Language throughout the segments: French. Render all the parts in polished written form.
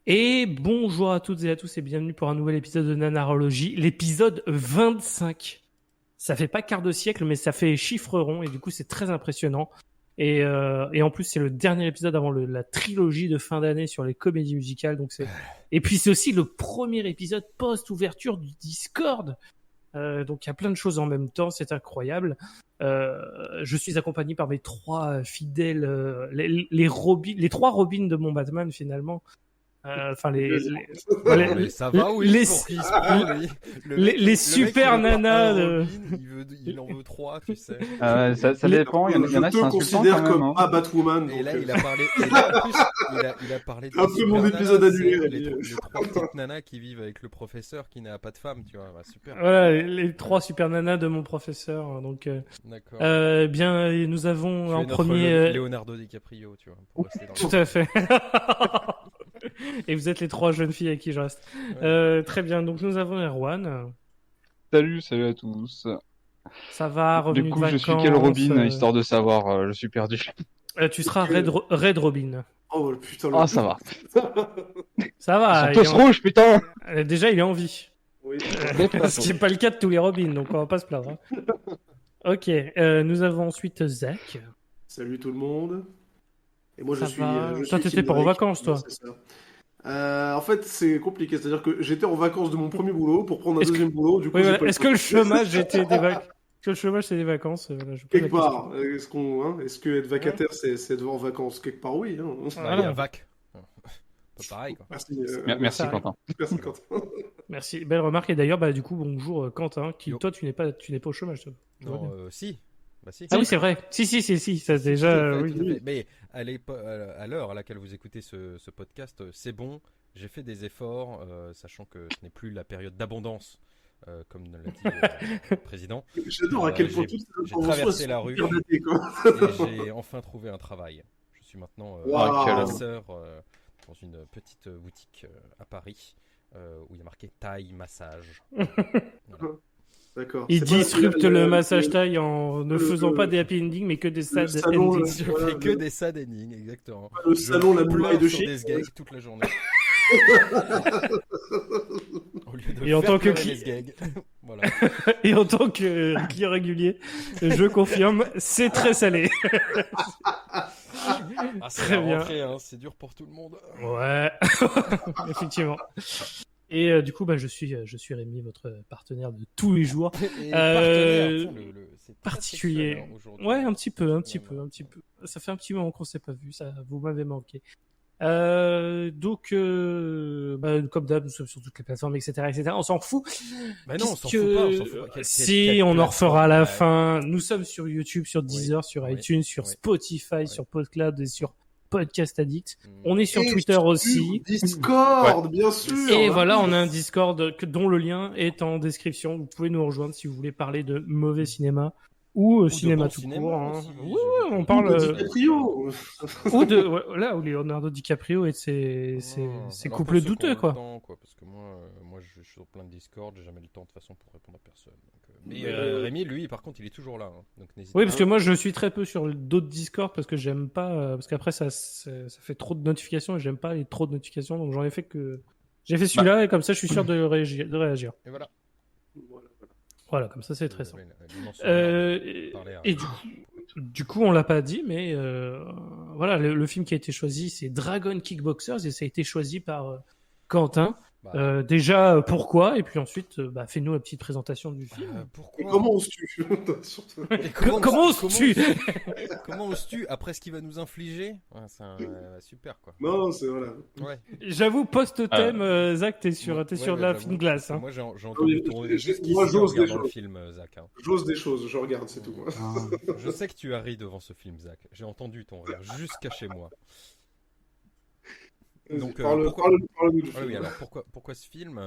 Et bonjour à toutes et à tous et bienvenue pour un nouvel épisode de Nanarologie, l'épisode 25. Ça fait pas quart de siècle, mais ça fait chiffre rond et du coup c'est très impressionnant. Et en plus c'est le dernier épisode avant la trilogie de fin d'année sur les comédies musicales. Et puis c'est aussi le premier épisode post-ouverture du Discord. Donc il y a plein de choses en même temps, c'est incroyable. Je suis accompagné par mes trois fidèles, les trois Robins de mon Batman finalement. Enfin ça va oui, les super nanas il en veut 3, tu sais. Ça dépend, il y en a qui considèrent comme pas Batwoman. Et là il a parlé et là, en plus, il a parlé de après mon épisode annulé, les trois petites nanas qui vivent avec le professeur qui n'a pas de femme, tu vois. Bah, super. Voilà, les trois super nanas de mon professeur. Donc d'accord. Bien nous avons en premier Leonardo DiCaprio, tu vois, pour rester dans tout à fait. Et vous êtes les trois jeunes filles avec qui je reste. Ouais. Très bien, donc nous avons Erwan. Salut à tous. Ça va, revenu du coup, de vacances. Je suis quel Robin, histoire de savoir, je suis perdu. Tu seras Red Robin. Oh putain. Ah, ça va. Ça va. Ils sont tous rouges, putain. Déjà, il est en vie. Oui. Ce qui n'est pas le cas de tous les Robins, donc on va pas se plaindre. Hein. Ok, nous avons ensuite Zach. Salut tout le monde. Et moi, ça je suis. Toi, t'étais pas en vacances, toi. En fait, c'est compliqué. C'est-à-dire que j'étais en vacances de mon premier boulot pour prendre un deuxième boulot. Du coup, Est-ce que le chômage était des vacances? Est-ce que le chômage, c'est des vacances? Quelque part. Est-ce que être vacataire, c'est être en vacances? Quelque part, oui. Hein. Il y a vac. Pas pareil, quoi. Merci Quentin. Merci, Quentin. Merci. Belle remarque. Et d'ailleurs, du coup, bonjour, Quentin. Toi, tu n'es pas au chômage, toi. Non, si. Bah, si. Ah oui, c'est vrai. Si. Ça, déjà. Oui. Mais à l'heure à laquelle vous écoutez ce podcast, c'est bon. J'ai fait des efforts, sachant que ce n'est plus la période d'abondance, comme l'a dit le président. J'adore à quel point j'ai traversé la rue et j'ai enfin trouvé un travail. Je suis maintenant masseur dans une petite boutique à Paris où il y a marqué taille massage. Voilà. D'accord. Il disrupte le massage taille en ne faisant pas des happy endings mais que des sad endings. Je fais que des sad endings, exactement. Le salon, la boule de chez des gags toute la journée. Au lieu de et en tant que voilà. Et en tant que client régulier, je confirme, c'est très salé. Très bien. Rentrée, hein, c'est dur pour tout le monde. Ouais, effectivement. Et du coup, je suis Rémi, votre partenaire de tous les jours. C'est particulier. Ouais, un petit peu. Ça fait un petit moment qu'on s'est pas vu, ça vous m'avez manqué. Donc, comme d'hab, nous sommes sur toutes les plateformes, etc. On s'en fout. Bah non, on s'en fout pas. Si, on en refera à la fin. Nous sommes sur YouTube, sur Deezer, sur iTunes, sur Spotify, sur PodCloud et sur Podcast Addict. On est sur Twitter aussi. Discord, bien sûr. Et voilà, on a un Discord dont le lien est en description. Vous pouvez nous rejoindre si vous voulez parler de mauvais cinéma ou cinéma tout court. Hein. Oui, on parle de DiCaprio. Là où Leonardo DiCaprio et ses couples douteux, quoi. Parce que moi, je suis sur plein de Discord, j'ai jamais le temps de toute façon pour répondre à personne. Mais Rémi, lui, par contre, il est toujours là. Hein. Donc n'hésite pas. Oui, parce que moi, je suis très peu sur d'autres Discord parce que j'aime pas, parce qu'après ça fait trop de notifications et j'aime pas les trop de notifications, donc j'ai fait celui-là et comme ça, je suis sûr de réagir. Et voilà. Voilà, comme ça, c'est très simple. Et du coup, on l'a pas dit, mais voilà, le film qui a été choisi, c'est Dragon Kickboxers et ça a été choisi par Quentin. Déjà, pourquoi? Et puis ensuite, fais-nous la petite présentation du film. Pourquoi? Et comment oses-tu? Comment oses-tu? Comment oses-tu après ce qu'il va nous infliger? C'est super, quoi. Non, c'est voilà. Ouais. J'avoue, post-thème, Zach, t'es sur de la fine glace. Hein. Moi, j'ai entendu tourner jusqu'ici en regardant le film, Zach. Hein. J'ose des choses, je regarde, c'est tout. Je sais que tu as ri devant ce film, Zach. J'ai entendu ton rire jusqu'à chez moi. Donc, pourquoi ce film?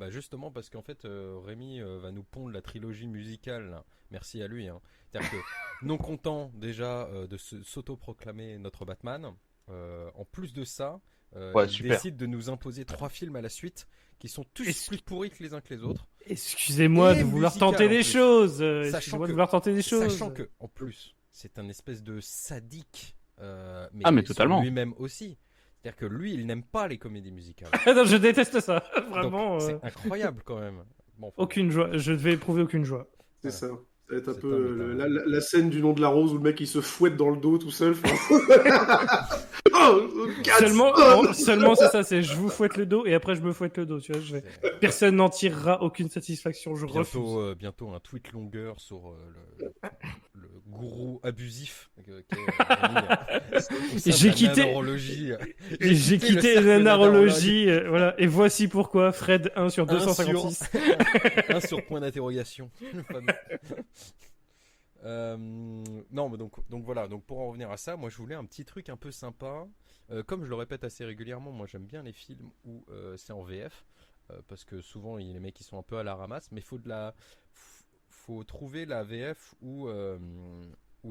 Justement parce qu'en fait Rémi va nous pondre la trilogie musicale là. Merci à lui hein. C'est-à-dire que non content déjà de s'auto-proclamer notre Batman, en plus de ça il décide de nous imposer 3 films à la suite qui sont tous plus pourris que les uns que les autres. Excusez-moi de vouloir tenter des choses. Sachant que en plus c'est un espèce de sadique, mais totalement. lui-même aussi. C'est-à-dire que lui, il n'aime pas les comédies musicales. Non, je déteste ça. Vraiment. Donc, c'est incroyable quand même. Bon, enfin, Aucune joie. Je vais éprouver aucune joie. C'est Voilà. ça. Ça va être un Cet peu homme est un- la scène du nom de la rose où le mec il se fouette dans le dos tout seul. Oh, Seulement c'est ça, c'est je vous fouette le dos et après je me fouette le dos, tu vois. c'est- Personne n'en tirera aucune satisfaction, je refuse. bientôt un tweet longueur sur le gourou abusif qu'est Rémi, au sein de J'ai la quitté- nanarologie. J'ai le quitté cercle la nanarologue. narologie, voilà. Et voici pourquoi Fred 1 sur 256. Un sur point d'interrogation. Le fameux. Non, mais donc voilà. Donc pour en revenir à ça, moi je voulais un petit truc un peu sympa. Comme je le répète assez régulièrement, moi j'aime bien les films où c'est en VF parce que souvent les mecs ils sont un peu à la ramasse, mais faut trouver la VF où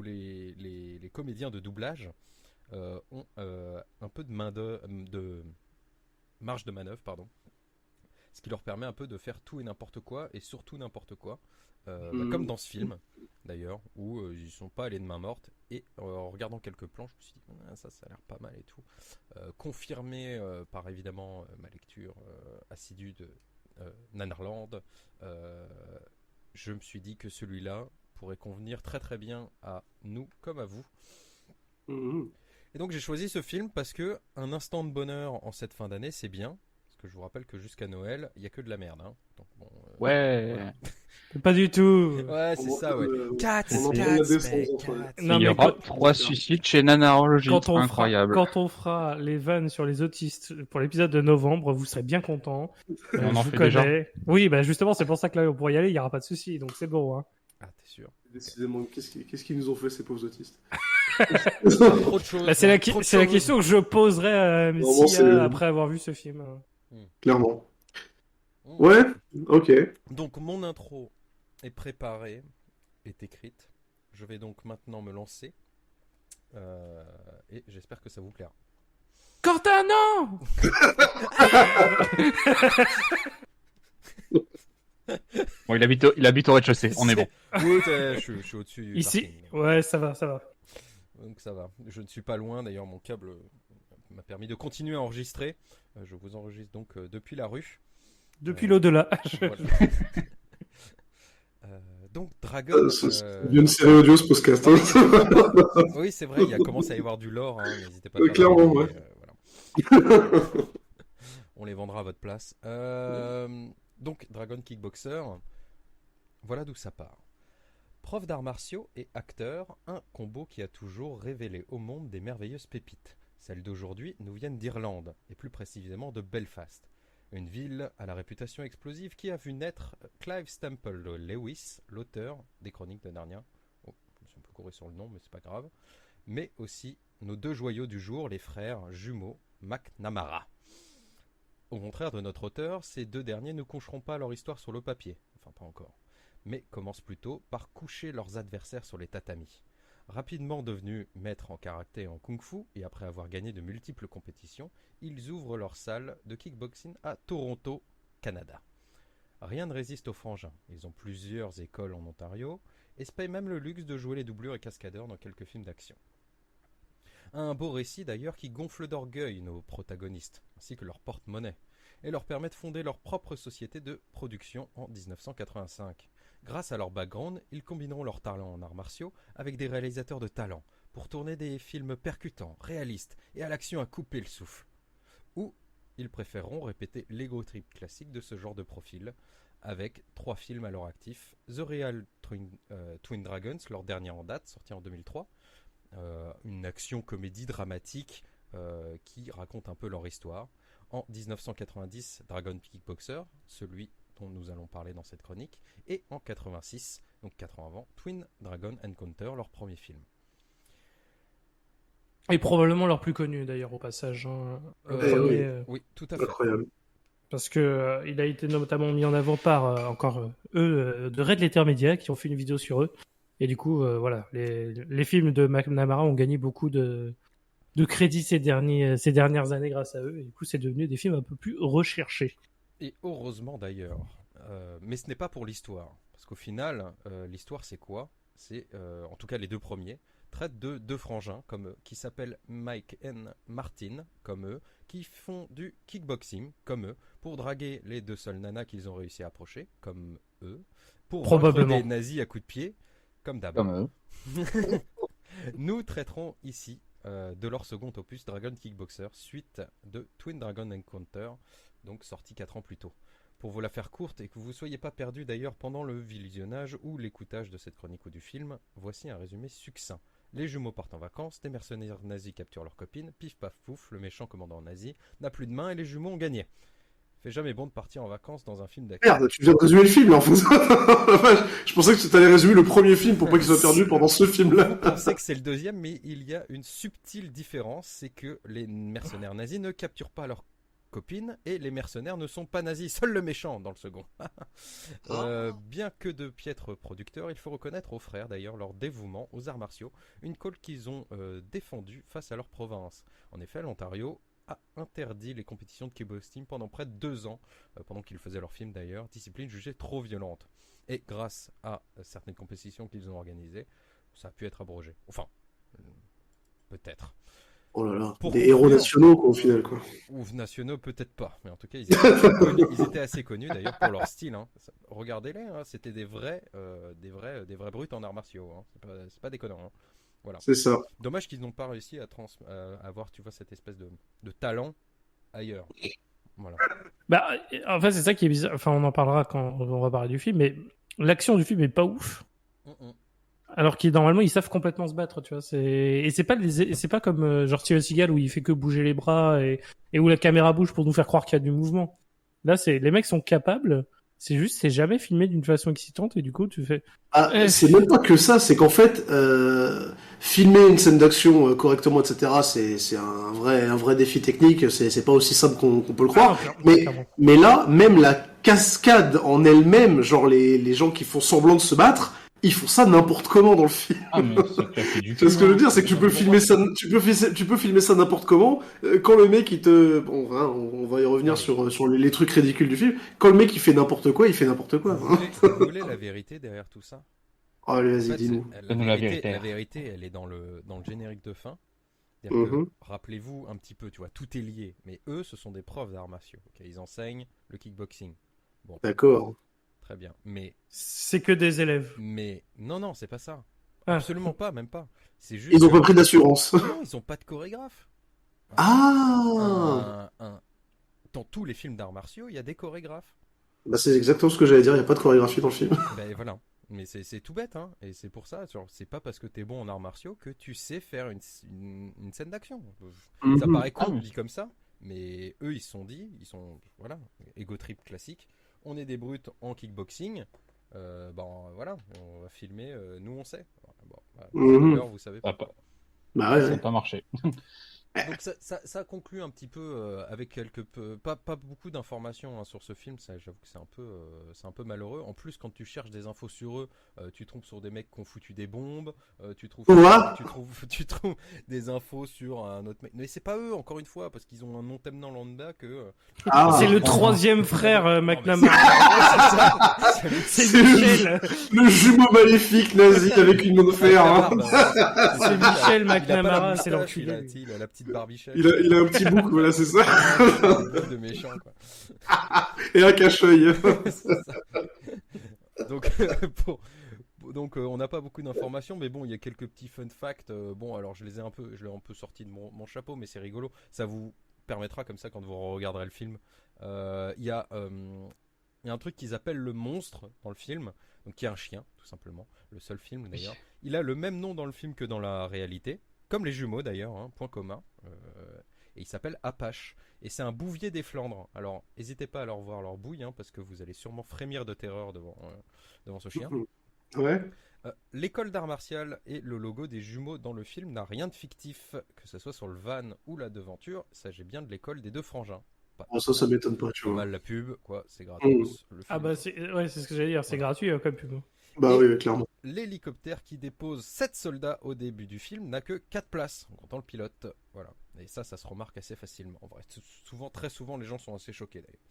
les comédiens de doublage ont un peu de marge de manœuvre, pardon. Ce qui leur permet un peu de faire tout et n'importe quoi, et surtout n'importe quoi. Comme dans ce film, d'ailleurs, où ils sont pas allés de main morte. Et en regardant quelques plans, je me suis dit, ça a l'air pas mal et tout. Confirmé par évidemment ma lecture assidue de Nanarland, je me suis dit que celui-là pourrait convenir très très bien à nous comme à vous. Mhm. Et donc j'ai choisi ce film parce que un instant de bonheur en cette fin d'année, c'est bien. Parce que je vous rappelle que jusqu'à Noël, il y a que de la merde. Hein. Donc, bon, Ouais. voilà. Pas du tout. Ouais, c'est ça, ouais. Cats, on entend cats, la mec, défense, enfin. cats. Non, Il y mais aura quand- 3 suicides chez Nanarologie. Incroyable. Quand on fera les vannes sur les autistes pour l'épisode de novembre, vous serez bien contents. On Je en vous fait connais. Oui, bah justement, c'est pour ça que là, on pourra y aller, il n'y aura pas de souci, donc c'est bon. Hein. Ah, t'es sûr. Décidément, qu'est-ce qu'ils nous ont fait ces pauvres autistes? Trop de choses. Bah, c'est la, hein, trop de c'est la choses. question que je poserai à Vraiment, Sia c'est- après avoir vu ce film. Clairement. Ouais, ok. Donc mon intro est préparée, est écrite. Je vais donc maintenant me lancer. Et j'espère que ça vous plaira. Quentin, non Bon, il habite au rez-de-chaussée. On est bon. Oui, je suis au-dessus du Ici parking. Ouais, ça va, ça va. Donc ça va. Je ne suis pas loin. D'ailleurs, mon câble m'a permis de continuer à enregistrer. Je vous enregistre donc depuis la rue. Depuis l'au-delà. Voilà. Donc Dragon. C'est bien une série audio ce podcast. Hein. Oui, c'est vrai. Il commence à y avoir du lore. Hein, n'hésitez pas. À faire Clairement, des- ouais. voilà. On les vendra à votre place. Donc, Dragon Kickboxer, voilà d'où ça part. Prof d'arts martiaux et acteur, un combo qui a toujours révélé au monde des merveilleuses pépites. Celles d'aujourd'hui nous viennent d'Irlande, et plus précisément de Belfast. Une ville à la réputation explosive qui a vu naître Clive Stample Lewis, l'auteur des Chroniques de Narnia. Oh, je me suis un peu couru sur le nom, mais c'est pas grave. Mais aussi nos deux joyaux du jour, les frères jumeaux McNamara. Au contraire de notre auteur, ces deux derniers ne coucheront pas leur histoire sur le papier, enfin pas encore, mais commencent plutôt par coucher leurs adversaires sur les tatamis. Rapidement devenus maîtres en karaté et en kung-fu, et après avoir gagné de multiples compétitions, ils ouvrent leur salle de kickboxing à Toronto, Canada. Rien ne résiste aux frangins, ils ont plusieurs écoles en Ontario, et se payent même le luxe de jouer les doublures et cascadeurs dans quelques films d'action. Un beau récit d'ailleurs qui gonfle d'orgueil nos protagonistes, ainsi que leur porte-monnaie, et leur permet de fonder leur propre société de production en 1985. Grâce à leur background, ils combineront leur talent en arts martiaux avec des réalisateurs de talent pour tourner des films percutants, réalistes et à l'action à couper le souffle. Ou ils préféreront répéter l'ego trip classique de ce genre de profil, avec 3 films à leur actif, The Real Twin Dragons, leur dernier en date, sorti en 2003, une action-comédie dramatique qui raconte un peu leur histoire. En 1990, Dragon Kickboxer, celui dont nous allons parler dans cette chronique, et en 86, donc 4 ans avant, Twin Dragon Encounter, leur premier film. Et probablement leur plus connu d'ailleurs au passage. Hein. Oui. Oui, tout à fait. Incroyable. Parce que il a été notamment mis en avant par eux de Red Letter Media qui ont fait une vidéo sur eux. Et du coup, voilà, les films de McNamara ont gagné beaucoup de crédits ces dernières années grâce à eux. Et du coup, c'est devenu des films un peu plus recherchés. Et heureusement d'ailleurs. Mais ce n'est pas pour l'histoire. Parce qu'au final, l'histoire c'est quoi ? C'est, en tout cas les deux premiers, traite de deux frangins comme eux, qui s'appellent Mike et Martin comme eux, qui font du kickboxing comme eux, pour draguer les deux seules nanas qu'ils ont réussi à approcher comme eux, pour vaincre des nazis à coups de pied comme d'hab. Comme eux. Nous traiterons ici de leur second opus Dragon Kickboxer, suite de Twin Dragon Encounter, donc sorti 4 ans plus tôt. Pour vous la faire courte et que vous ne soyez pas perdu d'ailleurs pendant le visionnage ou l'écoutage de cette chronique ou du film, voici un résumé succinct. Les jumeaux partent en vacances, des mercenaires nazis capturent leur copine, pif paf pouf, le méchant commandant nazi n'a plus de main et les jumeaux ont gagné. Fait jamais bon de partir en vacances dans un film d'action. Merde, tu viens de résumer le film là en fait. Je pensais que tu allais résumer le premier film pour pas qu'il soit perdu pendant ce film-là. Vous pensez que c'est le deuxième, mais il y a une subtile différence, c'est que les mercenaires nazis ne capturent pas leur copine et les mercenaires ne sont pas nazis, seul le méchant dans le second. Bien que de piètres producteurs, il faut reconnaître aux frères d'ailleurs leur dévouement aux arts martiaux, une cause qu'ils ont défendue face à leur province. En effet, l'Ontario a interdit les compétitions de kickboxing pendant près de 2 ans, pendant qu'ils faisaient leur film d'ailleurs, discipline jugée trop violente. Et grâce à certaines compétitions qu'ils ont organisées, ça a pu être abrogé. Enfin, peut-être. Oh là là, Pour des héros conclure, nationaux quoi, au final quoi. Ou nationaux, peut-être pas, mais en tout cas, ils étaient assez connus d'ailleurs pour leur style. Hein. Regardez-les, hein, c'était des vrais brutes en arts martiaux. Hein. C'est pas déconnant. Hein. Voilà. C'est ça. Dommage qu'ils n'ont pas réussi à avoir, tu vois, cette espèce de talent ailleurs. Voilà. Bah, en fait, c'est ça qui est bizarre. Enfin, on en parlera quand on va parler du film, mais l'action du film est pas ouf. Alors qu'ils normalement ils savent complètement se battre, tu vois. C'est pas comme genre Steven Seagal où il fait que bouger les bras et où la caméra bouge pour nous faire croire qu'il y a du mouvement. Là, les mecs sont capables. C'est jamais filmé d'une façon excitante et du coup tu fais. C'est même pas que ça, c'est qu'en fait filmer une scène d'action correctement, etc. C'est un vrai défi technique. C'est pas aussi simple qu'on peut le croire. Mais là, même la cascade en elle-même, genre les gens qui font semblant de se battre. Ils font ça n'importe comment dans le film. Ah, mais c'est claqué du Tu vois ce que je veux dire, c'est que tu peux filmer ça n'importe comment. Quand le mec il te, bon, hein, on va y revenir sur les trucs ridicules du film. Quand le mec il fait n'importe quoi, il fait n'importe quoi. Vous voulez la vérité derrière tout ça? Oh, allez, vas-y, En fait, dis-nous. La vérité, elle est dans le générique de fin. Que, rappelez-vous un petit peu, tu vois, tout est lié. Mais eux, ce sont des profs d'arts martiaux. Okay, ils enseignent le kickboxing. Bon. D'accord. Très bien. Mais c'est que des élèves. Mais non, c'est pas ça. Ah. Absolument pas, même pas. C'est juste. Ils ont pas pris d'assurance. Non, ils ont pas de chorégraphe. Ah. Dans tous les films d'arts martiaux, il y a des chorégraphes. Bah c'est exactement ce que j'allais dire. Il y a pas de chorégraphie dans le film. Ben voilà. Mais c'est tout bête, hein. Et c'est pour ça. C'est pas parce que t'es bon en arts martiaux que tu sais faire une scène d'action. Ça paraît con, dit comme ça. Mais eux, ils se sont dit, voilà, ego trip classique. On est des brutes en kickboxing. Voilà, on va filmer. Nous, on sait. Bon, vous savez pas. Bah ouais, ça n'a pas marché. Donc ça conclut un petit peu avec pas beaucoup d'informations hein, sur ce film. Ça, j'avoue que c'est un peu malheureux. En plus, quand tu cherches des infos sur eux, tu tombes sur des mecs qui ont foutu des bombes. Tu trouves des infos sur un autre mec. Mais c'est pas eux, encore une fois, parce qu'ils ont un nom tellement lambda que. C'est le troisième frère McNamara. C'est Michel. Le jumeau maléfique nazi avec une main de fer. Hein. C'est Michel McNamara, c'est l'enculé. Il a la petite barbichette. Il a un petit bouc, voilà, c'est ça. De méchant, quoi. Et un cache-œil. Donc, on n'a pas beaucoup d'informations, mais bon, il y a quelques petits fun facts. Alors je l'ai un peu sorti de mon chapeau, mais c'est rigolo. Ça vous permettra comme ça quand vous regarderez le film. Il y a un truc qu'ils appellent le monstre dans le film, donc qui est un chien, tout simplement. Le seul film d'ailleurs. Il a le même nom dans le film que dans la réalité. Comme les jumeaux d'ailleurs, hein, point commun. Et il s'appelle Apache. Et c'est un bouvier des Flandres. Alors, n'hésitez pas à leur voir leur bouille, hein, parce que vous allez sûrement frémir de terreur devant ce chien. Ouais. L'école d'art martial et le logo des jumeaux dans le film n'a rien de fictif, que ce soit sur le van ou la devanture. Il s'agit bien de l'école des deux frangins. Ça m'étonne pas, tu vois. Mal la pub, quoi, c'est gratuit. C'est ce que j'allais dire, c'est gratuit comme pub. Bah oui, clairement. L'hélicoptère qui dépose 7 soldats au début du film n'a que 4 places, en comptant le pilote. Voilà. Et ça se remarque assez facilement. En vrai, très souvent, les gens sont assez choqués d'ailleurs.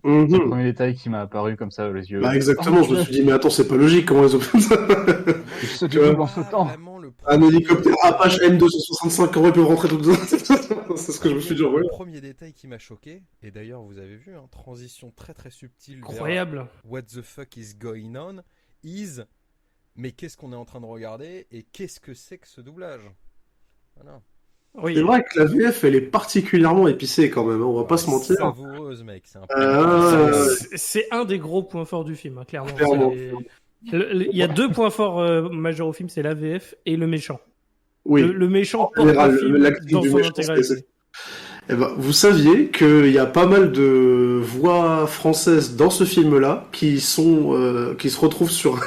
Le Mhm. premier détail qui m'a apparu comme ça aux yeux. Bah exactement, je me suis dit, mais attends, c'est pas logique, comment ils ont fait ça? Il saute Tu du vois. double en sautant. Vraiment le Un premier hélicoptère détail- Apache M265, comment ils peuvent rentrer tout dedans? C'est ce que je me suis dit, ouais. Le premier détail qui m'a choqué, et d'ailleurs vous avez vu, transition très très subtile vers Incroyable. What the fuck is going on is, mais qu'est-ce qu'on est en train de regarder et qu'est-ce que c'est que ce doublage? Voilà. Oui. C'est vrai que la VF, elle est particulièrement épicée quand même, hein, on va pas se mentir. Savoureuse, mec, c'est un peu. C'est un des gros points forts du film, hein, clairement. Clairement. Il y a 2 points forts majeurs au film, c'est la VF et le méchant. Oui. Le méchant En porte général, le film l'acting dans du son méchant, intégralité. Eh ben, vous saviez qu'il y a pas mal de voix françaises dans ce film-là qui se retrouvent sur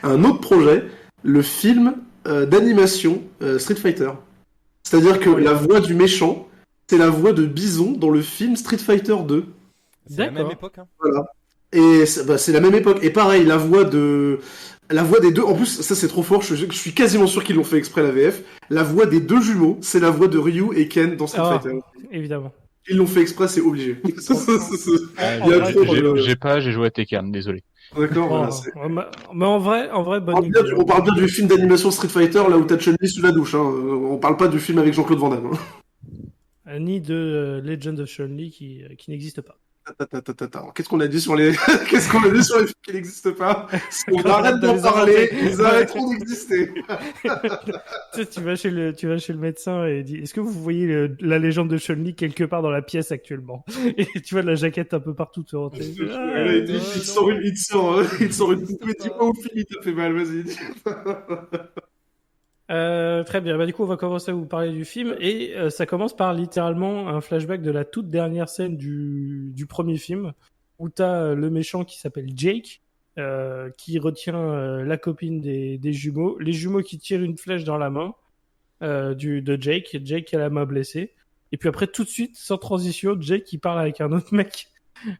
un autre projet, le film d'animation Street Fighter. C'est-à-dire que la voix du méchant, c'est la voix de Bison dans le film Street Fighter 2. C'est la même D'accord. époque, hein. Voilà. Et c'est la même époque. Et pareil, la voix des deux. En plus, ça c'est trop fort. Je suis quasiment sûr qu'ils l'ont fait exprès la VF. La voix des deux jumeaux, c'est la voix de Ryu et Ken dans Street Ah, Fighter. évidemment. Ils l'ont fait exprès, c'est obligé. Ah, Il y a ouais, trop j'ai- de- J'ai joué à Tekken, désolé. D'accord, Oh, voilà. mais en vrai, bonne idée. On parle bien du film d'animation Street Fighter, là où t'as Chun-Li sous la douche. Hein. On parle pas du film avec Jean-Claude Van Damme. Hein. Ni de Legend of Chun-Li qui n'existe pas. Attends, qu'est-ce qu'on a dit sur les qu'est-ce qu'on a dit sur les films qui n'existent pas? On Quand arrête on d'en les parler, inventer. ils arrêteront d'exister. Tu sais, tu vas chez le médecin et dis, est-ce que vous voyez la légende de Chun-Li quelque part dans la pièce actuellement? Et tu vois de la jaquette un peu partout sur Il te sort une poupée, dis pas au film, il t'a fait mal, vas-y. Très bien. Bah, du coup, on va commencer à vous parler du film et ça commence par littéralement un flashback de la toute dernière scène du premier film où t'as le méchant qui s'appelle Jake qui retient la copine des jumeaux, les jumeaux qui tirent une flèche dans la main de Jake qui a la main blessée et puis après tout de suite sans transition Jake qui parle avec un autre mec.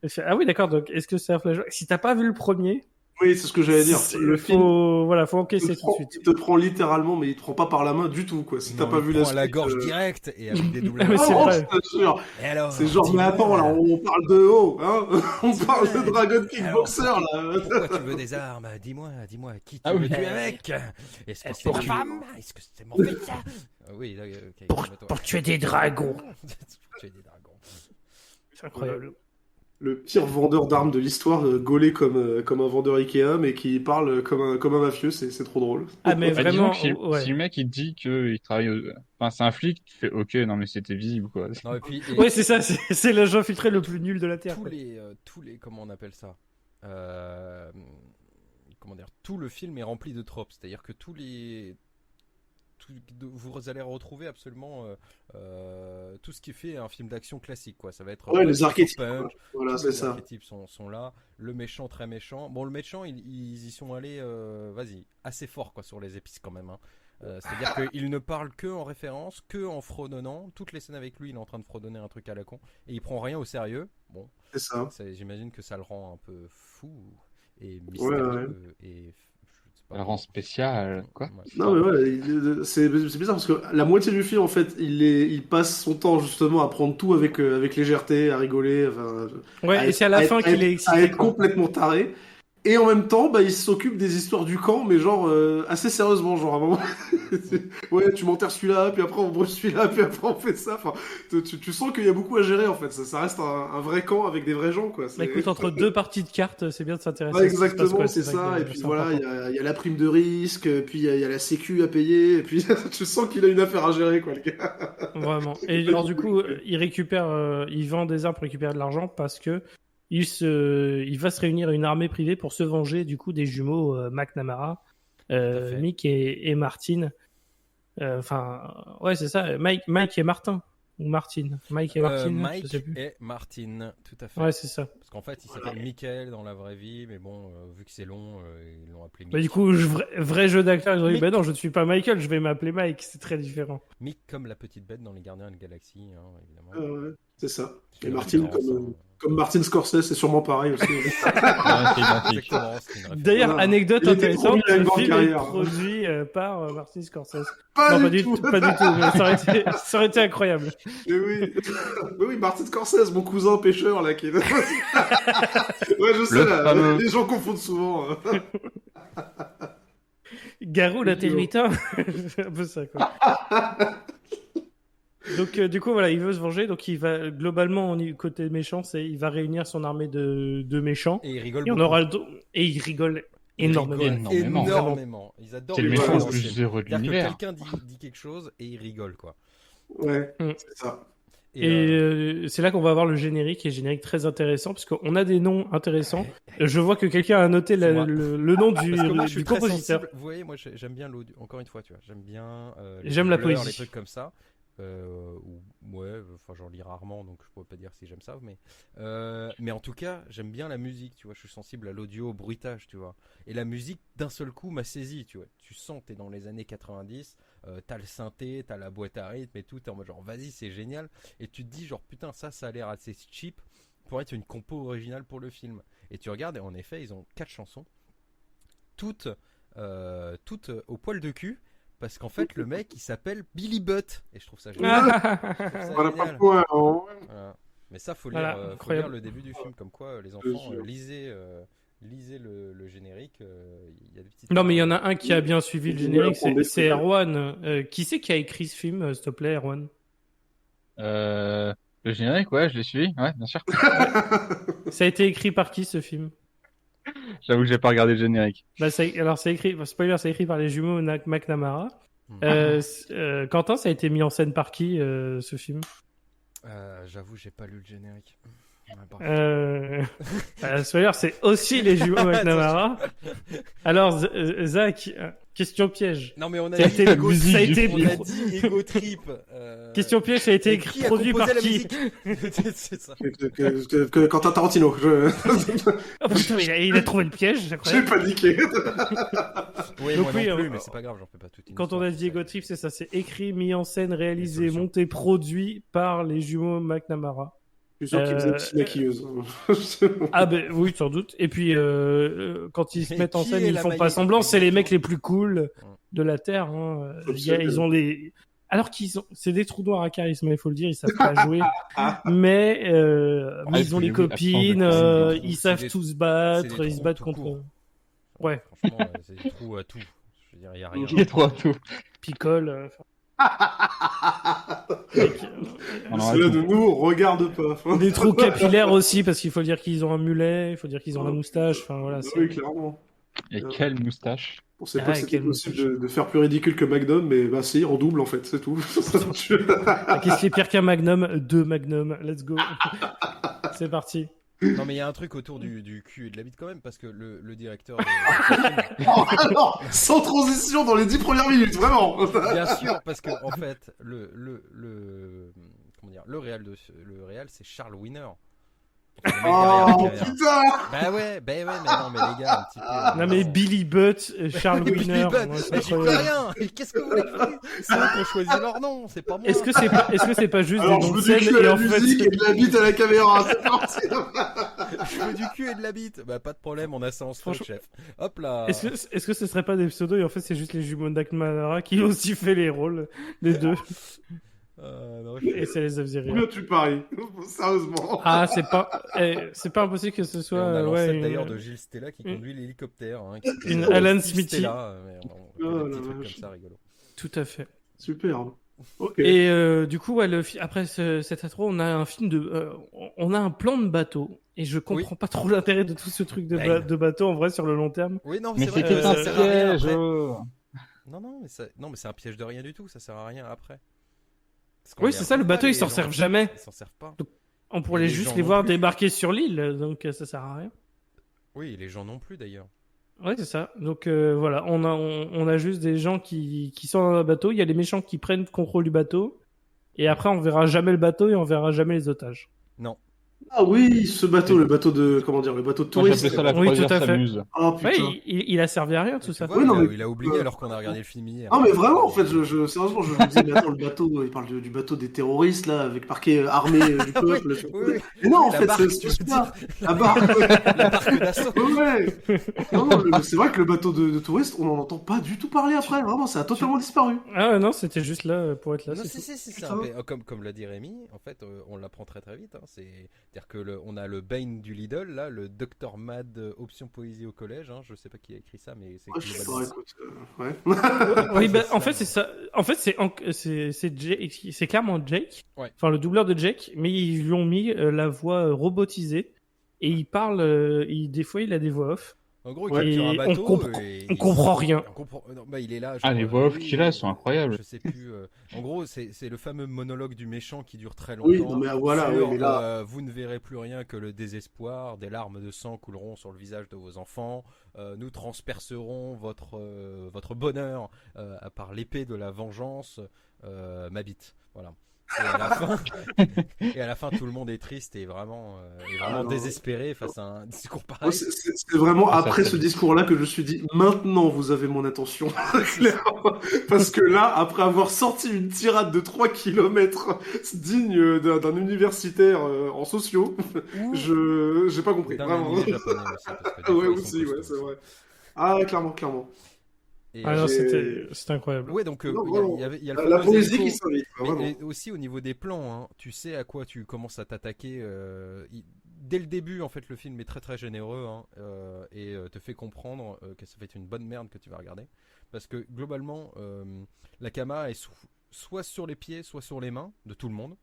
Il fait, ah oui d'accord, donc est-ce que c'est un flashback? Si t'as pas vu le premier, Oui, c'est ce que j'allais dire. Le film, faut encaisser tout de suite. il te prend littéralement, mais il te prend pas par la main du tout, quoi. Si t'as Non, pas il vu prend la à la suite, gorge direct et avec des Mais doublages. c'est vrai. je t'assure. Et alors, C'est genre, mais dis-moi, attends, là, on parle de haut, hein. On parle de Dragon Kickboxer, alors, là. Pourquoi tu veux des armes? Dis-moi, qui tu Ah veux oui. tuer avec? Est-ce que c'est pour ma tu- femme? Est-ce que c'est mon fils? Oui, là, ok, calme-toi. Pour tuer des dragons. Pour tuer des dragons. C'est incroyable. Le pire vendeur d'armes de l'histoire, gaulé comme un vendeur Ikea, mais qui parle comme un mafieux, c'est trop drôle. Ah, mais Bah, vraiment, disons que ouais. si le mec il te dit qu'il travaille, enfin c'est un flic, tu fais ok, non mais c'était visible quoi. Non, et puis, Ouais, c'est ça, c'est l'agent infiltré le plus nul de la Terre. tous quoi. les, comment on appelle ça? Comment dire? Tout le film est rempli de tropes, c'est-à-dire que vous allez retrouver absolument tout ce qui fait un film d'action classique, quoi. Ça va être Ouais, les archétypes. punch, Voilà, tous c'est les ça. archétypes sont là. Le méchant très méchant. Bon, le méchant, ils y sont allés, vas-y, assez fort quoi sur les épices quand même. Hein. C'est-à-dire qu'il ne parle que en référence, que en fredonnant. Toutes les scènes avec lui, il est en train de fredonner un truc à la con et il prend rien au sérieux. Bon, C'est ça. j'imagine que ça le rend un peu fou et mystérieux et je sais pas. Ça le rend spécial, quoi. Ouais. Non, mais ouais, c'est bizarre parce que la moitié du film, en fait, il passe son temps justement à prendre tout avec légèreté, à rigoler, enfin, Ouais, et c'est à la fin qu'il est à excité. être quoi. complètement taré. Et en même temps, bah, il s'occupe des histoires du camp, mais genre assez sérieusement, genre à un moment. Ouais, tu m'enterres celui-là, puis après on brûle celui-là, puis après on fait ça. Enfin, tu sens qu'il y a beaucoup à gérer en fait. Ça reste un vrai camp avec des vrais gens, quoi. Bah écoute, entre deux parties de cartes, c'est bien de s'intéresser Ouais, à ce qui se passe, exactement, quoi. c'est vrai ça. que Et puis c'est voilà, important. il y a la prime de risque, puis il y a la sécu à payer, et puis tu sens qu'il a une affaire à gérer, quoi, le gars. Vraiment. Et alors du coup, il vend des armes pour récupérer de l'argent parce que il va se réunir une armée privée pour se venger du coup des jumeaux McNamara, fait. Mick et Martin. Enfin, ouais, c'est ça. Mike et Martin ou Martin. Mike et Martin. je Mike sais plus. et Martin, tout à fait. Ouais, c'est ça. Parce qu'en fait, il s'appelle Michael dans la vraie vie, mais bon, vu que c'est long, ils l'ont appelé Mick. Bah, du coup, vrai jeu d'acteur, ils ont dit, Mick. bah non, je ne suis pas Michael, je vais m'appeler Mike, c'est très différent. Mick comme la petite bête dans les Gardiens de la Galaxie, hein, évidemment. C'est ça. Et C'est Martin, référence, comme Martin Scorsese, c'est sûrement pareil aussi. Ouais, c'est identique. Exactement, c'est une référence. D'ailleurs, Voilà. anecdote Il était intéressante, promis à une le grande film est carrière. produit par Martin Scorsese. Pas Non, du tout. pas du tout, mais ça aurait été incroyable. Mais oui. Mais oui, Martin Scorsese, mon cousin pêcheur, là, qui est... Ouais, je sais, Le là, fameux. les gens confondent souvent. Garou la territain. C'est un peu ça, quoi. Donc, du coup, voilà, il veut se venger. Donc, il va, globalement, côté méchant, il va réunir son armée de méchants. Et il rigole Il y en beaucoup. aura et il rigole énormément. Énormément. Ils adorent C'est le les méchant gens le à plus l'ancienne. heureux de C'est-à-dire que l'univers. quelqu'un dit quelque chose et il rigole, quoi. Ouais, Mm. c'est ça. Et c'est là qu'on va avoir le générique, et générique très intéressant, parce qu'on a des noms intéressants. Je vois que quelqu'un a noté C'est moi. le nom du, Parce que moi, je suis du très compositeur. sensible. Vous voyez, moi, j'aime bien l'audio. Encore une fois, tu vois, j'aime bien les J'aime la couleurs, poésie. les trucs comme ça. Ouais, enfin, j'en lis rarement, donc je pourrais pas dire si j'aime ça, mais en tout cas, j'aime bien la musique, tu vois. Je suis sensible à l'audio, au bruitage, tu vois. Et la musique, d'un seul coup, m'a saisi, tu vois. Tu sens, t'es dans les années 90, t'as le synthé, t'as la boîte à rythme et tout, t'es en mode genre, vas-y, c'est génial. Et tu te dis, genre, putain, ça a l'air assez cheap pour être une compo originale pour le film. Et tu regardes, et en effet, ils ont 4 chansons, toutes au poil de cul. Parce qu'en fait, le mec, il s'appelle Billy Butt. Et je trouve ça génial. Je trouve ça Voilà, génial. pas de point. Voilà. Mais ça, faut Voilà, lire incroyable. le début du film. Comme quoi, les Bien enfants, sûr. lisez le générique. Il y a des petites... Non, mais il y en a un qui a bien suivi le Ouais, générique, on prend c'est des- Erwan. Qui c'est qui a écrit ce film, s'il te plaît, Erwan? Le générique, ouais, je l'ai suivi, ouais, bien sûr. Ça a été écrit par qui, ce film? J'avoue que j'ai pas regardé le générique. Bah, alors, c'est écrit, spoiler, c'est écrit par les jumeaux McNamara. Quentin, ça a été mis en scène par qui, ce film? J'avoue, j'ai pas lu le générique. Ouais, Spoiler, c'est aussi les jumeaux McNamara. Alors, Zach, question piège. Non, mais on a Ça a dit été, Ego ça a Trip. été- On a dit Ego Trip. question piège, ça a été écrit, Qui a produit composé par la qui? musique C'est ça. Que Quentin Tarantino. Oh putain, il a trouvé le piège, c'est J'ai incroyable. paniqué. Oui, Donc moi oui, non plus, mais c'est pas grave, j'en fais pas toute une Quand on histoire, a dit c'est ça. Ego Trip, c'est ça, c'est écrit, mis en scène, réalisé, Les solutions. monté, produit par les jumeaux McNamara. Je suis sûr qu'il faisait une petite maquilleuse. Ah ben oui, sans doute. Et puis quand ils se Mais mettent en qui scène, est ils la font pas maillette semblant, c'est les exactement mecs les plus cool de la Terre. Hein. Ils ont les... Alors c'est des trous noirs à charisme, il faut le dire, ils savent pas jouer. Mais ils ont les oui, copines, absent de ils c'est savent des- tous se c'est battre, des ils se trous battent tout contre... court. Ouais, Franchement, c'est des trous à tout. Je veux dire, il y a rien. Il est trop à tout. picole. On en a Cela tout. ne nous regarde pas. Des trous capillaires aussi, parce qu'il faut dire qu'ils ont un mulet, il faut dire qu'ils ont la moustache, enfin voilà. Ah oui, clairement. Et quelle moustache. On sait Ah, pas que c'était quelle possible moustache. de faire plus ridicule que Magnum, mais bah si, en double en fait, c'est tout. Qu'est-ce qui est pire qu'un Magnum? 2 Magnum, let's go. C'est parti. Non, mais il y a un truc autour du cul et de la bite quand même, parce que le directeur de ce film, Oh, alors, sans transition dans les 10 premières minutes, vraiment. bien sûr, parce que en fait, comment dire, le réal, c'est Charles Winner. Le mec derrière la Oh caméra. putain. Bah ouais, mais non, mais les gars, un petit peu. Non mais Billy Butt, Charles Billy Winner, Butt, moi, c'est mais j'y peux incroyable. rien. Et qu'est-ce que vous voulez faire? C'est eux qui ont choisi leur nom, c'est pas moi. Est-ce que c'est pas juste Alors des je noms de veux du scène cul à et la en musique fait et de la bite à la caméra, c'est parti. Je veux du cul et de la bite. Bah pas de problème, on a ça en stock, Franchement- chef. Hop là. est-ce que ce serait pas des pseudos et en fait c'est juste les jumeaux McNamara qui ont aussi fait les rôles des deux Non, et ça les a fait rire. Combien tu paries? Sérieusement. Ah c'est pas impossible que ce Et soit on a ouais, l'ancêtre une- d'ailleurs de Gilles Stella qui une- conduit l'hélicoptère. Hein, une Alan Steve Smithy. Stella, mais on Oh fait des la petits trucs vache. comme ça rigolo. Tout à fait. Superbe. Ok. Et du coup, ouais, après cette intro, on a un film on a un plan de bateau. Et je comprends pas trop l'intérêt de tout ce truc de bateau en vrai sur le long terme. Oui, non, Mais c'est vrai c'était que un ça sert à rien piège. après. Oh. Non, mais c'est un piège de rien du tout, ça sert à rien après. Parce qu'on Oui, les c'est ça, le retrouve pas, bateau, ils les s'en gens. servent jamais. Ils s'en servent pas. On pourrait Et les juste gens les non voir plus. débarquer sur l'île, donc ça sert à rien. Oui, et les gens non plus d'ailleurs. Ouais, c'est ça. Donc voilà, on a juste des gens qui sont dans le bateau. Il y a les méchants qui prennent contrôle du bateau. Et après, on verra jamais le bateau et on verra jamais les otages. Non. Ah oui, ce bateau, le bateau de, comment dire, le bateau de Moi, touristes. j'appelais ça la Oui, croisière tout à fait. s'amuse. Ah putain. Ouais, il a servi à rien tout Tu ça. vois, Oui, non, mais- il a oublié alors qu'on a regardé le film hier. Ah mais vraiment en fait, sérieusement je me disais mais attends le bateau, il parle du bateau des terroristes là avec marqué armée du peuple. Oui. Mais non en La fait barque, c'est tu veux ça, la barque. La barque d'assaut. Ouais. Non, c'est vrai que le bateau de touristes on n'en entend pas du tout parler après, vraiment ça a totalement disparu. Ah ouais, non, c'était juste là pour être là. Non, c'est tout. c'est Putain. ça. Mais, comme l'a dit Rémi, en fait, on l'apprend très très vite. Hein. C'est-à-dire que on a le Bane du Lidl, là, le Dr Mad option poésie au collège. Hein. Je sais pas qui a écrit ça, mais c'est Ouais, je sais pas, globalement. écoute, ouais. Oui, bah, C'est en ça. fait, c'est ça. En fait, c'est clairement Jake. Ouais. Enfin, le doubleur de Jake, mais ils lui ont mis la voix robotisée et il parle. Des fois, il a des voix off. En gros, Ouais, il capture un et bateau. on comprend rien. On comprend. Non, bah, il est là. Ah, genre, les voix off oui, qu'il a sont incroyables. Je sais plus. En gros, c'est le fameux monologue du méchant qui dure très longtemps. Oui, non mais voilà, sur, oui, mais là vous ne verrez plus rien que le désespoir, des larmes de sang couleront sur le visage de vos enfants, nous transpercerons votre bonheur par l'épée de la vengeance, ma bite. Voilà. Et à la fin, tout le monde est triste et vraiment non. désespéré face à un discours moi, pareil. c'est vraiment Ah, ça, après c'est ce bien. discours-là que je me suis dit maintenant vous avez mon attention clairement parce que là après avoir sorti une tirade de 3 kilomètres digne d'un universitaire en sociaux, j'ai pas compris D'un vraiment. animé japonais aussi, parce que des Ah ouais fois, ils sont aussi, ouais, costauds c'est aussi. vrai. Ah, clairement. Et, Ah non, j'ai- c'était incroyable. ouais, donc Non, il vraiment. y a le La fameux poésie écho, qui s'invite, vraiment. mais aussi au niveau des plans, hein, tu sais à quoi tu commences à t'attaquer. Dès le début, en fait, le film est très très généreux hein, et te fait comprendre que ça fait une bonne merde que tu vas regarder. Parce que globalement, la caméra est soit sur les pieds, soit sur les mains de tout le monde.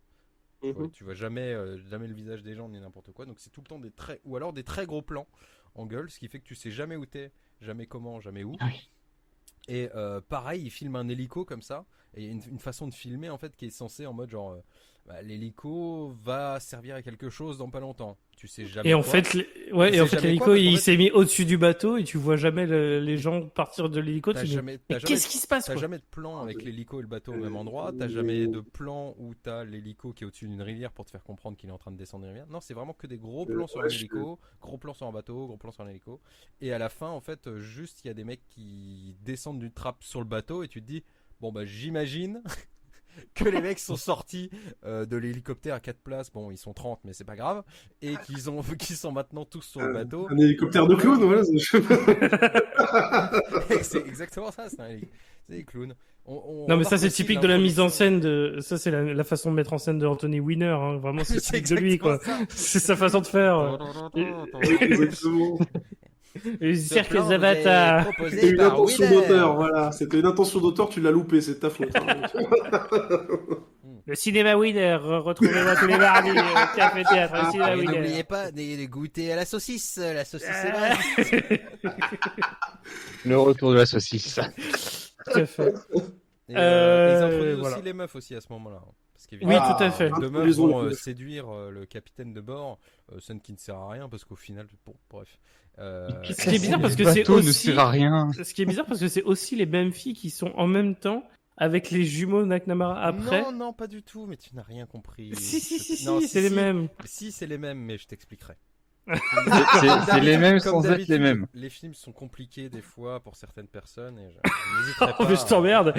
Mhm. Tu vois jamais le visage des gens ni n'importe quoi. Donc c'est tout le temps ou alors des très gros plans en gueule, ce qui fait que tu sais jamais où t'es, jamais comment, jamais où. Ah oui. Et pareil, il filme un hélico comme ça, et une façon de filmer en fait qui est censée en mode genre l'hélico va servir à quelque chose dans pas longtemps. Tu sais jamais. Et en quoi. fait, ouais, Tu et en sais fait, jamais l'hélico, quoi, parce qu'en il fait- s'est mis au-dessus du bateau et tu vois jamais les gens partir de l'hélico. T'as Tu dis, jamais, mais t'as jamais- qu'est-ce qui se passe T'as quoi jamais de plan avec l'hélico et le bateau au même endroit. T'as jamais de plan où t'as l'hélico qui est au-dessus d'une rivière pour te faire comprendre qu'il est en train de descendre une rivière. Non, c'est vraiment que des gros plans sur un ouais, hélico, gros plans sur un bateau, gros plans sur un hélico. Et à la fin, en fait, juste il y a des mecs qui descendent d'une trappe sur le bateau et tu te dis, bon bah j'imagine que les mecs sont sortis de l'hélicoptère à 4 places. Bon, ils sont 30, mais c'est pas grave. Et qu'ils sont maintenant tous sur le bateau. Un hélicoptère de clown, voilà. C'est exactement ça, c'est des clowns. Non mais ça c'est remarque aussi typique de la mise en l'introduction. scène de ça c'est la façon de mettre en scène de Anthony Weiner hein. Vraiment c'est C'est typique de lui quoi. exactement ça. C'est sa façon de faire. Exactement. Le Ce cirque plan des vous est avatars. proposé C'était une par intention Wheeler. d'auteur, voilà. C'était une intention d'auteur, tu l'as loupé, c'est de ta faute. hein. Le cinéma Weiner, retrouvez-moi tous les mardis café théâtre le cinéma Et Weiner. n'oubliez pas de goûter à la saucisse est Ah. bonne. Le retour de la saucisse. Tout à fait. Et, Euh, ils introduisent voilà. aussi les meufs aussi à ce moment-là. Hein. Parce Oui, qu'évidemment, tout à fait. deux meufs Introduisons vont les meufs. séduire le capitaine de bord, scène qui ne sert à rien parce qu'au final, bon, bref. Ce qui est bizarre parce que Le c'est bateau ne aussi sert à rien. ce qui est bizarre parce que c'est aussi les mêmes filles qui sont en même temps avec les jumeaux McNamara après. Non, pas du tout, mais tu n'as rien compris. Si, Non, c'est les mêmes. Si, c'est les mêmes, mais je t'expliquerai. C'est les mêmes Comme sans être d'habitude, les mêmes. Les films sont compliqués des fois pour certaines personnes et je n'hésiterai Oh, pas. mais je t'emmerde.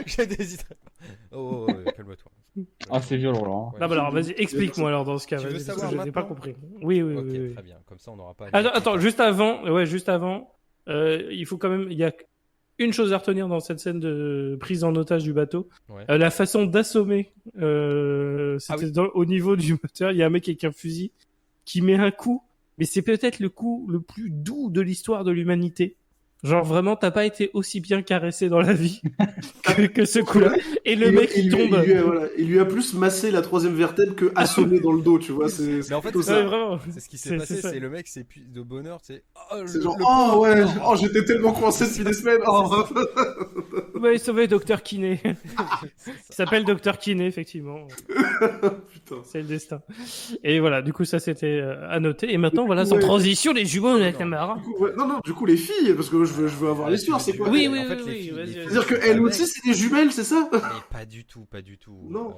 Je n'hésiterai pas. Oh, calme-toi. Ah, c'est violent, là. Ouais, Non, bah alors vas-y, explique-moi alors dans ce cas. Tu veux vas-y, parce savoir que je n'ai pas maintenant compris. Oui. Ok, très bien. Comme ça, on n'aura pas. Attends, juste avant, il faut quand même, il y a une chose à retenir dans cette scène de prise en otage du bateau. Ouais. La façon d'assommer, c'était Ah oui. au niveau du moteur, il y a un mec avec un fusil qui met un coup, mais c'est peut-être le coup le plus doux de l'histoire de l'humanité. Genre vraiment, t'as pas été aussi bien caressé dans la vie que ce coup-là. Et le mec il tombe. Il lui a plus massé la troisième vertèbre que assommé dans le dos, tu vois. C'est Mais en fait, plutôt c'est Ouais, ça. vraiment. C'est ce qui s'est C'est passé, ça. c'est le mec, c'est de bonheur, tu sais. Oh, C'est genre, le oh pauvre. ouais, oh j'étais tellement coincé depuis des semaines. Oh. Ouais, sauver Docteur Kiné. Il s'appelle Docteur Kiné, effectivement. Putain. C'est le destin. Et voilà, du coup, ça c'était à noter. Et maintenant, voilà, sans transition, les jumeaux Nakamura. Non, du coup, les filles, parce que je veux avoir l'histoire, c'est quoi? Oui, En fait, oui, les filles, vas-y, les filles, C'est-à-dire qu'elles aussi, c'est des jumelles, c'est ça? Mais pas du tout. Non.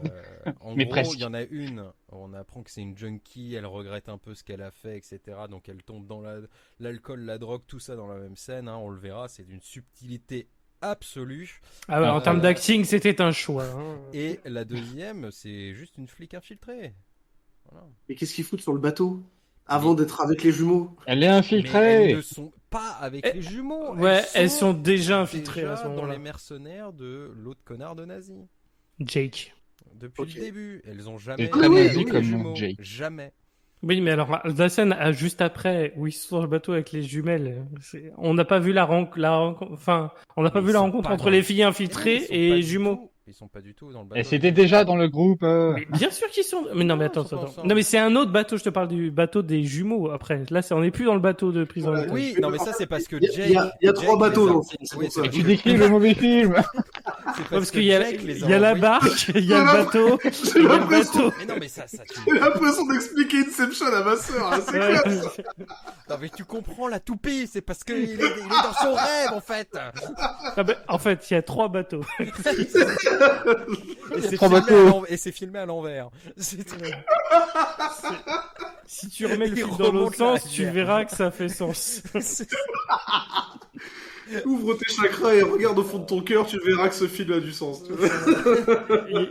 En Mais gros, presque. il y en a une, on apprend que c'est une junkie, elle regrette un peu ce qu'elle a fait, etc. Donc elle tombe dans l'alcool, la drogue, tout ça dans la même scène, hein, on le verra, c'est d'une subtilité absolue. Ah ouais, en termes d'acting, c'était un choix. Hein. Et la deuxième, c'est juste une flic infiltrée. Voilà. Mais qu'est-ce qu'ils foutent sur le bateau? Avant d'être avec les jumeaux? Elle est Mais infiltrée. elles ne sont pas avec les jumeaux. Ouais, elles sont déjà infiltrées déjà à ce dans moment-là. les mercenaires de l'autre connard de nazi. Jake. Depuis Ok. le début, elles ont jamais C'est très été nazi avec les comme nom, jumeaux. Jake. Jamais. Oui, mais alors, la scène juste après, où ils sont sur le bateau avec les jumelles, on n'a pas vu la rencontre, enfin, on n'a pas Mais vu ils la sont rencontre pas entre dans les le- filles infiltrées Ils sont pas et du jumeaux. tout- Ils sont pas du tout dans le bateau. Elle c'était déjà dans le groupe. Mais bien sûr qu'ils sont. Mais non, mais Non, attends, ils sont pas attends. ensemble. Non, mais c'est un autre bateau. Je te parle du bateau des jumeaux. Après, là, on n'est plus dans le bateau de prise en Voilà, otage. Oui, non, mais ça c'est parce que Il y a- Jake. il y a Jake 3 bateaux les a- dans le film, c'est Oui, pour c'est ça. parce Tu que- décris le mauvais film. c'est Parce qu'il y a, Jake les il y a la envoyés- barque, il y a le bateau, J'ai il y a le l'impression bateau. Mais non, mais ça tu. j'ai l'impression d'expliquer Inception à ma sœur, là, c'est Ouais. clair. Non, mais tu comprends la toupie, c'est parce qu'il est dans son rêve en fait. Ah ben, en fait, il y a 3 bateaux. Et c'est Trois filmé bateaux. à l'envers. Et c'est filmé à l'envers. Si tu remets le Il film dans l'autre remonte la sens, tu rivière. verras que ça fait sens. Ouvre tes chakras et regarde au fond de ton cœur, tu verras que ce film a du sens. tu vois.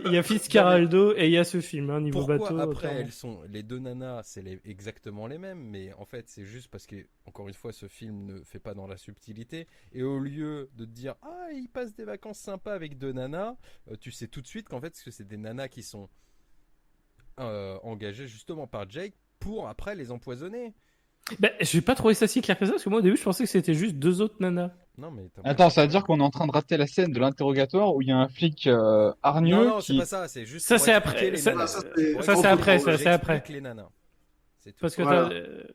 Il y a Fitzcarraldo et il y a ce film, hein, niveau Pourquoi bateau. après clairement. elles sont les deux nanas, c'est exactement les mêmes, mais en fait c'est juste parce que encore une fois ce film ne fait pas dans la subtilité et au lieu de te dire ah il passe des vacances sympas avec deux nanas, tu sais tout de suite qu'en fait que c'est des nanas qui sont engagées justement par Jake pour après les empoisonner. Ben, j'ai pas trouvé ça si clair que ça, parce que moi au début je pensais que c'était juste 2 autres nanas. Non mais Attends, ça veut dire qu'on est en train de rater la scène de l'interrogatoire où il y a un flic hargneux non, c'est qui. pas ça, c'est juste Ça, pour c'est expliquer après. les Ça, nanas. ça, Pour c'est- expliquer- ça, c'est après, ça, c'est j'explique après. les nanas. C'est tout. Parce que Voilà.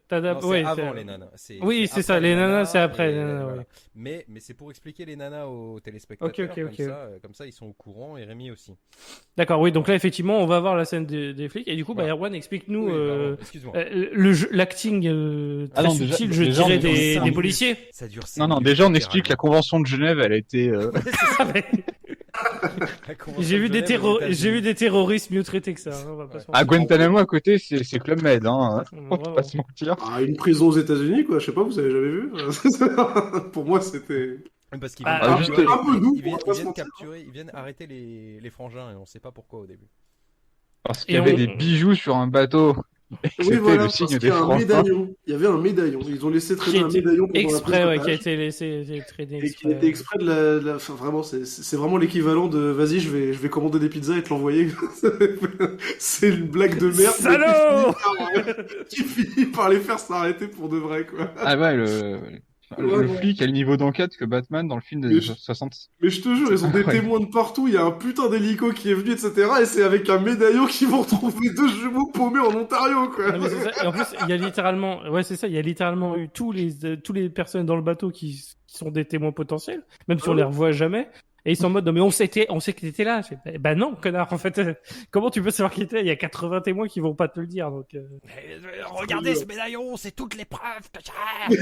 t'as Non, c'est ouais, avant les nanas. Oui, c'est ça, après les nanas, c'est après et les nanas, voilà. ouais. Mais c'est pour expliquer les nanas aux téléspectateurs. Ok. Comme ça, ils sont au courant et Rémi aussi. D'accord, oui, donc là effectivement on va voir la scène des flics et du coup, bah, Voilà. Erwan, explique-nous Oui, pardon, excuse-moi. l'acting très Ah non, subtil, déjà, je déjà, dirais, on est des dans- policiers. Ça dure cinq Non, non, minutes, déjà on explique la littéralement. convention de Genève, elle a été. La convention J'ai vu, de des Genève aux États-Unis. j'ai vu des terroristes mieux traités que ça. Hein, on va pas se À mentir. Guantanamo à côté, c'est Club Med, hein. Faut Vraiment. pas se mentir. Ah, une prison aux États-Unis, quoi. Je sais pas, vous avez jamais vu? Pour moi, c'était. Parce qu'ils Ah, viennent, juste capturer- un peu doux, ils viennent- on va ils se viennent mentir. capturer, ils viennent arrêter les frangins et on sait pas pourquoi au début. Parce qu'il Et y avait on- des bijoux sur un bateau. Et que Oui, c'était voilà, le parce signe qu'il y des a un frangins. médaillon. Il y avait un médaillon. Ils ont laissé traîner Qui un était médaillon pendant exprès, la ouais, prise qui a d'otage. été laissé traîner Et qui exprès. était exprès de enfin, vraiment, c'est vraiment l'équivalent de vas-y, je vais commander des pizzas et te l'envoyer. C'est une blague de merde. mais Salaud qui finit par les faire s'arrêter pour de vrai, quoi. Ah ouais, le Ouais. flic a le niveau d'enquête que Batman dans le film des Mais années je- 60. Mais je te jure, ils ont des Incroyable. témoins de partout. Il y a un putain d'hélico qui est venu, etc. Et c'est avec un médaillon qu'ils vont retrouver deux jumeaux paumés en Ontario, quoi. Non, mais c'est ça. Et en plus, il y a littéralement, ouais, c'est ça, il y a littéralement eu tous les personnes dans le bateau qui sont des témoins potentiels, même si on les revoit jamais. Et ils sont en mode, non, mais on sait que t'étais là. Je fais, bah non, connard, en fait, comment tu peux savoir qu'il était? Il y a 80 témoins qui vont pas te le dire, donc, Regardez ce médaillon, c'est toutes les preuves que j'ai.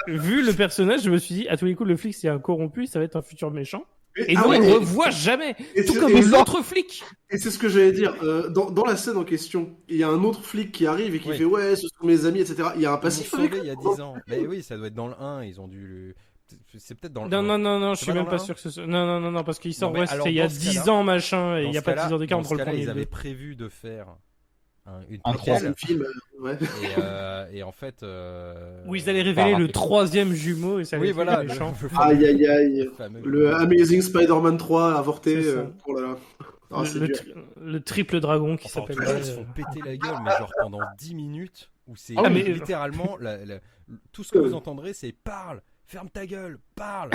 vu le personnage, je me suis dit, à tous les coups, le flic, c'est un corrompu, ça va être un futur méchant. Et ah non, ouais, on le et- revoit jamais. et Tout c'est- comme et l'autre flic. Et c'est ce que j'allais dire. Dans la scène en question, il y a un autre flic qui arrive et qui Oui. fait ouais, ce sont mes amis, etc. Il y a un Ils l'ont passif avec sauvé eux. il y a 10 ans. Mais oui, ça doit être dans le 1, ils ont dû. C'est peut-être dans le 1. Non, je C'est suis pas même dans pas le sûr que ce soit. Non, parce qu'il sort, Non, mais ouais, alors, c'était il y a dans ce 10 cas-là- ans, machin, et il y a pas 10 ans d'écart dans entre ce le cas-là, premier et ils le avaient deux. prévu de faire une Un préquelle, Un film, ouais. et en fait. Où ils allaient révéler le rapide. troisième jumeau et ça allait Oui, faire voilà. les méchants. Aïe, aïe, aïe. fameux- Le Amazing Spider-Man 3 avorté. C'est ça. Oh là là. Ah, c'est le, dur. le triple dragon qui Enfin, en tout s'appelle. cas, ils se font péter la gueule, mais genre pendant 10 minutes, où c'est Ah, mais- littéralement tout ce que vous entendrez, c'est parle, ferme ta gueule, parle,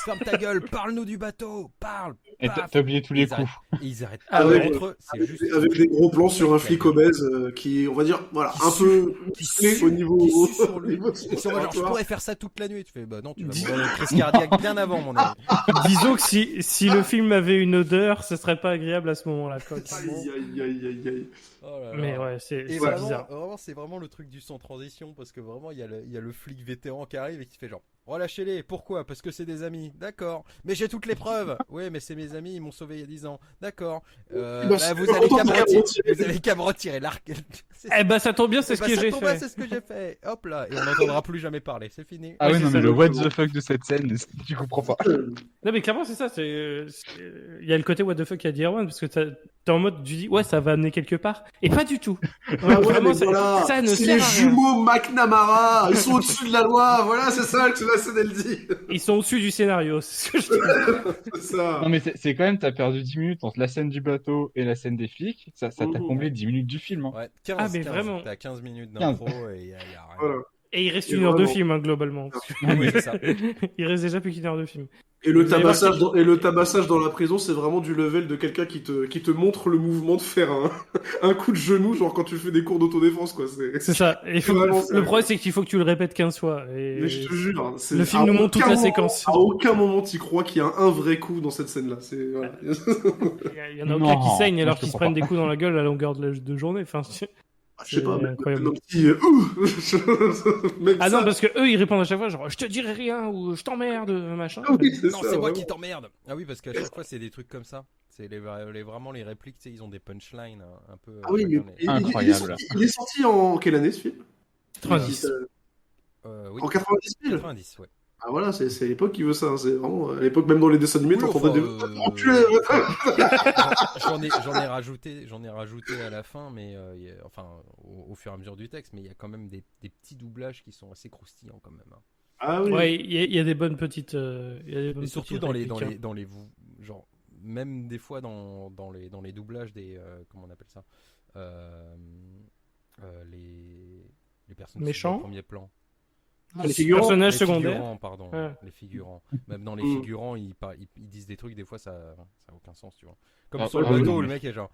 ferme ta gueule, parle-nous du bateau, parle. Et t'as oublié tous les coups. Et ils arrêtent Ah pas ouais. entre eux, c'est juste... Avec des gros plans sur un flic obèse qui, on va dire, voilà, un peu musclé au niveau... Qui sue sur lui. niveau de Ils sont genre, je respiratoire. pourrais faire ça toute la nuit. Tu fais, bah non, tu vas mourir d'une crise cardiaque bien avant, mon ami. Disons que si le film avait une odeur, ce serait pas agréable à ce moment-là. Quoi. Aïe, aïe, aïe, aïe, aïe. Oh là là. Mais ouais, c'est Et bizarre. vraiment, c'est vraiment le truc du sans transition parce que vraiment, il y a le flic vétéran qui arrive et qui fait genre, relâchez-les. Pourquoi? Parce que c'est des amis. D'accord. Mais j'ai toutes les preuves. Oui, mais c'est mes amis, ils m'ont sauvé il y a 10 ans. D'accord. Bah, Bah, vous allez qu'à me retirer l'arc. Eh ben, ça tombe bien, c'est ce que j'ai fait. C'est ce que j'ai fait. Hop là. Et on n'entendra plus jamais parler. C'est fini. Ah ouais, c'est non, ça, mais le donc, what the fuck de cette scène, tu comprends pas. Non, mais clairement, c'est ça. Il y a le côté what the fuck à dire, parce que t'es en mode, tu dis, ouais, ça va amener quelque part. Et pas du tout. Ah ouais, Vraiment, mais voilà, ça ne c'est sert les à rien. jumeaux McNamara, ils sont au-dessus de la loi, voilà, c'est ça que la scène elle dit. Ils sont au-dessus du scénario, c'est ce que je dis. C'est ça. Non, mais c'est quand même, t'as perdu 10 minutes entre la scène du bateau et la scène des flics. Ça t'a comblé 10 minutes du film. Hein. Ouais, 15, Ah, mais 15, vraiment. T'as 15 minutes d'intro et y a rien. Voilà. Et il reste Et 1 heure de vraiment. film, hein, globalement. Parce que- Oui, c'est ça. il reste déjà plus qu'1 heure de film. Et le Vous avez tabassage dans la prison, c'est vraiment du level de quelqu'un qui te montre le mouvement de faire un coup de genou, genre quand tu fais des cours d'autodéfense, quoi. C'est ça. Et Vraiment ça. le problème, c'est qu'il faut que tu le répètes 15 fois. Et... Mais je te jure, hein, Le film à nous montre toute aucun la moment- séquence. À aucun moment t'y crois qu'il y a un vrai coup dans cette scène-là. Voilà. Il y en a aucun qui Non, saigne alors je qu'ils se comprends prennent pas. des coups dans la gueule à longueur de journée. Enfin, Je sais pas, C'est mais incroyable. un petit même ah ça. non, parce que eux, ils répondent à chaque fois, genre, je te dirai rien ou je t'emmerde, machin. Ah oui, c'est Non, ça, c'est moi vraiment. qui t'emmerde. Ah oui, parce qu'à chaque fois, c'est des trucs comme ça. C'est vraiment les répliques, tu sais, ils ont des punchlines un peu. Ah oui, mais chacun les- Incroyable. il est sorti en quelle année ce film 90. Oui, En 90 000. 90, ouais. Ah voilà, c'est l'époque qui veut ça. Hein. C'est vraiment à l'époque, même dans les dessins animés, Oui, t'entendais enfin, des enculés. J'en ai rajouté à la fin, mais enfin au fur et à mesure du texte, mais il y a quand même des petits doublages qui sont assez croustillants quand même. Hein. Ah oui. Ouais, il y a des bonnes petites. Il y a des bonnes Et surtout petites répliques, hein. genre même des fois dans les doublages des comment on appelle ça les personnes qui sont Méchants au premier plan. Les figurants. Personnages Les secondaires. figurants, pardon, Ouais. les figurants. Même dans les Mm. figurants, ils disent des trucs, des fois ça a aucun sens, tu vois. Comme Ah, sur le ouais, bateau, non, le mais- mec est genre,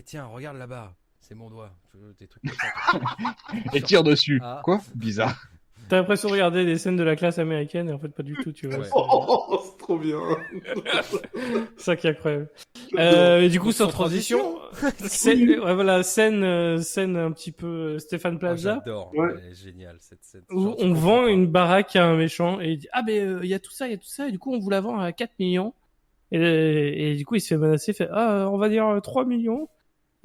tiens, regarde là-bas, c'est mon doigt. Des trucs comme ça. Et tire dessus. Ah. Quoi? Bizarre. T'as l'impression de regarder des scènes de la classe américaine et en fait pas du tout, tu vois. Ouais. Oh, c'est trop bien. C'est ça qui est incroyable. Et du coup, Donc, sans sans transition, ouais, voilà, scène un petit peu Stéphane Ah, Plaza, j'adore, Ouais. elle est géniale cette scène. où Genre, tu on comprends vend pas. une baraque à un méchant et il dit, ah ben il y a tout ça, et du coup on vous la vend à 4 millions. Et du coup il se fait menacer, il fait, ah on va dire 3 millions.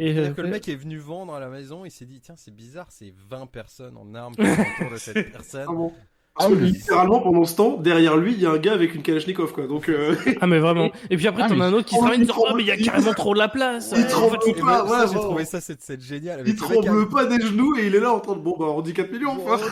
Et C'est-à-dire que le mec est venu vendre à la maison, il s'est dit, tiens, c'est bizarre, c'est 20 personnes en armes qui sont autour de cette personne. Ah bon. Parce que oui. littéralement, pendant ce temps, derrière lui, il y a un gars avec une Kalachnikov, quoi. Donc, Ah mais vraiment. Et puis après Ah, t'en mais- as un autre qui se Oh, ramène en il disant, oh mais il y a tremble- carrément trop de la place. il En tremble fait, Et pas, ça, ouais, j'ai bon. trouvé cette scène géniale. il Avec le mec tremble pas des genoux et il est là en train de, bon, bah, on dit 4 millions, Bon, enfin.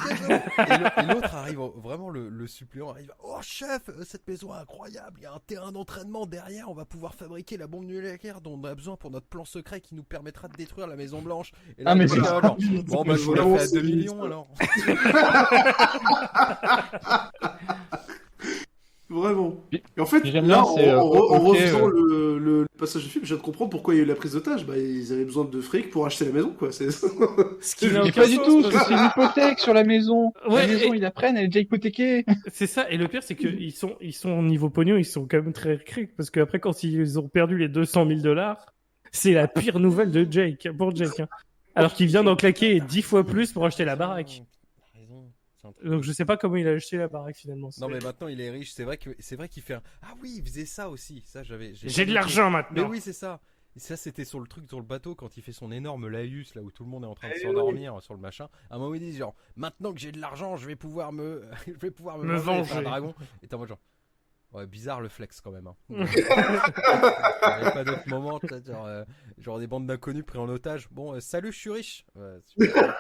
et l'autre arrive, vraiment le suppléant arrive. Oh chef, cette maison est incroyable. Il y a un terrain d'entraînement derrière. On va pouvoir fabriquer la bombe nucléaire dont on a besoin pour notre plan secret qui nous permettra de détruire la Maison Blanche. Et là, Ah, mais le c'est gars, ça. genre, bon bah je vous la Vraiment, fais à 2 c'est millions ça. alors. Vraiment. Puis- Et en fait, puis j'aime là, bien, c'est, en ok, refaisant le passage du film, je viens de comprendre pourquoi il y a eu la prise d'otage. Bah, ils avaient besoin de fric pour acheter la maison, quoi. C'est... Ce qui n'a Mais aucun pas du sens, tout, parce parce que que- c'est une hypothèque sur la maison. Ouais, La maison, et- ils la prennent, elle est déjà hypothéquée. C'est ça, et le pire, c'est qu'ils sont au niveau pognon, ils sont quand même très crics, parce qu'après, quand ils ont perdu les 200 000 $, c'est la pire nouvelle de Jake, pour Jake, hein. Alors qu'il vient d'en claquer 10 fois plus pour acheter la baraque. T'as raison. C'est un truc. Donc je sais pas comment il a acheté la baraque finalement. Non mais maintenant il est riche. C'est vrai qu'il fait. Ah oui, il faisait ça aussi. Ça J'ai de l'argent Mais maintenant. oui, c'est ça. Et ça, c'était sur le truc, sur le bateau, quand il fait son énorme laïus, là où tout le monde est en train de Eh s'endormir sur le machin. À un moment, il dit genre, maintenant que j'ai de l'argent, je vais pouvoir me, je vais pouvoir Me venger. un dragon. Et t'es en mode genre, ouais, bizarre le flex quand même. Hein. Il n'y avait pas d'autre moment, tu sais, genre des bandes d'inconnus pris en otage. Bon, salut, je suis riche. Ouais, super.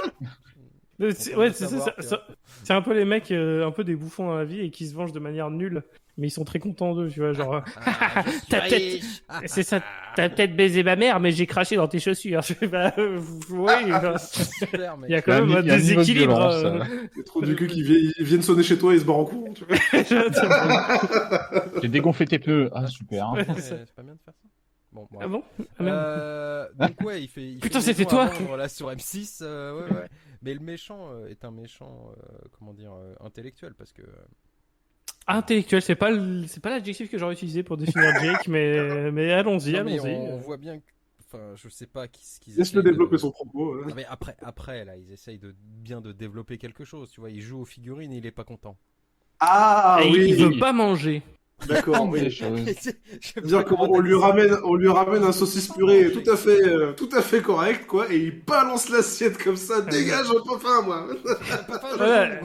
Ouais, Content de c'est savoir, ça, tu ça- c'est un peu les mecs, un peu des bouffons dans la vie et qui se vengent de manière nulle. mais ils sont très contents d'eux, tu vois, genre t'as riche. peut-être, c'est ça, t'as peut-être baisé ma mère, mais j'ai craché dans tes chaussures. Je fais, bah, oui, Super, il y a mec. quand même un il y a un niveau de déséquilibre. violence, Il y a trop de queues qui viennent sonner chez toi et se barrent en courant. Tu vois. J'ai dégonflé tes pneus. Ah, super. Ouais. C'est pas bien de faire ça. Bon, bref. Ah bon? Ah, merde. Donc ouais, il fait Putain, une c'était maison toi. à vendre, là sur M6. Ouais. Mais le méchant est un méchant, comment dire, intellectuel parce que. Intellectuel, c'est pas l'adjectif que j'aurais utilisé pour définir Jake, mais allons-y, Non, mais allons-y. on voit bien que. Enfin, je sais pas ce qu'ils Laisse-le essayent développer de... son propos. Non, mais après, là, ils essayent de bien de développer quelque chose. Tu vois, il joue aux figurines et il est pas content. Ah Et oui, il veut pas manger. d'accord. Des Oui. choses. C'est-à-dire qu'on lui ramène un saucisse purée tout à fait correct, quoi, et il balance l'assiette comme ça. Dégage, j'ai pas faim, moi. Voilà.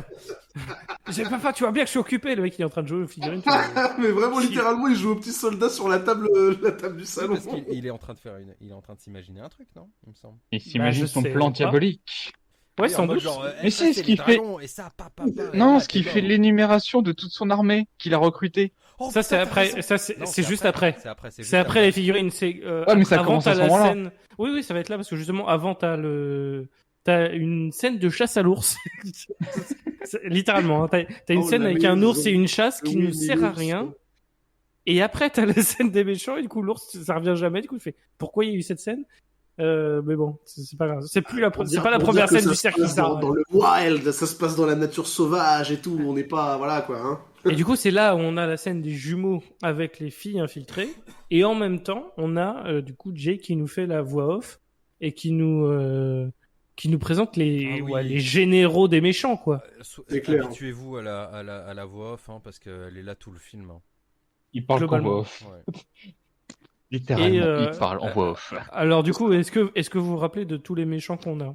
J'ai pas faim, tu vois bien que je suis occupé, le mec il est en train de jouer aux figurines. tu vois. Mais vraiment, littéralement, il joue au petit soldat sur la table du salon. Parce qu'il est en train de il est en train de s'imaginer un truc, non? Il me semble. Il s'imagine je son sais plan pas. diabolique. Ouais, Oui, en sans mode doute. genre, Mais ça, c'est ce les qu'il fait. dragons, et ça, et Non, là, ce qui t'es fait mort. l'énumération de toute son armée qu'il a recrutée. Oh, Ça, putain, c'est t'as après, raison. ça, Non, c'est juste après. C'est après, C'est après les figurines. C'est, Ouais, mais ça avant, commence à t'as ce la moment-là. scène. Oui, ça va être là parce que justement, avant, t'as une scène de chasse à l'ours. Littéralement, hein. T'as une Oh, scène la avec un meilleure ours et une chasse qui Oui, ne mais sert à l'ours, rien. Et après, t'as la scène des méchants et du coup, l'ours, ça revient jamais. Du coup, tu fais, pourquoi il y a eu cette scène? Mais bon, c'est pas grave. C'est pas la première scène du cercle qui sert à rien. Dans le wild, ça se passe dans la nature sauvage et tout. On n'est pas, voilà quoi. Hein. Et du coup, c'est là où on a la scène des jumeaux avec les filles infiltrées. Et en même temps, on a du coup Jay qui nous fait la voix off et qui nous présente les, Ah oui. ouais, les généraux des méchants, quoi. C'est clair. Habituez-vous à la voix off, hein, parce qu'elle est là tout le film. Hein. Il parle qu'en Globalement. voix off. Ouais. Littéralement, Et, il parle en voix off. Alors du coup, est-ce que vous vous rappelez de tous les méchants qu'on a?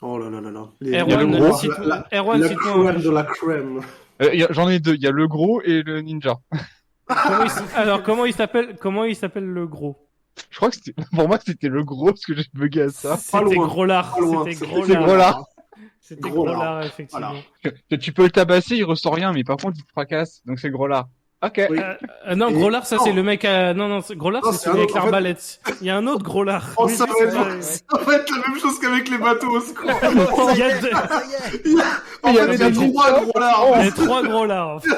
Oh là là là là. Erwan, le gros, Erwan, la cite-moi un crème de méchant. la crème. J'en ai deux. Il y a le gros et le ninja. Alors comment il s'appelle le gros? Je crois que pour moi, c'était le gros parce que j'ai bugué à ça. C'était loin, Grolard. pas loin. C'était C'était Grolard. Grolard. C'était Grolard. Grolard, effectivement. Voilà. Tu peux le tabasser, il ressort rien, mais par contre, il te fracasse. Donc c'est gros là. Ok. Oui. Non, Et- Grolard, ça non. c'est le mec à... Non, Grolard Non, c'est c'est celui un avec autre, en fait. l'arbalète. Il y a un autre Grolard. Oh, Oui, ça c'est va ça. être la même chose qu'avec les bateaux au secours. Il y a deux- En Il y a fait, il y a des trois gros lards. il y a trois Grollards. En fait.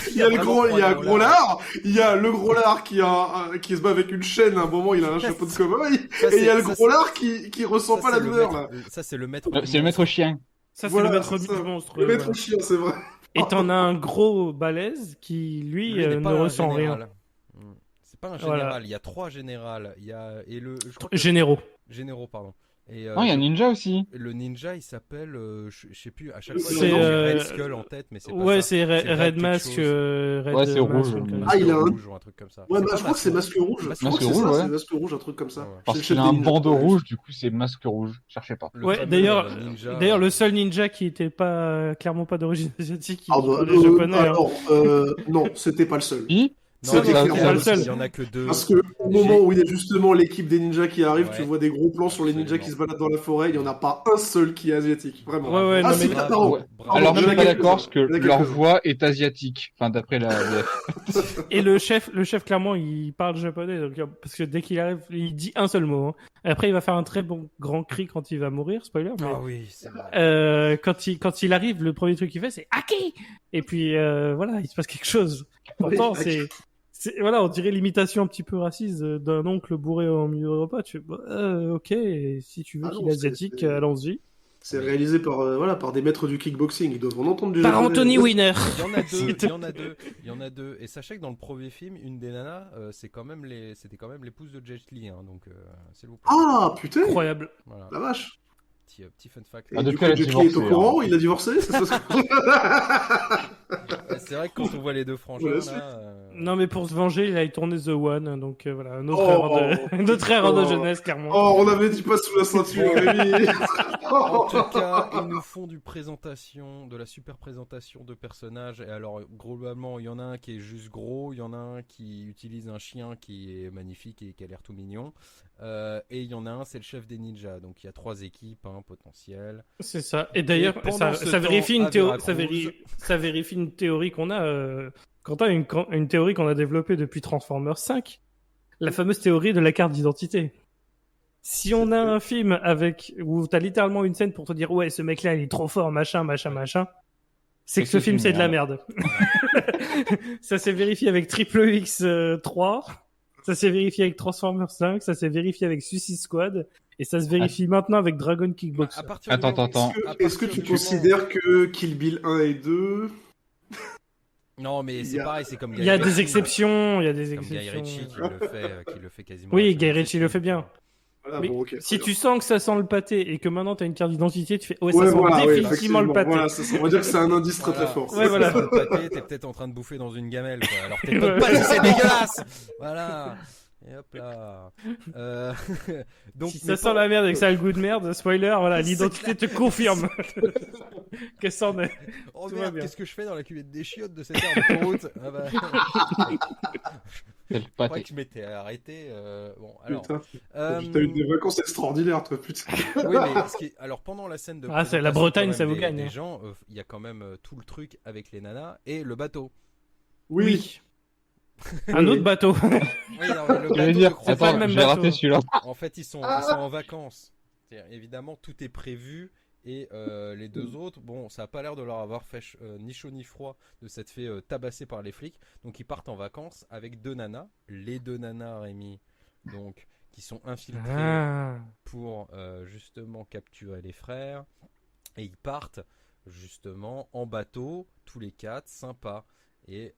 Il y a trois gros lards. Il y a gros lard, il y a le gros lard qui se bat avec une chaîne, à un moment il a un chapeau de cow-boy, et il y a le gros lard qui ressent pas la douleur là. Ça, c'est le maître. C'est le maître chien. Ça, c'est Voilà, le maître c'est du ça. monstre. Le maître voilà. chien, c'est vrai. Et t'en as un gros balèze qui, lui, Lui, il n'est ne pas un ressent rien. général. C'est pas un Voilà. général. Il y a trois générales. Il y a je crois que- Généraux. généraux, pardon. Et Non, il y a un ninja aussi. le ninja, il s'appelle, je sais plus. À chaque fois, C'est, j'ai euh, Red Skull en tête, mais c'est pas Ouais, ça. c'est C'est Red quelque Mask. chose. Ouais, c'est rouge. Ah, il a un- rouge ou un truc comme ça. Ouais, C'est bah, pas je crois que c'est masque rouge. Masque Je crois que rouge, c'est ça, ouais. c'est masque rouge, un truc comme ça. Ouais, ouais. Parce C'est le qu'il chef a un des ninjas. bandeau rouge, du coup, c'est masque rouge. Cherchez pas. Le Ouais, fameux, d'ailleurs, ninja, d'ailleurs, le seul ninja qui était pas, clairement pas d'origine asiatique, qui Ah, bah, parlait japonais. hein. alors, non, c'était pas le seul. Puis, Non, c'est il y en a- clairement le seul. il y en a que deux. Parce que au moment où il y a justement l'équipe des ninjas qui arrive, Ouais. tu vois des gros plans sur les ninjas qui se baladent dans la forêt, il y en a pas un seul qui est asiatique, vraiment. Ouais, ouais, Ah non, si, mais- pardon. Ouais. Bravo. Alors, non, je mais suis pas il y en a d'accord parce quelques-uns. que Il y en a leur quelques-uns. voix est asiatique. Enfin, d'après la. Et le chef, clairement, il parle japonais, donc, parce que dès qu'il arrive, il dit un seul mot. Hein. Et après, il va faire un très bon grand cri quand il va mourir, spoiler. Mais, Ah oui, c'est vrai. quand il arrive, le premier truc qu'il fait, c'est Aki. Et puis voilà, il se passe quelque chose. Pourtant, Oui, voilà, on dirait l'imitation un petit peu raciste d'un oncle bourré au milieu du repas. Tu fais, ok, et si tu veux Ah qu'il non, est c'est- asiatique, c'est- allons-y. C'est réalisé par des maîtres du kickboxing, ils doivent en entendre du Par japonais. Anthony Weiner. Il y en a deux, il y en a deux, il y en a deux. Et sachez que dans le premier film, une des nanas, c'était quand même l'épouse de Jet Li, hein, donc s'il vous plaît. Ah putain, Incroyable. Voilà, la vache. petit fun fact. Et Ah, du depuis, coup, elle a Jet Li est au divorcé, courant, hein. il a divorcé, ça se passe C'est vrai que quand on voit les deux frangins, Voilà, là, Non, mais pour se venger, il a tourné The One, donc voilà, un autre Oh, erreur une autre erreur de oh. jeunesse, clairement. Oh, on avait dit pas sous la ceinture, Rémi. en tout cas, ils nous font de la super présentation de personnages. Et alors, globalement, il y en a un qui est juste gros, il y en a un qui utilise un chien qui est magnifique et qui a l'air tout mignon. Et il y en a un, c'est le chef des ninjas. Donc, il y a 3 équipes potentielles. C'est ça. Et d'ailleurs, Et pendant ça ce vérifie temps, une à théorie, Veracruz- ça vérifie une théorie qu'on a. Quentin a une théorie qu'on a développée depuis Transformers 5, la fameuse théorie de la carte d'identité. Si on a un film où t'as littéralement une scène pour te dire ouais, ce mec-là il est trop fort, machin, c'est que ce film c'est de la merde. Ça s'est vérifié avec Triple X 3, ça s'est vérifié avec Transformers 5, ça s'est vérifié avec Suicide Squad, et ça se vérifie maintenant avec Dragon Kickboxer. Attends. Est-ce que tu considères que Kill Bill 1 et 2... Non, mais c'est pareil, c'est comme Guy Il y a Ritchie. des exceptions, il y a des Comme Guy exceptions. Ritchie qui le fait quasiment. Oui, Guy Ritchie le fait bien. Voilà, Mais bon, ok, si très tu sens que ça sent le pâté et que maintenant t'as une carte d'identité, tu fais ouais, bien. ça sent définitivement effectivement, le pâté. Voilà, on va dire que c'est un indice très très fort. Ouais, voilà. Le pâté, t'es peut-être en train de bouffer dans une gamelle, quoi. Alors t'es pas dit, c'est dégueulasse. Voilà. Et hop là. Donc, Si ça sent la merde et que ça a le goût de merde, spoiler, voilà, l'identité te confirme que ça en est. Oh Tout va merde, bien. qu'est-ce que je fais dans la cuvette des chiottes de cette heure d'autoroute? Ah bah. C'est le Je crois pâté. que je m'étais arrêté. Bon, alors. Putain, euh, t'as eu des vacances extraordinaires, toi, putain. Oui, mais alors pendant la scène de Ah, c'est la présentation, Bretagne, quand même, ça vous des- gagne, Des hein. gens, il y a quand même tout le truc avec les nanas et le bateau. Oui. Un autre bateau. Oui, non, mais le Je vais bateau, dire, je crois pas le attends, même j'ai bateau. raté celui-là. En fait, ils sont en vacances. C'est-à-dire, évidemment, tout est prévu. Et les deux autres, bon, ça a pas l'air de leur avoir fait ni chaud ni froid de s'être fait tabasser par les flics. Donc ils partent en vacances avec deux nanas. Les deux nanas, Rémi, donc, qui sont infiltrées Ah. pour justement capturer les frères. Et ils partent justement en bateau, tous les quatre, sympa. Et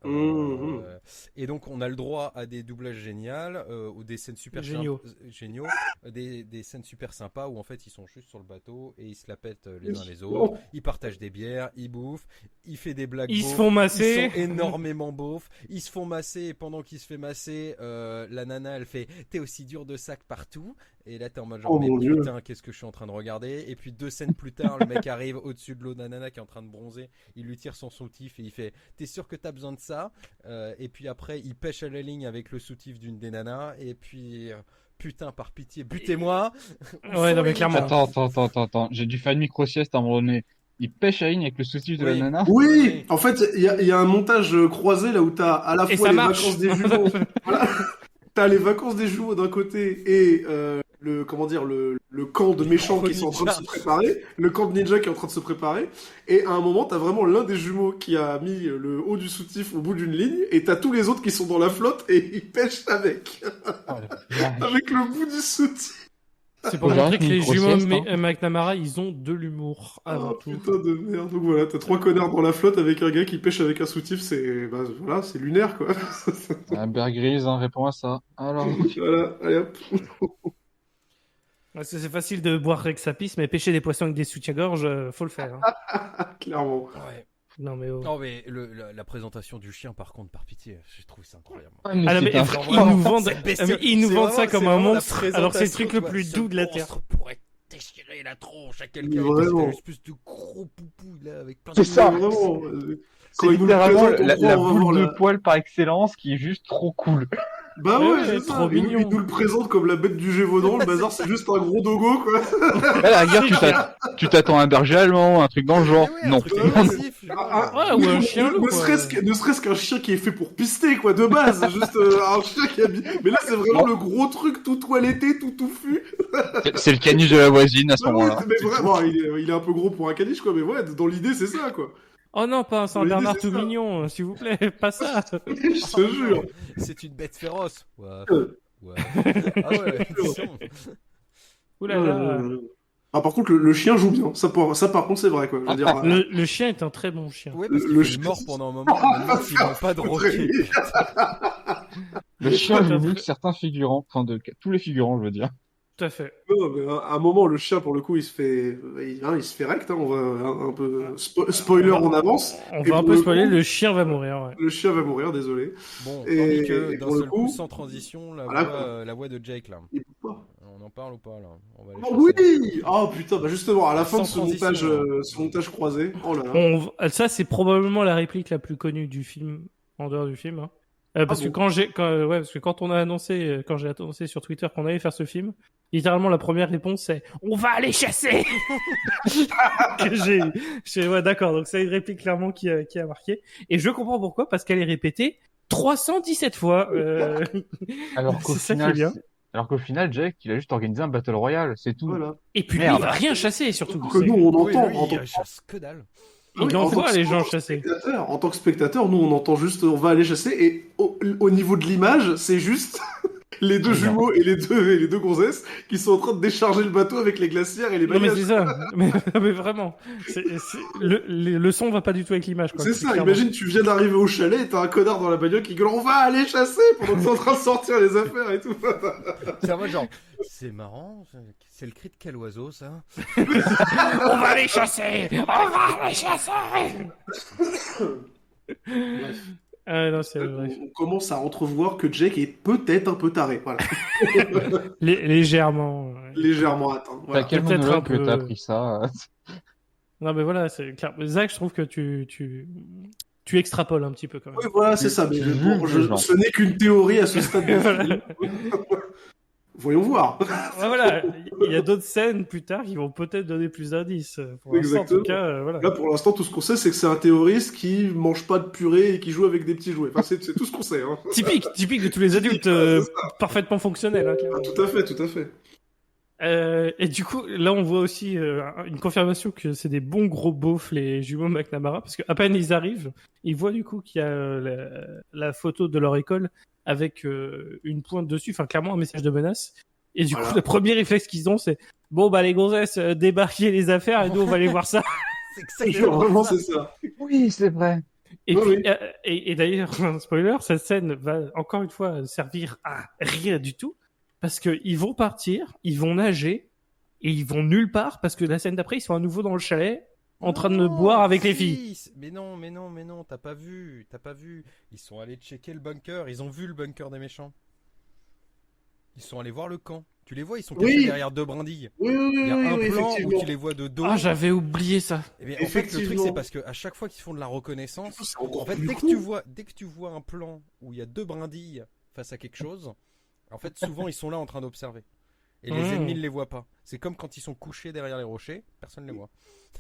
donc on a le droit à des doublages géniaux ou des scènes super Géniaux. géniaux, des scènes super sympas où en fait ils sont juste sur le bateau et ils se la pètent les uns les autres, ils partagent des bières, ils bouffent, ils font des blagues, Ils se beaufs, font masser. ils sont énormément beaufs, ils se font masser et pendant qu'ils se fait masser, la nana elle fait t'es aussi dur de sac partout et là t'es en mode genre Oh mais mon Dieu. putain qu'est-ce que je suis en train de regarder et puis 2 scènes plus tard le mec arrive au-dessus de l'eau de la nana qui est en train de bronzer, il lui tire son soutif et il fait t'es sûr que t'as besoin de ça et puis après il pêche à la ligne avec le soutif d'une des nanas et puis putain par pitié butez-moi. Ouais, non, mais clairement. Attends. J'ai dû faire une micro-sieste à un moment donné. Il pêche à ligne avec le soutif de la Oui. nana. Oui, en fait, il y a un montage croisé là où t'as à la Et fois ça les marche. vacances des jumeaux. Voilà. T'as les vacances des jumeaux d'un côté et le camp de méchants qui sont en train de se préparer, le camp de ninja qui est en train de se préparer, et à un moment t'as vraiment l'un des jumeaux qui a mis le haut du soutif au bout d'une ligne, et t'as tous les autres qui sont dans la flotte et ils pêchent avec avec le bout du soutif. C'est pour Faut montrer arrêter que les une jumeaux grossesse, McNamara, ils ont de l'humour avant Ah, tout. putain de merde. Donc voilà, t'as 3 connards dans la flotte avec un gars qui pêche avec un soutif, voilà, c'est lunaire quoi. Bear Grylls, hein, réponds à ça. Alors, Voilà, allez hop. Parce que c'est facile de boire avec sa pisse, mais pêcher des poissons avec des soutiens-gorge, faut le faire. Hein. Clairement. Ouais. Non mais oh. Non mais la présentation du chien par contre par pitié, j'ai trouvé ça incroyable. Ah non, mais c'est un- ils nous vendent, Cette bestiole, ils nous c'est vendent ça vraiment- comme c'est un vraiment la monstre, alors que c'est le truc le présentation, plus tu vois, doux de la ce terre. monstre pourrait déchirer la tronche à quelqu'un. Mais vraiment. Une espèce de gros poupou là avec plein de. C'est ça. Mais vraiment, C'est quand ils nous le littéralement présentent, on la croit, on va voir boule de la- poil par excellence qui est juste trop cool. Bah Ouais, ouais, ouais, c'est ça. trop mignon. Ils nous le présentent comme la bête du Gévaudan, le bazar c'est juste un gros dogo quoi. À la rigueur, tu t'attends à un berger allemand, un truc dans le genre. Mais ouais, Non. un truc agressif, genre. Ah, Ouais, ou un chien loup, ne quoi. serait-ce qu'un chien qui est fait pour pister quoi, de base. Juste un chien qui habite. Mais là c'est vraiment le gros truc tout toiletté, tout touffu. C'est le caniche de la voisine à ce Bah ouais, moment-là. mais vraiment, il est un peu gros pour un caniche quoi, mais ouais, dans l'idée c'est ça quoi. Oh non, pas un L'idée, Saint-Bernard c'est tout ça. mignon, s'il vous plaît, pas ça. Je te jure. C'est une bête féroce. Ouais. Ouais. Ah ouais. Ouh là là. Ah par contre le chien joue bien. Ça par contre c'est vrai quoi. Je veux dire. Le chien est un très bon chien. Ouais parce Le qu'il est chien- mort pendant un moment. Maintenant ils vont pas de roquer. Le chien joue mieux que certains figurants, enfin tous les figurants, je veux dire. Tout à fait. Non, mais à un moment, le chien, pour le coup, il se fait rect, hein, on va un peu spoiler en avance. On Et va un pour peu le spoiler, coup, le chien va mourir. Ouais. Le chien va mourir, désolé. Bon, Et- tandis que et d'un pour le seul coup, coup- sans transition, Voilà, la voix de Jake là. Il bouge pas. On en parle ou pas là? On va aller Oh chercher. oui! Oh putain, bah justement, à la fin Sans de ce transition, montage croisé, oh là là. Ça, c'est probablement la réplique la plus connue du film, en dehors du film. Hein. Parce que parce que quand j'ai annoncé sur Twitter qu'on allait faire ce film, littéralement la première réponse c'est on va aller chasser. Ouais, d'accord, donc c'est une réplique clairement qui a marqué, et je comprends pourquoi, parce qu'elle est répétée 317 fois. Alors qu'au c'est ça qui est final, bien. Alors qu'au final, Jack, il a juste organisé un battle royale, c'est tout. Voilà. Et puis lui, Merde. il va rien chasser, surtout. Que nous, on Oui, entend lui, en tant il chasse que dalle. Il en envoie tant que- les gens en tant que chasser. En tant que spectateur, nous on entend juste on va aller chasser et au niveau de l'image, c'est juste les deux Oui, jumeaux et les deux gonzesses qui sont en train de décharger le bateau avec les glacières et les Non mais bagages. c'est ça, mais vraiment, le son va pas du tout avec l'image, quoi. C'est ça, clairement. imagine tu viens d'arriver au chalet et t'as un connard dans la bagnole qui gueule on va aller chasser pendant que t'es en train de sortir les affaires et tout. C'est en mode genre, c'est marrant, c'est le cri de quel oiseau ça? On va aller chasser, on va aller chasser. Bref. Ah non, c'est vrai. On commence à entrevoir que Jake est peut-être un peu taré, voilà. Légèrement. Ouais. Légèrement atteint. T'as Voilà. quel Peut-être monologue un peu- que t'as appris ça Non mais voilà, c'est clair. Zach, je trouve que tu extrapoles un petit peu quand même. Oui, voilà, c'est ça. Mais Je- ce n'est qu'une théorie à ce stade. du Voilà. film. Voyons voir. Ouais, voilà, il y a d'autres scènes plus tard qui vont peut-être donner plus d'indices. Pour l'instant, en tout Exactement. cas, voilà. Là, pour l'instant, tout ce qu'on sait, c'est que c'est un terroriste qui mange pas de purée et qui joue avec des petits jouets. Enfin, c'est tout ce qu'on sait. Hein. Typique de tous les adultes C'est ça. parfaitement fonctionnels. Hein, clairement. Ah, tout à fait, tout à fait. Et du coup, là, on voit aussi une confirmation que c'est des bons gros beaufs, les jumeaux McNamara, parce qu'à peine ils arrivent, ils voient du coup qu'il y a la photo de leur école avec une pointe dessus, enfin clairement un message de menace. Et du Voilà. coup, le premier réflexe qu'ils ont, c'est bon bah les gonzesses, débarquez les affaires et nous on va aller voir ça. C'est exactement Vraiment, ça. c'est ça. Oui, c'est vrai. Et Oui, puis, oui. et d'ailleurs, un spoiler, cette scène va encore une fois servir à rien du tout, parce que ils vont partir, ils vont nager, et ils vont nulle part, parce que la scène d'après, ils sont à nouveau dans le chalet, en train de Non, boire avec les si, filles. Mais non, t'as pas vu. Ils sont allés checker le bunker, ils ont vu le bunker des méchants. Ils sont allés voir le camp. Tu les vois, ils sont cachés Oui. derrière deux brindilles. Oui, oui, Il y a oui, un oui, plan où effectivement. tu les vois de dos. Ah, j'avais oublié ça. Eh bien, en fait, le truc, Effectivement. c'est parce qu'à chaque fois qu'ils font de la reconnaissance, C'est encore en fait, plus dès que cool. tu vois un plan où il y a deux brindilles face à quelque chose, en fait, souvent, ils sont là en train d'observer. Et les Mmh. ennemis ne les voient pas. C'est comme quand ils sont couchés derrière les rochers, personne ne les voit.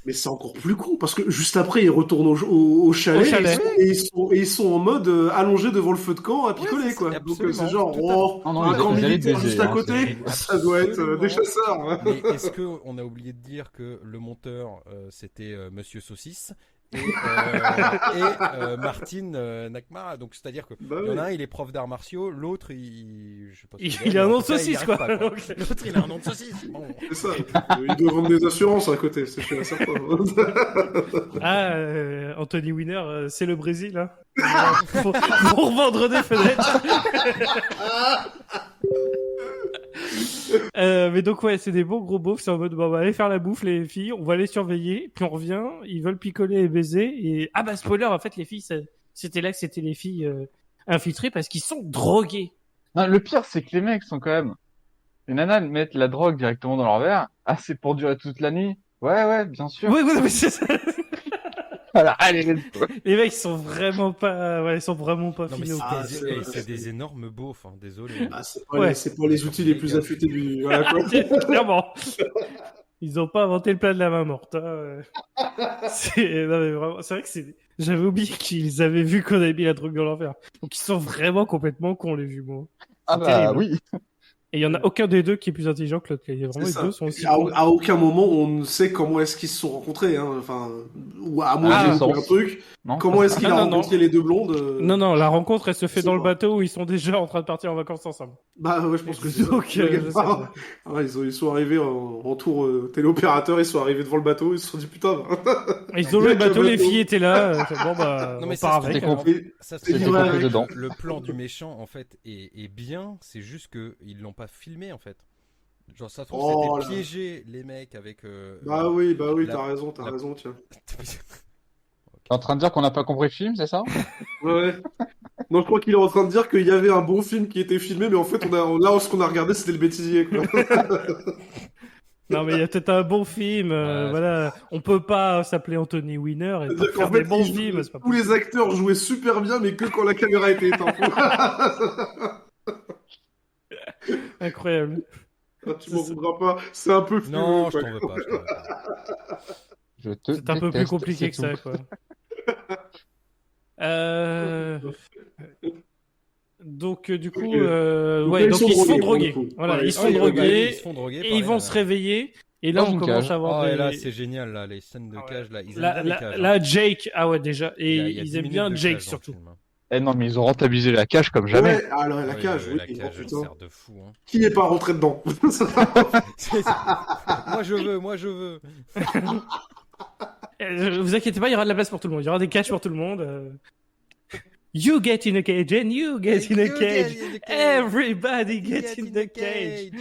Mais c'est encore plus con parce que juste après ils retournent au chalet, Au chalet. et ils sont en mode allongé devant le feu de camp à picoler c'est quoi. ça, Donc absolument, c'est genre tout à oh, Non, non, un ils camp allaient militaire baiser, juste à hein, côté, c'est- ça doit être Absolument. des chasseurs. Hein. Mais est-ce qu'on a oublié de dire que le monteur, c'était Monsieur Saucisse et Martine Nakmara. Donc c'est-à-dire que Bah il y en oui. a un, il est prof d'arts martiaux, l'autre, je sais pas ce Il qu'il est, a un mais en nom de tout cas, il y saucisse, arrive quoi. pas, L'autre, il a un nom de saucisse. Bon. C'est ça. Ils doivent vendre des assurances à côté, c'est chez certain. Ah, Anthony Weiner, c'est le Brésil, hein. Pour vendre des fenêtres. Mais donc ouais, c'est des beaux gros beaufs, c'est en mode bon, on va aller faire la bouffe les filles, on va les surveiller, puis on revient, ils veulent picoler et baiser, et ah bah spoiler, en fait les filles, c'était là que c'était les filles infiltrées parce qu'ils sont drogués. Non, le pire, c'est que les mecs sont quand même... Les nanas mettent la drogue directement dans leur verre. Ah, c'est pour durer toute la nuit. Ouais, bien sûr. Oui, mais c'est ça. Voilà, allez, let's go. Les mecs ils sont vraiment pas, ouais, ils sont vraiment pas Non mais finaux. Ah, c'est des énormes beaufs, hein, désolé. Ah, c'est pas, Ouais. c'est pas les outils les plus affûtés du. Voilà, quoi. Clairement. Ils ont pas inventé le plat de la main morte. Hein. Non, mais vraiment, c'est vrai que j'avais oublié qu'ils avaient vu qu'on avait mis la drogue dans leur verre. Donc ils sont vraiment complètement cons les jumeaux. Ah C'est bah terrible. oui. Et il y en a aucun des deux qui est plus intelligent que l'autre. Vraiment C'est les ça. deux sont aussi À, cons. à aucun moment on ne sait comment est-ce qu'ils se sont rencontrés. Hein. Enfin, ou à moins Ah, qu'il y ait sens. un truc. Non. Comment est-ce qu'il a Non, non, rencontré les deux blondes Non, la rencontre elle se fait Je sais dans le pas. bateau où ils sont déjà en train de partir en vacances ensemble. Bah ouais, je pense que c'est ça. Donc, Le gars, je sais pas. ah, ils sont arrivés en tour téléopérateur, ils sont arrivés devant le bateau, ils se sont dit putain. Ils ont loué le Avec le bateau, les bateau. filles étaient là. Bon bah, Non mais on part ça, avec. c'est alors. compris. Ça, C'est c'est livré compris avec. dedans. le plan du méchant en fait est bien, c'est juste que ils l'ont pas filmé en fait. Genre ça se trouve Oh c'était là. piéger les mecs avec. Bah oui, la- t'as raison, la- tiens. T'es en train de dire qu'on n'a pas compris le film, c'est ça? Ouais. Non, je crois qu'il est en train de dire qu'il y avait un bon film qui était filmé, mais en fait, là, ce qu'on a regardé, c'était le bêtisier, quoi. Non, mais il y a peut-être un bon film. Voilà, on peut pas s'appeler Anthony Weiner et pas faire des bons films. C'est pas tous les acteurs jouaient super bien, mais que quand la caméra était éteinte. Incroyable. Tu m'en voudras pas, c'est un peu fumeux, Non, je quoi. t'en veux pas. Je t'en veux pas. C'est un peu plus compliqué que ça, quoi. Donc du coup, ouais, donc ils se font droguer. Voilà, ils se font droguer et ils vont se réveiller. Et là, on commence à avoir et des... là, c'est génial, là, les scènes de cage, là. Ils aiment bien les cages, là, Jake, ah ouais, déjà. Et il y a ils 10 aiment minutes bien de Jake, cage dans le surtout. film, hein. Eh non, mais ils ont rentabilisé la cage comme jamais. Ouais, alors la cage, oui. La cage, elle putain. sert de fou, hein. Qui n'est pas rentré dedans? Moi, je veux. Vous inquiétez pas, il y aura de la place pour tout le monde. Il y aura des cages pour tout le monde. You get in a cage and you get in a cage. Everybody get in the cage.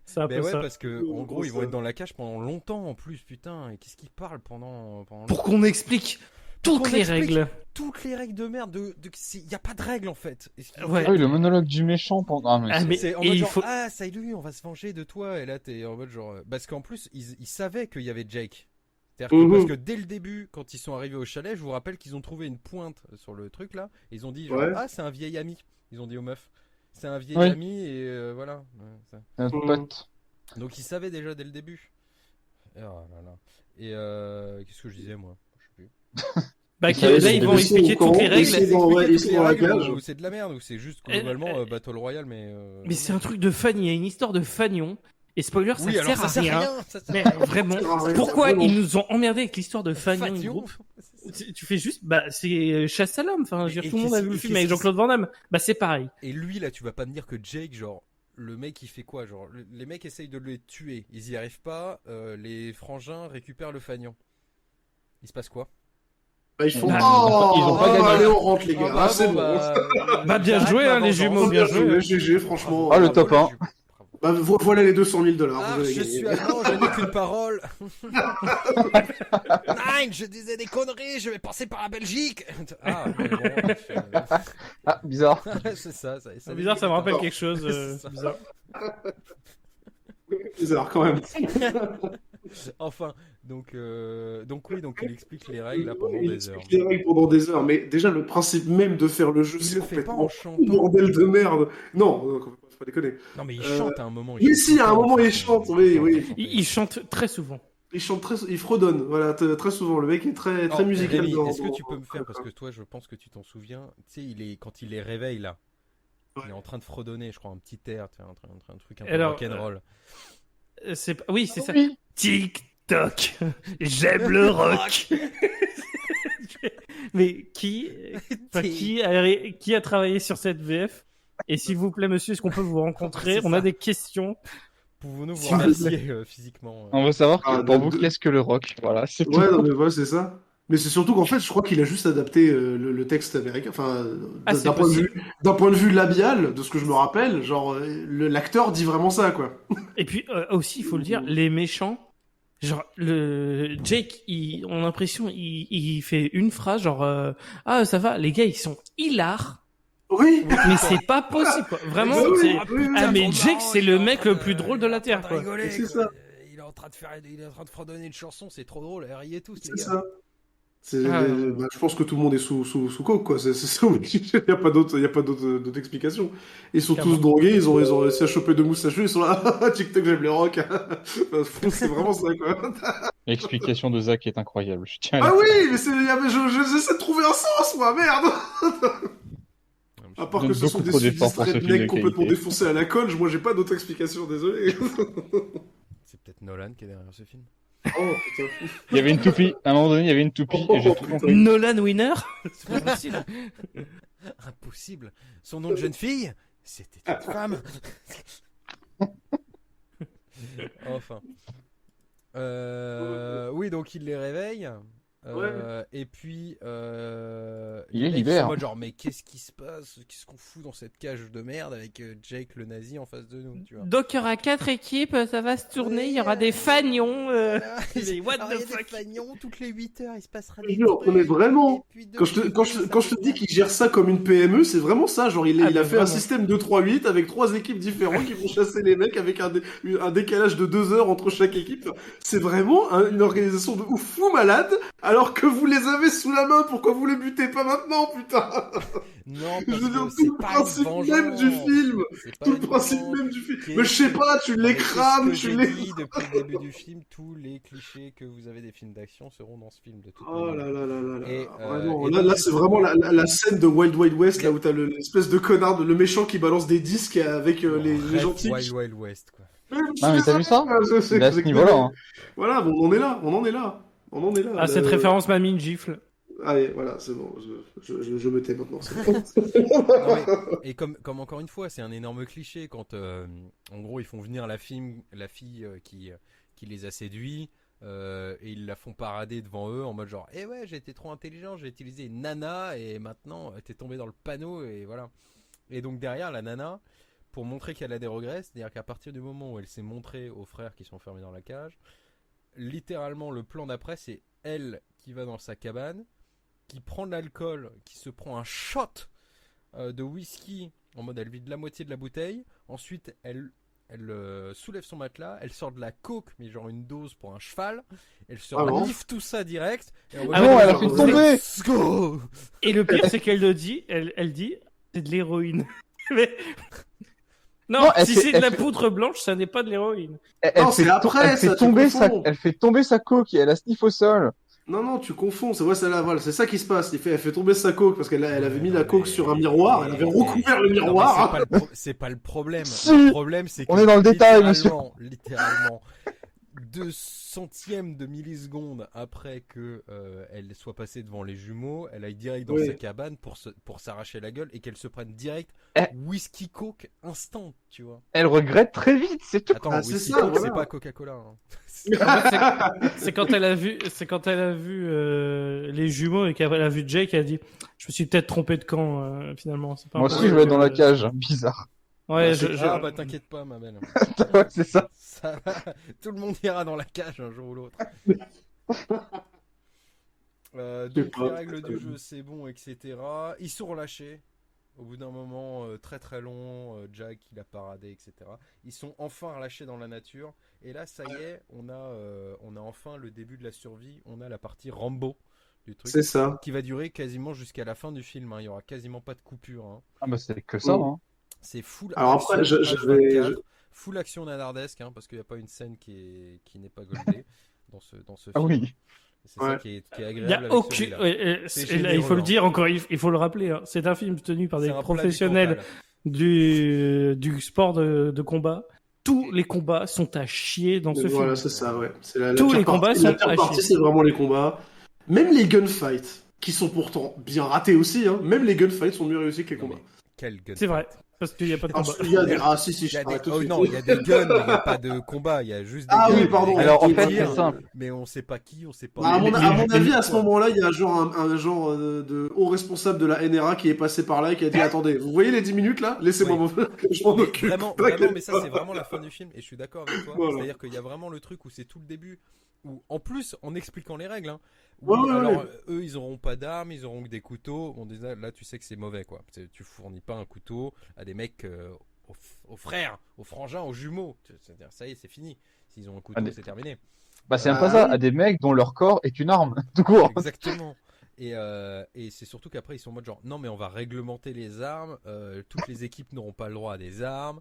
C'est un peu ouais, ça. parce que en gros, ils vont être dans la cage pendant longtemps en plus, putain. Et qu'est-ce qu'ils parlent pendant Pour qu'on explique toutes les règles. Toutes les règles de merde. Il y a pas de règles en fait. Ouais. Ah oui, le monologue du méchant pendant. C'est en mode genre, salut, on va se venger de toi. Et là, t'es en mode genre. Parce qu'en plus, ils savaient qu'il y avait Jake. C'est-à-dire que, parce que dès le début, quand ils sont arrivés au chalet, je vous rappelle qu'ils ont trouvé une pointe sur le truc là. Et ils ont dit genre, c'est un vieil ami. Ils ont dit aux meufs. C'est un vieil ami et voilà. Un pote. Donc ils savaient déjà dès le début. Oh là là. Et qu'est-ce que je disais moi? Je sais plus. Bah là ils vont expliquer toutes les règles. C'est de la merde ou c'est juste globalement Battle Royale mais. Mais c'est un truc de fan. Il y a une histoire de fanion. Et spoiler, ça sert à rien. Mais vraiment, pourquoi ils nous ont emmerdé avec l'histoire de Fagnon? Tu fais juste, c'est chasse à l'homme. Enfin, tout le monde a vu le film avec Jean-Claude Van Damme. Bah, c'est pareil. Et lui, là, tu vas pas me dire que Jake, genre, le mec, il fait quoi? Genre, les mecs essayent de le tuer. Ils y arrivent pas. Les frangins récupèrent le Fagnon. Il se passe quoi? Bah, ils font ils ont pas gagné. Allez, on rentre, les gars. C'est bon. Bien joué, hein, les jumeaux, bien joué. GG, franchement. Ah, le top 1. Bah, voilà les 200 000 $. Je suis allemand, je n'ai qu'une parole. Nein, je disais des conneries, je vais passer par la Belgique. Ah, mais bon. Ah, bizarre. C'est ça. Bizarre, ça me rappelle quelque chose. Bizarre. Bizarre, quand même. Enfin, donc il explique les règles là, pendant des heures. Il explique les règles pendant des heures, mais déjà le principe même de faire le jeu, c'est complètement chantant. Bordel de merde. Non, faut pas déconner. Non, mais il chante à un moment. Oui, si, à un moment il chante. Oui. Il chante très souvent. Il fredonne, voilà, très souvent. Le mec est très musical. Rémi, est-ce que tu peux me faire, parce que toi, je pense que tu t'en souviens, tu sais, quand il les réveille là, il est en train de fredonner, je crois, un petit air, un truc un peu rock'n'roll. Oui, c'est ça. TikTok, j'aime le rock. Mais qui a travaillé sur cette VF? Et s'il vous plaît, monsieur, est-ce qu'on peut vous rencontrer? On a des questions. Pouvons-nous vous remercier physiquement? On veut savoir pour vous qu'est-ce que le rock? Voilà, c'est tout. Ouais, non, mais voilà, c'est ça. Mais c'est surtout qu'en fait, je crois qu'il a juste adapté le texte américain. Enfin, d'un point de vue labial, de ce que je me rappelle, genre l'acteur dit vraiment ça, quoi. Et puis aussi, il faut le dire, les méchants. Genre le Jake, on a l'impression il fait une phrase genre ça va, les gars ils sont hilars. Oui. Mais c'est pas possible quoi. Vraiment mais Jake c'est le mec le plus drôle de la terre quoi. C'est ça. Il est en train de fredonner une chanson, c'est trop drôle, riez tous les gars. C'est ça. Je pense que tout le monde est sous coke quoi, c'est ça. Il y a pas d'autre explication. Ils sont tous drogués, ils ont réussi à choper deux moustachus, ils sont là TikTok j'aime les rock. C'est vraiment ça quoi. L'explication de Zach est incroyable. Je tiens oui, mais j'essaie de trouver un sens moi, merde. À part que ce sont des sudistes rednecks complètement défoncés à la colle, moi j'ai pas d'autre explication, désolé. C'est peut-être Nolan qui est derrière ce film. Oh putain. Il y avait une toupie, à un moment donné il y avait une toupie et j'ai tout compris. Nolan Winner. C'est pas possible. Impossible. Son nom de jeune fille, c'était une femme. Enfin. Oui, donc il les réveille. Et puis Il est les mecs, ils l'hiver. sont en mode genre mais qu'est-ce qui se passe, qu'est-ce qu'on fout dans cette cage de merde avec Jake le nazi en face de nous, tu vois. Donc il y aura 4 équipes, ça va se tourner, il y aura des fagnons. Voilà. What Alors, the il y a des fuck. fagnons, toutes les 8 heures il se passera Je des jure, trucs, mais vraiment, et puis quand je depuis, te dis qu'il gère ça comme une PME, c'est vraiment ça. Genre, il Ah, a mais fait un vraiment. système de 3-8 avec 3 équipes différentes qui vont chasser les mecs avec un décalage de 2 heures entre chaque équipe. C'est vraiment une organisation de ouf fou malade, alors que vous les avez sous la main. Pourquoi vous les butez pas maintenant, putain? Non, Je parce veux dire, que c'est tout le pas principe une même du vengeance. film. C'est pas Tout le une principe vengeance. même du film. Qu'est-ce Mais je sais que- pas, tu Non, les mais c'est ce crames, que tu j'ai les... dit depuis le début du film, tous les clichés que vous avez des films d'action seront dans ce film de toute Oh manière. là là là là là. Et, Vraiment, et là, donc, là c'est justement- vraiment la scène de Wild Wild West, là Mais- où t'as l'espèce de connard, le méchant qui balance des disques avec les Bref, gentils. Wild Wild West, quoi. Ah, mais t'as vu ça? Je sais Il est à que ce c'est niveau-là. que- Hein. Voilà, bon, on en est là, on en est là. On en est là. Ah, cette référence m'a mis une gifle. Allez, voilà, c'est bon, je me tais maintenant. C'est bon. Non, mais- et comme encore une fois, c'est un énorme cliché quand, en gros, ils font venir la fille qui les a séduits. Et ils la font parader devant eux en mode genre eh ouais j'ai été trop intelligent, j'ai utilisé une nana et maintenant t'es tombé dans le panneau et voilà. Et donc derrière la nana, pour montrer qu'elle a des regrets, c'est-à-dire qu'à partir du moment où elle s'est montrée aux frères qui sont enfermés dans la cage, littéralement le plan d'après c'est elle qui va dans sa cabane, qui prend de l'alcool, qui se prend un shot de whisky en mode elle vide la moitié de la bouteille, ensuite elle soulève son matelas, elle sort de la coke, mais genre une dose pour un cheval, elle se Ah bon renifle tout ça direct. Et en mode, Ah non, ouais, elle a genre, fait vous tomber. Let's go. Et le pire, c'est qu'elle le dit, elle dit, c'est de l'héroïne. Mais... Non, Non, elle si fait- c'est de elle la fait- poudre blanche, ça n'est pas de l'héroïne. Non, c'est après, elle fait ça, tu tomber confonds. elle fait tomber sa coque et elle la sniffe au sol. Non, non, tu confonds, c'est ouais, celle-là, voilà, c'est ça qui se passe. Elle fait tomber sa coke parce qu'elle elle avait mis Non, la coke mais- sur un miroir, elle avait recouvert le Non, mais miroir. c'est pas le problème. Si. Le problème, c'est que On est dans le détail, monsieur. Littéralement, 2 centièmes de milliseconde après que elle soit passée devant les jumeaux, elle aille direct dans Oui. sa cabane pour s'arracher la gueule et qu'elle se prenne direct Eh. whisky coke instant, tu vois. Elle regrette très vite, c'est tout. Attends, Ah, c'est whisky ça, coke, voilà. c'est pas Coca-Cola. Hein. En fait, c'est quand elle a vu, les jumeaux et qu'elle a vu Jake, elle a dit, je me suis peut-être trompé de camp finalement. C'est pas Moi un aussi, je peu- vais être dans la cage. Bizarre. Ouais, Ah bah t'inquiète pas, ma belle. Ouais, c'est ça. Ça va. Tout le monde ira dans la cage un jour ou l'autre. Donc pas. les règles du jeu c'est bon, etc. Ils sont relâchés. Au bout d'un moment très très long, Jack il a paradé, etc. Ils sont enfin relâchés dans la nature. Et là ça y est, on a enfin le début de la survie. On a la partie Rambo du truc. C'est ça. Qui va durer quasiment jusqu'à la fin du film. Hein. Il y aura quasiment pas de coupure. Hein. Ah bah c'est que ça. Hein. C'est full Alors action après, H24, full action nanardesque, hein, parce qu'il n'y a pas une scène qui n'est pas goldée dans ce Ah film. oui. C'est ça Ouais. qui est Il agréable y a avec aucune. celui-là. C'est Et là, il faut généreux, le dire encore, il faut le rappeler. Hein. C'est un film tenu par des C'est un plat du professionnels Cantal. du sport de combat. Tous les combats sont à chier dans ce Voilà, film. c'est ça, ouais. C'est Tous pire les combats partie. sont La pire à partie, chier. c'est vraiment les combats. Même les gunfights, qui sont pourtant bien ratés aussi, hein. Même les gunfights sont mieux réussis que les Non, combats. mais quel gun. C'est vrai, parce qu'il n'y a pas de combat. Il y a des... Ah, si, Il y je a t'arrête des... tout de Oh suite. non, il y a des guns, mais il n'y a pas de combat. Il y a juste des Ah guns. oui, pardon. Alors en Oui, fait, oui, c'est oui. simple. Mais on sait pas qui, on sait pas. Bah, à mon mais- avis, à ce moment-là, il y a genre un genre de haut responsable de la NRA qui est passé par là et qui a dit attendez, vous voyez les 10 minutes là? Laissez-moi Oui. je m'en Mais occupe. vraiment, T'inquiète mais ça pas. c'est vraiment la fin du film et je suis d'accord avec toi. Voilà. C'est-à-dire qu'il y a vraiment le truc où c'est tout le début, où en plus en expliquant les règles, hein, Ouais, ouais, alors ouais. eux ils auront pas d'armes, ils auront que des couteaux. Bon déjà là tu sais que c'est mauvais quoi. Tu fournis pas un couteau à des mecs aux frères, aux frangins, aux jumeaux. C'est-à-dire ça y est c'est fini. S'ils ont un couteau des- c'est terminé. Bah c'est un Ah peu ça, oui. à des mecs dont leur corps est une arme, tout court. Exactement. Et c'est surtout qu'après ils sont en mode genre non mais on va réglementer les armes, toutes les équipes n'auront pas le droit à des armes,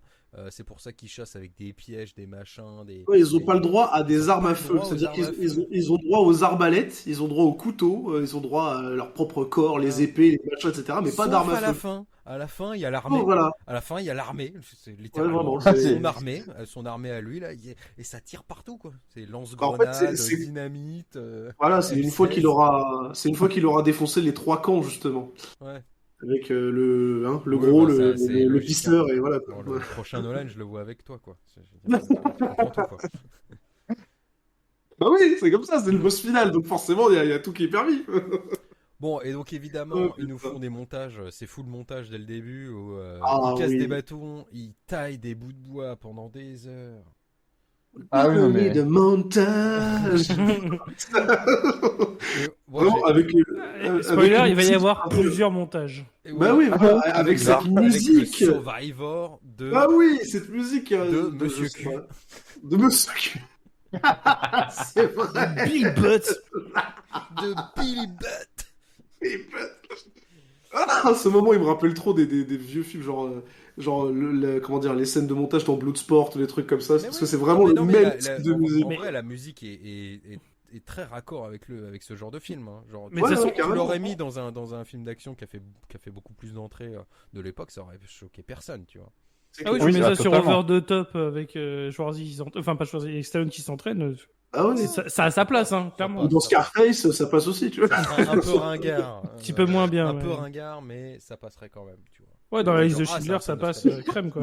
c'est pour ça qu'ils chassent avec des pièges, des machins, des... Ouais, ils ont des- pas le droit à Ils des ont armes pas à le feu. droit aux C'est-à-dire armes qu'ils à feu. ils ont droit aux arbalètes, ils ont droit aux couteaux, ils ont droit à leur propre corps, les épées, les machins, etc. Mais pas Sauf d'armes à à la feu. fin. À la fin, il y a l'armée. Oh, voilà. À la fin, il y a l'armée. C'est Ouais, littéralement vraiment, c'est- son armée à lui là, et ça tire partout quoi. C'est En fait, lance-grenades, c'est- dynamite. Voilà, c'est une M16. fois qu'il aura défoncé les 3 camps justement. Ouais. Avec le Ouais, gros, bah, le ça, c'est le logique, pisteur hein. et voilà. Bon, quoi. le prochain Nolan, je le vois avec toi quoi. Je comprends tout, quoi. Bah oui, c'est comme ça, c'est le boss final, donc forcément, il y a tout qui est permis. Bon, et donc évidemment, ils nous font des montages, c'est full montage dès le début, où Ah ils cassent oui. des bâtons, ils taillent des bouts de bois pendant des heures. Ah oui, non, mais- de montage. Et, bon, Vraiment, avec, Spoiler, avec il va y une avoir musique- plusieurs montages. et Bah oui, voilà, avec bizarre. cette avec musique. le Survivor de... Ah oui, cette musique De je Monsieur sais Q. pas. De Monsieur Q. C'est vrai. Bill Butt. de Billy Butt. Ah, ce moment, il me rappelle trop des vieux films, genre comment dire, les scènes de montage dans Bloodsport, des trucs comme ça, Mais parce oui. que c'est vraiment Mais le non, mais même type de musique. en vrai, la musique est très raccord avec ce genre de film. Hein. Genre, Mais de toute façon, tu carrément. l'aurais mis dans un film d'action qui a fait beaucoup plus d'entrées de l'époque, ça aurait choqué personne, tu vois. C'est Ah oui, clair. je mets ça sur totalement. Over the Top avec Schwarzy, enfin pas Schwarzy, avec Stallone qui s'entraîne. Ah oui. Ça a sa place, hein, clairement. Ou dans Scarface, ça passe aussi, tu vois. Un peu ringard. Un petit peu moins bien, Un peu ouais. ringard, mais ça passerait quand même, tu vois. Ouais, dans la liste de Genre, Schindler, c'est ça un passe film crème, quoi.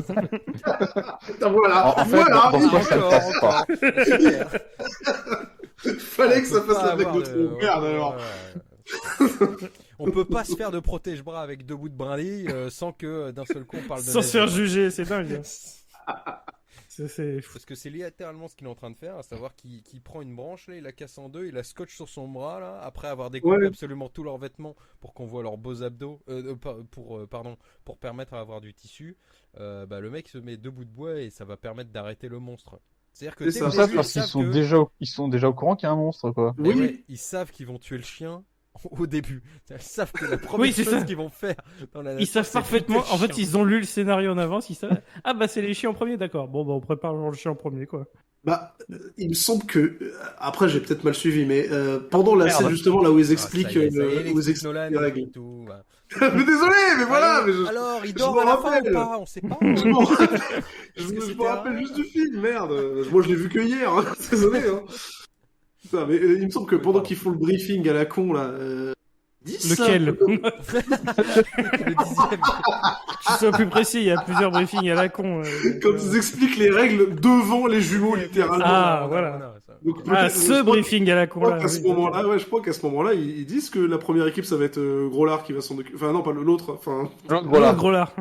Ah, voilà, En fait, voilà, dans ce cas, ça ne Encore, passe pas. encore. fallait que ça On peut fasse pas avec avoir notre de- merde alors. Ouais. On peut pas se faire de protège-bras avec deux bouts de brindilles sans que d'un seul coup on parle de Sans se faire nazi. juger, c'est dingue. C'est fou. Parce que c'est littéralement ce qu'il est en train de faire, à savoir qu'il prend une branche, là, il la casse en deux, il la scotche sur son bras, là, après avoir découpé Ouais. absolument tous leurs vêtements pour qu'on voit leurs beaux abdos, pour permettre à avoir du tissu. Le mec se met deux bouts de bois et ça va permettre d'arrêter le monstre. C'est-à-dire que C'est dès ça. le Tout ça début, parce ils qu'ils savent sont que- déjà au courant qu'il y a un monstre, quoi. Eh Oui, ouais, ils savent qu'ils vont tuer le chien au début. Ils savent que la première Oui, c'est chose ça. qu'ils vont faire dans la Ils nature, savent c'est parfaitement. buter le En fait, chien. ils ont lu le scénario en avance. Ils savent. Ah bah c'est les chiens en premier, d'accord. Bon bah on prépare le chien en premier, quoi. bah, il me semble que après j'ai peut-être mal suivi, mais pendant la Merde. scène justement là où ils Ah, expliquent, ça y est, où ils explique expliquent Nolan, les il règles. explique tout. Ouais. Mais désolé, mais voilà, mais Alors, il je dort m'en à la fin rappelle. ou pas? On sait pas. je m'en rappelle, Est-ce que je c'était me rappelle un- juste du film, merde. Moi je l'ai vu que hier, hein. Désolé. Hein. Putain, mais il me semble que Oui, pendant pardon. qu'ils font le briefing à la con là, 10 Lequel Le 10e. Je sois plus précis. Il y a plusieurs briefings à la con. quand ils expliquent les règles devant les jumeaux littéralement. Ah, voilà. Ça. Donc, Ah, peut-être- ce je crois- briefing à la con Je crois là. qu'à ce oui, moment-là, ouais, je crois qu'à ce moment-là, ils disent que la première équipe, ça va être Groslard qui va s'en occuper. Enfin, non, pas l'autre. Enfin, Voilà. Gros lard.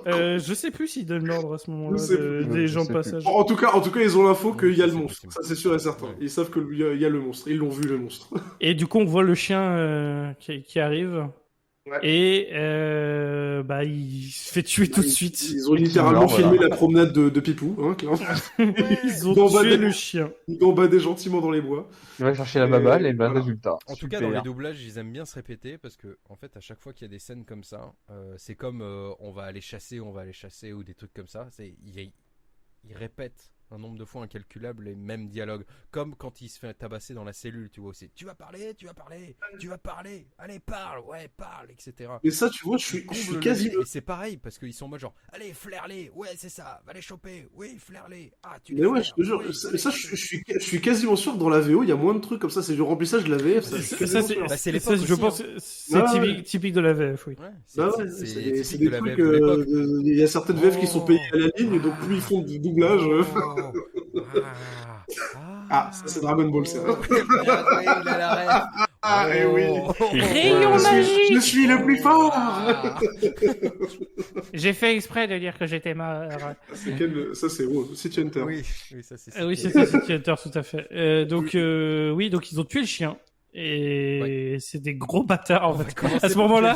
Je sais plus s'ils donnent l'ordre à ce moment-là Je sais plus. des Je gens de sais passage. en tout cas, ils ont l'info Oui, qu'il y a ça, le c'est monstre. possible. Ça, c'est sûr et certain. Ouais. Ils savent qu'il y a le monstre. Ils l'ont vu, le monstre. Et du coup, on voit le chien qui arrive. Ouais. Et il se fait tuer tout de suite. Ils ont littéralement Alors, voilà. filmé la promenade de Pipou. Hein, clairement. Ils ont Gambadé. tué le chien. Ils gambadaient gentiment dans les bois. Il va chercher la baballe et Voilà. résultat. En tout cas, dans les doublages, ils aiment bien se répéter parce que, en fait, à chaque fois qu'il y a des scènes comme ça, c'est comme on va aller chasser ou des trucs comme ça. Ils répètent un nombre de fois incalculable les mêmes dialogues. Comme quand il se fait tabasser dans la cellule, tu vois. C'est tu vas parler, allez, parle, etc. Mais ça, tu vois, je suis Comble le quasi. vide. Et c'est pareil parce qu'ils sont en mode genre, allez, flaire-les, ouais, c'est ça, va les choper, oui, flaire-les, ah, tu les Mais ouais, flaires, je te jure, oui, ça, allez, je suis quasiment sûr que dans la VO, il y a moins de trucs comme ça. C'est du remplissage de la VF. Ça, je suis quasiment sûr. Bah, c'est ça, l'époque je aussi, pense, hein. c'est Ah ouais. typique de la VF, oui. Ouais, Bah ouais, c'est c'est typique des de la trucs. VF de l'époque. Il y a certaines VF qui sont payées à la ligne, donc plus ils font du doublage. Ah, ça, c'est Dragon Ball, ça. Il a la rêve. Ah, et oui. Rayon Je suis le plus fort. Ah. J'ai fait exprès de dire que j'étais mort. Ça, c'est City Hunter. Oui, ça c'est. Oui, c'est ça, City Hunter, tout à fait. Donc ils ont tué le chien. Et c'est des gros bâtards en fait. À ce moment-là,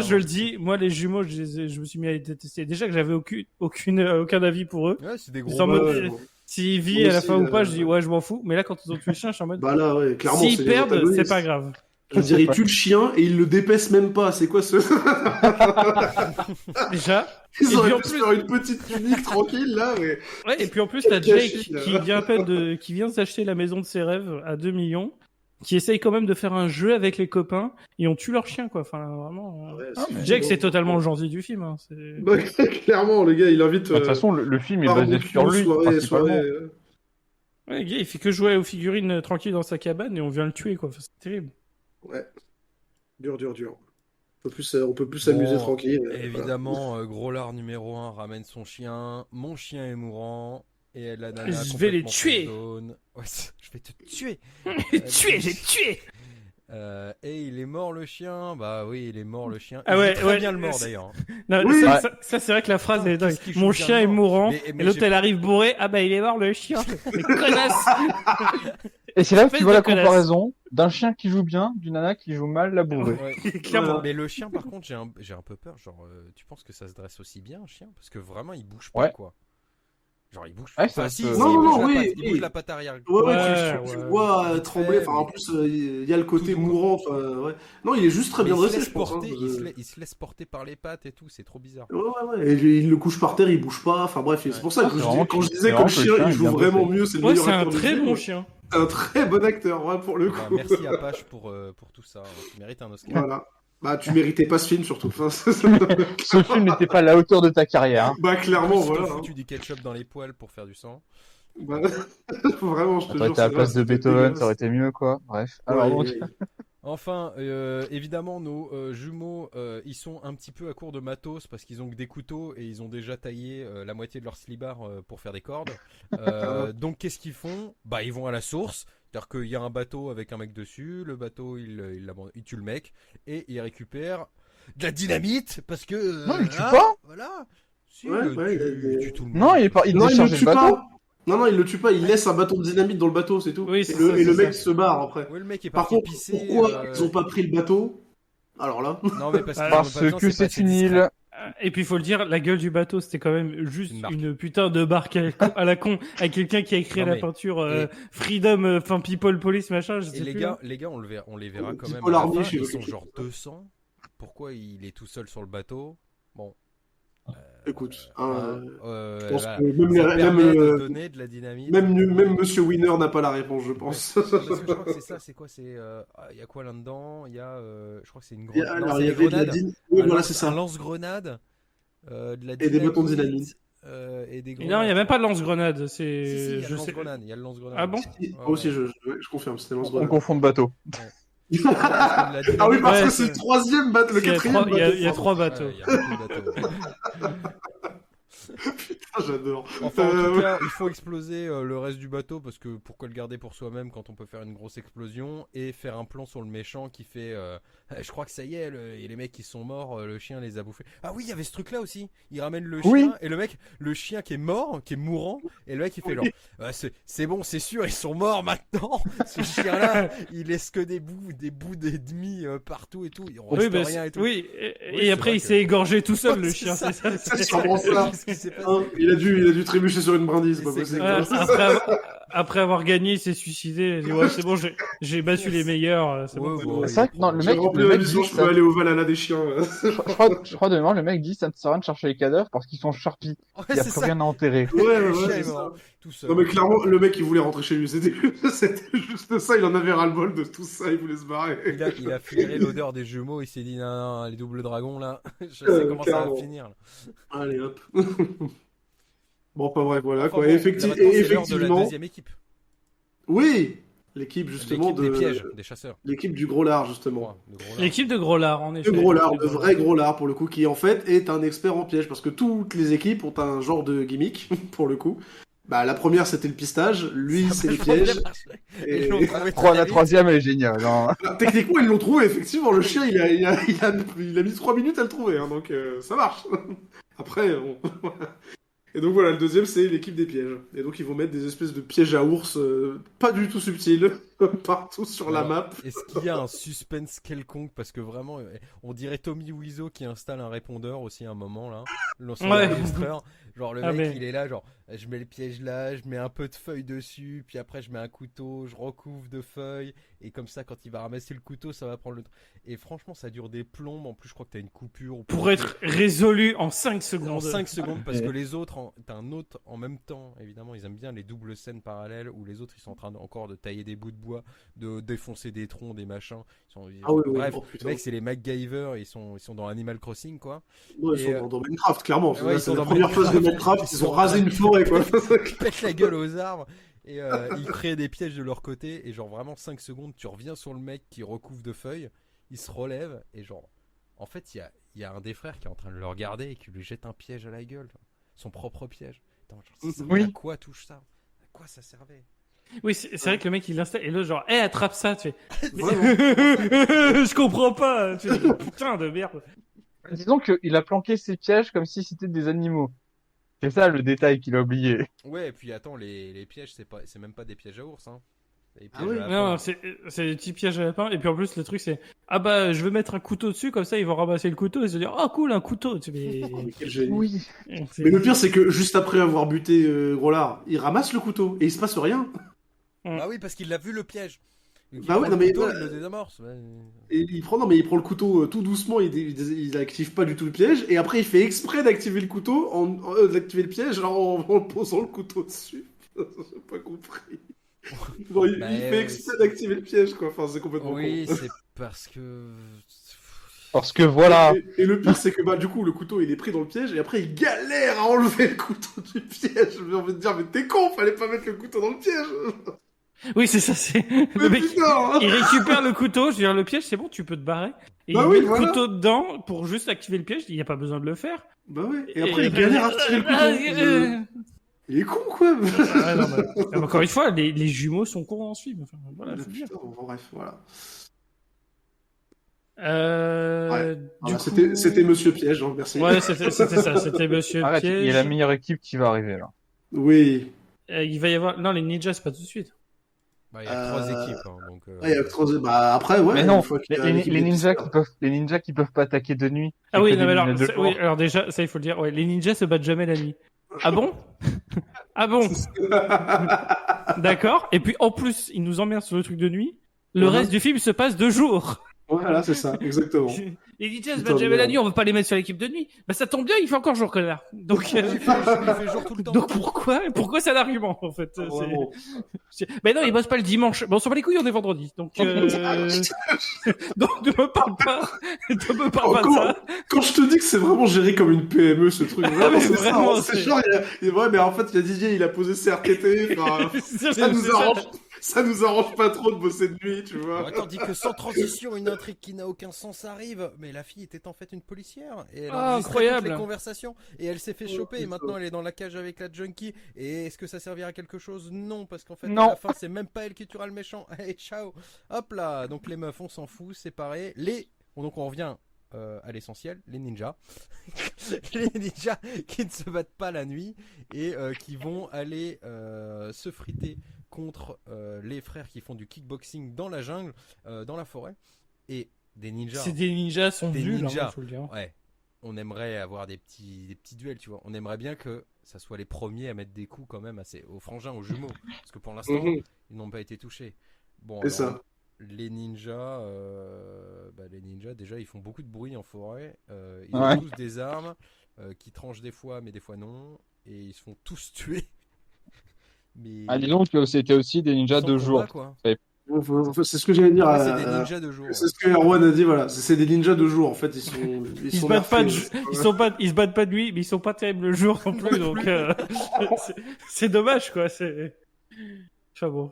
je le dis, moi les jumeaux, je me suis mis à les détester. Déjà que j'avais aucun avis pour eux. Ouais, c'est des Ils gros. sont en mode, Ouais, bon. s'ils vivent Moi à la aussi, fin ou pas, je dis ouais, je m'en fous. Mais là, quand ils ont tué le chien, je suis en mode, Bah là, ouais, clairement. s'ils c'est les perdent, antagonistes. c'est pas grave. Je veux dire, il tue le chien et il le dépaisse même pas. C'est quoi ce. Déjà. Ils Et auraient puis en pu se plus- faire une petite tunique tranquille là, mais. Ouais, et puis en plus, t'as Gâchis, Jake là. qui vient s'acheter la maison de ses rêves à 2 millions, qui essaye quand même de faire un jeu avec les copains, et on tue leur chien, quoi. Enfin, vraiment. Ouais, Jake, bon. c'est totalement le gentil du film. Hein. C'est- Bah, clairement, le gars, il invite. De toute façon, le film est basé barbecue, sur lui, soirée, principalement. soirée, Ouais, le gars, il fait que jouer aux figurines tranquille dans sa cabane, et on vient le tuer, quoi. Enfin, c'est terrible. Ouais. Dur. On peut plus s'amuser Bon, tranquille. Voilà. Évidemment, gros lard numéro 1 ramène son chien. Mon chien est mourant. Et la nana Je vais les complètement tuer. down. Ouais, je vais te tuer. J'ai tué. Et il est mort le chien. Bah oui, il est mort le chien. Ah Il ouais, joue très ouais, bien le mort c'est- d'ailleurs. Non, Oui. ça, c'est vrai que la phrase Putain, est dingue. qu'est-ce qu'il joue Mon bien chien le est mort. mourant. Mais Et l'autre, j'ai- elle arrive bourrée. Ah bah, il est mort le chien. Mais connasse. Et c'est là que Espèce tu vois de la connasse. comparaison d'un chien qui joue bien, d'une nana qui joue mal la bourrée. Ouais. Clairement. Voilà. Mais le chien, par contre, j'ai un peu peur. Genre, tu penses que ça se dresse aussi bien, un chien? Parce que vraiment, il bouge pas, Ouais. quoi. Genre, il bouge. Ouais, Enfin, ça si, se- si, Non, il non, bouge non, la oui, patte. Il oui. bouge la patte arrière. Ouais, Ouais, tu ouais. vois Vite trembler. fait, Enfin, en mais- plus, il y a le côté Tout doux. mourant. Enfin, ouais. Non, il est juste très Mais bien il se dressé, laisse je pense. porter, Hein. il se laisse porter par les pattes et tout, c'est trop bizarre. Ouais. Et il le couche par terre, il bouge pas. Enfin bref, Ouais. c'est pour ça que C'est vraiment quand je que- disais c'est que le vraiment que le chien chien il est joue bien vraiment bossé. mieux, c'est le Ouais, meilleur c'est un acteur du très film. bon chien. C'est un très bon acteur, ouais, pour le coup. Bah, merci à Pache pour tout ça. Tu mérites un Oscar. Voilà. Bah, tu méritais pas ce film, surtout. Enfin, Ce film n'était pas à la hauteur de ta carrière. Hein. bah, En clairement, plus, ils t'ont voilà. foutu du ketchup dans les poils pour faire du sang. Bah, vraiment, je te T'aurais jure. été à la c'est place de c'était Beethoven, dégueulasse. ça aurait été mieux, quoi. Bref. Ouais, Alors, donc, Enfin, évidemment, nos jumeaux, ils sont un petit peu à court de matos parce qu'ils ont que des couteaux et ils ont déjà taillé la moitié de leur slibard pour faire des cordes. Donc, qu'est-ce qu'ils font? Bah, ils vont à la source. C'est-à-dire qu'il y a un bateau avec un mec dessus. Le bateau, il tue le mec et il récupère de la dynamite parce que. Non, il tue hein, pas. Voilà. Si, Ouais, il tue tout le monde. Non, il Non, il le décharge le tue bateau. pas. Non, il le tue pas. Il laisse un bâton de dynamite dans le bateau, c'est tout. Oui, Et c'est le, ça, et le c'est mec ça. se barre après. Ouais, le mec est Par parti contre, pisser. pourquoi ils ont pas pris le bateau? Alors là. Non, mais parce qu'ils en ont Parce pas besoin, que pas c'est assez une discret. île. Et puis, il faut le dire, la gueule du bateau, c'était quand même juste Une marque. une putain de barque à la con, avec quelqu'un qui a écrit Non, à la mais- peinture et- Freedom, enfin People Police, machin, je sais Et plus. hein. les gars, on les verra quand même. People À la Army, fin, je sais ils pas sont quelque genre chose. 200. Pourquoi il est tout seul sur le bateau? Bon. Écoute, je pense Voilà. que même, Ça permet de euh, donner de la dynamite. même Monsieur Winner n'a pas la réponse, je pense. Parce que je crois que c'est ça, c'est quoi? Il y a quoi là-dedans? Il y a, je crois que c'est une Il y a- grenade. Non, alors, c'est il y des avait de la grenades. Oui, Un voilà, lance- c'est ça. Un lance-grenade, de la Et des bâtons de dynamite, dynamite. et des Et grenades. non, il y a même pas de lance-grenade, Si, c'est, si, il y a je le sais. lance-grenade. Il y a le lance-grenade. Ah bon? Moi aussi, je confirme, c'était On lance-grenade. confond de bateau. Ah oui, parce Ouais, que c'est c'est- le troisième bateau, le Il y a quatrième trois- il y a- bateau. il y a trois bateaux. Il y a beaucoup de bateaux. Ah, j'adore. Enfin, en tout Ouais. cas, il faut exploser le reste du bateau parce que pourquoi le garder pour soi-même quand on peut faire une grosse explosion et faire un plan sur le méchant qui fait je crois que ça y est, et les mecs qui sont morts, le chien les a bouffés. Ah oui, il y avait ce truc là aussi. Il ramène le chien Oui. et le chien qui est mort, qui est mourant, et le mec il fait genre c'est bon, c'est sûr, ils sont morts maintenant. Ce chien là, il laisse que des bouts d'ennemis partout et tout. Il Oui, reste bah, rien et tout. oui, Oui, et c'est après vrai il que- s'est égorgé tout seul, le C'est chien, ça, c'est ça. C'est sûrement ça. Qu'est-ce qui s'est passé? Hein, il a dû trébucher sur une brindille, c'est pas C'est possible. Ouais, après avoir gagné, il s'est suicidé. Il a dit, ouais, c'est bon, j'ai battu les meilleurs. C'est bon. Ouais, ouais, C'est vrai que non, le J'ai mec, rempli le la mec mission, dit, je peux aller au Valhalla des chiens. je crois de mémoire, le mec dit ça ne sert à rien de chercher les cadavres parce qu'ils sont charpis. Ouais, Il n'y a c'est plus ça. rien à enterrer. Ouais, Le ouais, chien c'est est ça. mort, tout seul. Non mais clairement, le mec il voulait rentrer chez lui, c'était juste ça, il en avait ras-le-bol de tout ça, il voulait se barrer. Il a flairé l'odeur des jumeaux, il s'est dit non, les doubles dragons là, je sais comment ça va clairement. finir. Là. Allez hop. Bon, pas vrai, voilà Enfin, quoi. bon, Et là, maintenant, c'est l'heure de la effectivement, deuxième équipe. oui, l'équipe justement L'équipe des de pièges, des chasseurs. l'équipe du gros lard justement. Ouais, de gros lard. L'équipe de gros lard, en effet. Le gros lard, de vrai gros lard pour le coup, qui en fait est un expert en piège parce que toutes les équipes ont un genre de gimmick pour le coup. Bah la première c'était le pistage, lui c'est les pièges. Et Et- l'ont trouvé Oh, très la vite. troisième, elle est géniale. Non. Ah, techniquement ils l'ont trouvé effectivement, le chien il a mis 3 minutes à le trouver, hein, donc ça marche. Après bon. Et donc voilà, le deuxième c'est l'équipe des pièges. Et donc ils vont mettre des espèces de pièges à ours pas du tout subtils partout sur la Alors, map. Est-ce qu'il y a un suspense quelconque? Parce que vraiment, on dirait Tommy Wiseau qui installe un répondeur aussi à un moment là. Son Ouais. enregistreur. Genre le Ah, mec mais- il est là, genre je mets le piège là, je mets un peu de feuilles dessus, puis après je mets un couteau, je recouvre de feuilles, et comme ça quand il va ramasser le couteau ça va prendre le temps. Et franchement ça dure des plombes, en plus je crois que t'as une coupure. Pour être résolu en 5 en secondes. 5 secondes parce Et- que les autres, t'as un autre en même temps, évidemment ils aiment bien les doubles scènes parallèles où les autres ils sont en train encore de tailler des bouts de bois, de défoncer des troncs, des machins. Ah oui, oui, Bref, oh, putain. les mecs c'est les MacGyver, ils sont dans Animal Crossing quoi. Ouais, ils Et, sont dans Minecraft, clairement. ouais, ils C'est sont la dans première phase de Minecraft. Minecraft, ils ont rasé une forêt, quoi. Ils pètent la gueule aux arbres et ils créent des pièges de leur côté et genre vraiment 5 secondes tu reviens sur le mec qui recouvre de feuilles, il se relève et genre en fait il y a un des frères qui est en train de le regarder et qui lui jette un piège à la gueule. son propre piège. Attends, genre, ça Oui. servait à quoi touche ça? À quoi ça servait? Oui, c'est vrai que le mec il l'installe et l'autre genre, attrape ça, tu fais. Vraiment. Je comprends pas. Tu fais, putain de merde. Disons qu'il a planqué ses pièges comme si c'était des animaux. C'est ça le détail qu'il a oublié. Ouais, et puis attends, les pièges, c'est même pas des pièges à ours, hein. Des Ah pièges oui. à Non, lapin. c'est des petits pièges à lapin. Et puis en plus, le truc c'est, ah bah, je veux mettre un couteau dessus, comme ça ils vont ramasser le couteau et se dire, oh cool, un couteau. Tu Mais fais. quel génie. Oui. Mais le pire, c'est que juste après avoir buté Groslard, il ramasse le couteau et il se passe rien. Bah oui, parce qu'il a vu le piège. Donc, il Bah prend ouais, le non, mais couteau, voilà. il le désamorce. Ouais. Et il prend, non, mais il prend le couteau tout doucement, il active pas du tout le piège, et après il fait exprès d'activer le couteau, d'activer le piège en posant le couteau dessus. J'ai pas compris. Bon, il Bah, fait exprès d'activer le piège, quoi. Enfin, c'est complètement Oui, con. c'est parce que. Parce que voilà. Et le pire, c'est que bah, du coup, le couteau il est pris dans le piège, et après il galère à enlever le couteau du piège. J'ai envie de dire, mais t'es con, fallait pas mettre le couteau dans le piège. Oui, c'est ça, c'est. Mais Le mec, putain, hein. il récupère le couteau, je veux dire, le piège, c'est bon, tu peux te barrer. Et Bah il oui, met le voilà. couteau dedans pour juste activer le piège, il n'y a pas besoin de le faire. Bah ouais, et après il galère à tirer le couteau. Il est con, quoi. Ouais, non, bah, encore une fois, les jumeaux sont cons en ce film. Enfin, voilà, faut le dire. Putain, bon, bref, voilà. Du Voilà, coup... c'était Monsieur Piège, hein, merci. Ouais, c'était ça, c'était Monsieur Arrête, Piège. il y a la meilleure équipe qui va arriver là. Oui. Il va y avoir... Non, les ninjas, c'est pas tout de suite. Bah, il y a 3 équipes, hein, donc. Ouais, il y a que trois- Bah, après, ouais. Mais non, une fois qu'il y a l'équipe les des ninjas pisteurs. les ninjas qui peuvent pas attaquer de nuit. Ah c'est oui, que non, des mais alors, ninjas de oui, jour. alors déjà, ça, il faut le dire. Ouais, les ninjas se battent jamais la nuit. Ah bon? Ah bon? D'accord. Et puis, en plus, ils nous emmerdent sur le truc de nuit. Le reste du film se passe de jour. Voilà, c'est ça, exactement. Les ninjas se Putain battent de jamais la merde. nuit, on veut pas les mettre sur l'équipe de nuit. Bah ça tombe bien, il fait encore jour, connard. Donc, Il fait jour tout le temps. donc pourquoi c'est un argument en fait? Vraiment. Mais non, ils bossent pas le dimanche. Bon, on s'en bat les couilles, on est vendredi. Donc, donc ne me parle pas, ne me parle pas de ça. Quand je te dis que c'est vraiment géré comme une PME, ce truc, vraiment, mais c'est vraiment, ça. C'est c'est- genre, ouais, mais en fait, il y a Didier, il a posé ses RTT. Enfin, ça nous arrange pas trop de bosser de nuit, tu vois. Ouais, tandis que sans transition, une intrigue qui n'a aucun sens arrive. Mais la fille était en fait une policière. Et elle Ah, enregistrait incroyable. toutes les conversations. Et elle s'est fait Oh, choper. Et putain. maintenant, elle est dans la cage avec la junkie. Et est-ce que ça servira à quelque chose? Non, parce qu'en fait, Non. à la fin, c'est même pas elle qui tuera le méchant. Allez, ciao. Hop là. Donc les meufs, on s'en fout, séparés. Donc on revient à l'essentiel, les ninjas. Les ninjas qui ne se battent pas la nuit et qui vont aller se friter contre les frères qui font du kickboxing dans la jungle, dans la forêt. Et des ninjas. C'est des ninjas sont Des nuls, ninjas. hein, faut le dire. Ouais. On aimerait avoir des petits duels, tu vois. On aimerait bien que ça soit les premiers à mettre des coups quand même aux frangins, aux jumeaux. Parce que pour l'instant, Mhm. ils n'ont pas été touchés. Bon, C'est alors, ça. les ninjas, déjà, ils font beaucoup de bruit en forêt. Ils Ouais. ont tous des armes qui tranchent des fois, mais des fois non. Et ils se font tous tuer. Mais Ah, dis donc que c'était aussi des ninjas sans de combat, jour. quoi. C'est ce que j'allais dire. Ouais, c'est des ninjas de jour. C'est ce que Erwan a dit, voilà. C'est des ninjas de jour, en fait. Ils Ils sont se battent pas, nerfés. ils se battent pas de nuit, mais ils sont pas terribles le jour non plus, donc c'est dommage quoi. C'est. Enfin bon.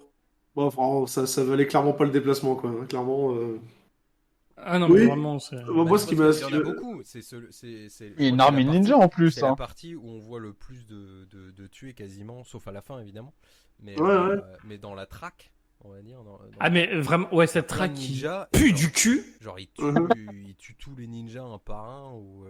Bon, vraiment, ça valait clairement pas le déplacement, quoi. Clairement. Ah non, Oui. mais vraiment, c'est. Moi, Bah, ce qui parce m'a. qu'il y en a beaucoup. C'est Et une armée ninja en plus. C'est la Hein. partie où on voit le plus de tuer quasiment, sauf à la fin évidemment. Mais, Ouais. mais dans la traque, on va dire. Ah mais vraiment, ouais, cette plein de traque qui ninjas, pue genre- du cul. Genre Mhm. il tue tous les ninjas un par un ou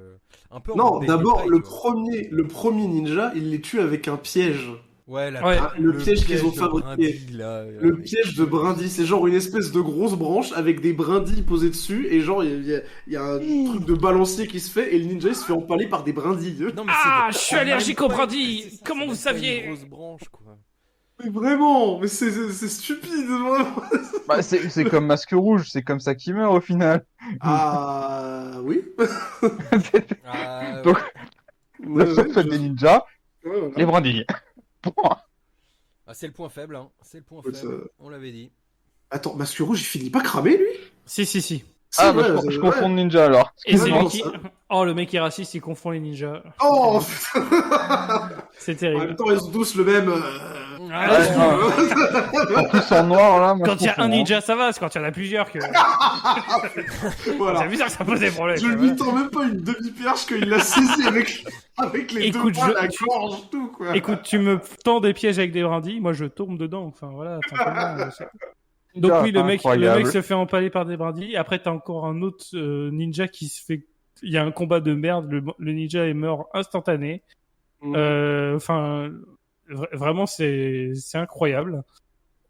un peu. En Non, mode d'abord, Devil May, tu vois. le premier ninja, il les tue avec un piège. Ouais, Ouais. Le piège qu'ils ont de fabriqué. brindilles, là, Le piège de brindilles, c'est genre une espèce de grosse branche avec des brindilles posées dessus, et genre, il y a un truc de balancier qui se fait, et le ninja, il se fait empaler par des brindilles. Non, mais Ah, c'est- je suis c'est même allergique pas aux une- brindilles. c'est ça, Comment c'est vous même pas saviez? une grosse branche, quoi. Mais vraiment, mais c'est stupide, vraiment. Bah, c'est comme Masque Rouge, c'est comme ça qu'il meurt au final. Ah, oui. Ah, Donc, Ouais, le ouais, fait des ninjas, ouais, voilà. les brindilles. Point. ah, c'est le point faible, hein. C'est le point Ouais, faible. On l'avait dit. Attends, Masque Rouge, il finit pas cramé, lui? Si. Si, Ah, bah, ouais, je ouais. confonds de ninja alors. Et c'est Non, lui qui. Oh, le mec est raciste, il confond les ninjas. Oh, C'est en terrible. même temps, ils ont tous le même. En plus en noir là. Moi, Quand il y a un comprends, ninja, ça va, c'est quand il y en a plusieurs que. Voilà. C'est bizarre que ça pose des problèmes. Je lui tends même pas une demi-perche qu'il l'a saisi avec les Écoute, deux bras, je- la gorge, tout, quoi. Écoute, tu me tends des pièges avec des brindilles, moi je tombe dedans. Enfin voilà, simplement. Donc Ninja, oui, le mec incroyable. se fait empaler par des brindilles. Après, t'as encore un autre ninja qui se fait. Il y a un combat de merde. Le ninja est mort instantané. Enfin, vraiment, c'est incroyable.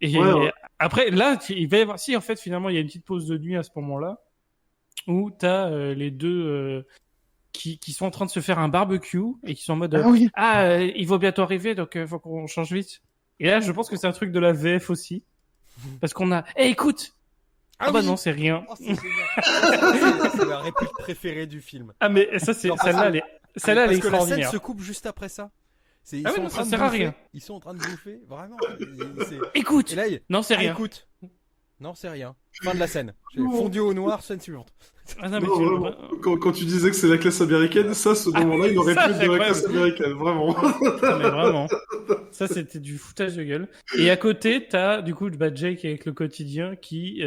Et Ouais. après, là, il va y avoir. Si en fait, finalement, il y a une petite pause de nuit à ce moment-là où t'as les deux qui sont en train de se faire un barbecue et qui sont en mode Ah oui. il va bientôt arriver, donc faut qu'on change vite. Et là, je pense que c'est un truc de la VF aussi. Parce qu'on a, écoute! Ah bah oui. non, c'est rien. Oh, c'est génial. C'est la réplique préférée du film. Ah mais ça, c'est, Non, celle-là, elle est Parce que la scène extraordinaire. se coupe juste après ça. Ils Ah oui, sont non, en ça train de sert à bouffer. rien. Ils sont en train de bouffer, vraiment. Écoute! Et là, Non, c'est rien. écoute. Non, c'est rien. Fin de la scène. J'ai fondu au noir, scène suivante. Ah non, mais Non, tu- vraiment. Quand tu disais que c'est la classe américaine, ça, ce moment-là, il aurait ça, pu être c'est de la incroyable. classe américaine, vraiment. Ah, mais vraiment. Ça, c'était du foutage de gueule. Et à côté, t'as, du coup, Jake avec le quotidien qui,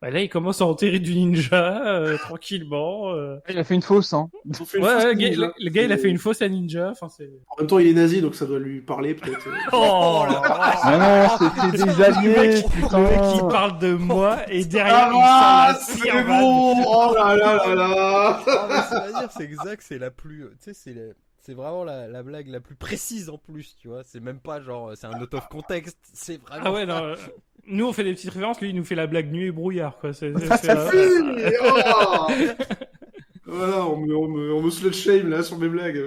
bah là, il commence à enterrer du ninja, tranquillement. Il a fait une fausse, hein. Ils ont fait une Ouais, fausse ouais, ninja. le gars, il a fait une fausse à ninja. Enfin, c'est... En même temps, il est nazi, donc ça doit lui parler, peut-être. Oh là Mais non, c'était des alliés, Le putain. mec, il parle de moi et derrière, Ah, il sort c'est la cire. bon! Oh là là là là! Ah, mais c'est-à-dire, c'est exact, c'est la plus. Tu sais, c'est vraiment la blague la plus précise en plus, tu vois. C'est même pas genre, c'est un out of context, c'est vraiment. Ah ouais, non. Nous, on fait des petites références, lui, il nous fait la blague nuit et brouillard, quoi. C'est Oui! Oh! Voilà, on me slut shame là sur mes blagues.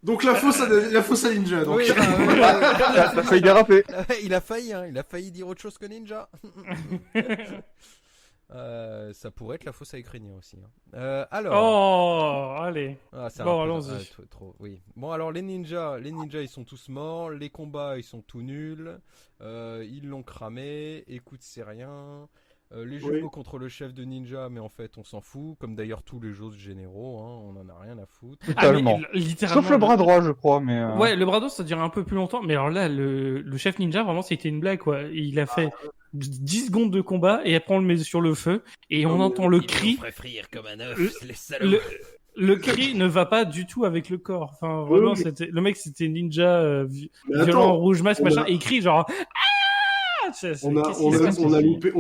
Donc la fausse à ninja. Donc. Oui, T'as failli déraper. il a failli, hein, il a failli dire autre chose que ninja. Ça pourrait être la fausse à ukrainien aussi. Hein. Alors. Oh, allez. Ah, c'est Bon, un peu- allons-y. trop, oui. Bon, alors les ninjas, ils sont tous morts. Les combats, ils sont tout nuls. Ils l'ont cramé. Écoute, c'est rien. Les jumeaux contre le chef de ninja, mais en fait, on s'en fout. Comme d'ailleurs tous les autres généraux, hein, on en a rien à foutre. Totalement. Ah, mais, littéralement. Sauf le bras droit, je crois, mais. Ouais, le bras droit, ça durait un peu plus longtemps. Mais alors là, le chef ninja, vraiment, c'était une blague, quoi. Il a fait 10 secondes de combat et après, on le met sur le feu et on entend le cri. frire comme un œuf, Le- les salauds. Le cri ne va pas du tout avec le corps. Enfin, vraiment, Oui. le mec, c'était ninja Mais violent, attends, rouge, masque, on machin, a- et il crie genre. Qu'est-ce qui se passe on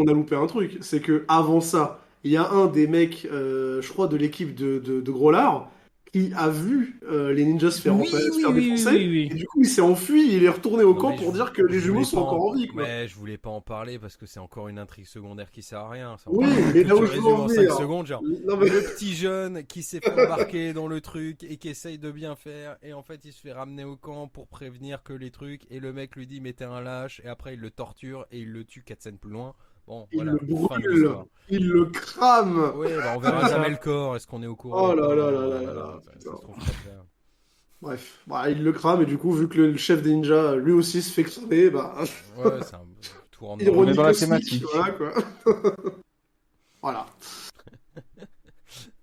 a loupé un truc. C'est que avant ça, il y a un des mecs, je crois, de l'équipe de Gros Lard, qui a vu les ninjas se faire, Oui, se oui, faire oui, défoncer. oui, oui. Et du coup, il s'est enfui, il est retourné au Non, camp mais pour je- dire que les je jumeaux voulais sont pas encore en vie. Quoi. Mais je voulais pas en parler parce que c'est encore une intrigue secondaire qui sert à rien. C'est Oui, encore- mais que là où tu je veux résumes en en venir. 5 secondes, genre. Non, mais... Le petit jeune qui s'est fait embarquer dans le truc et qui essaye de bien faire et en fait il se fait ramener au camp pour prévenir que les trucs et le mec lui dit mais t'es un lâche et après il le torture et il le tue 4 scènes plus loin. Bon, Il voilà, le fin de brûle, l'histoire. il le crame. Ouais, bah on verra jamais le corps, est-ce qu'on est au courant? Oh là là là Voilà, là là, ça putain. se trouve très bien. Bref, bah, il le crame et du coup, vu que le chef des ninjas, lui aussi, se fait cramer, bah, Ouais, c'est un tout rentre On est dans la cosmique, thématique. voilà quoi. Voilà.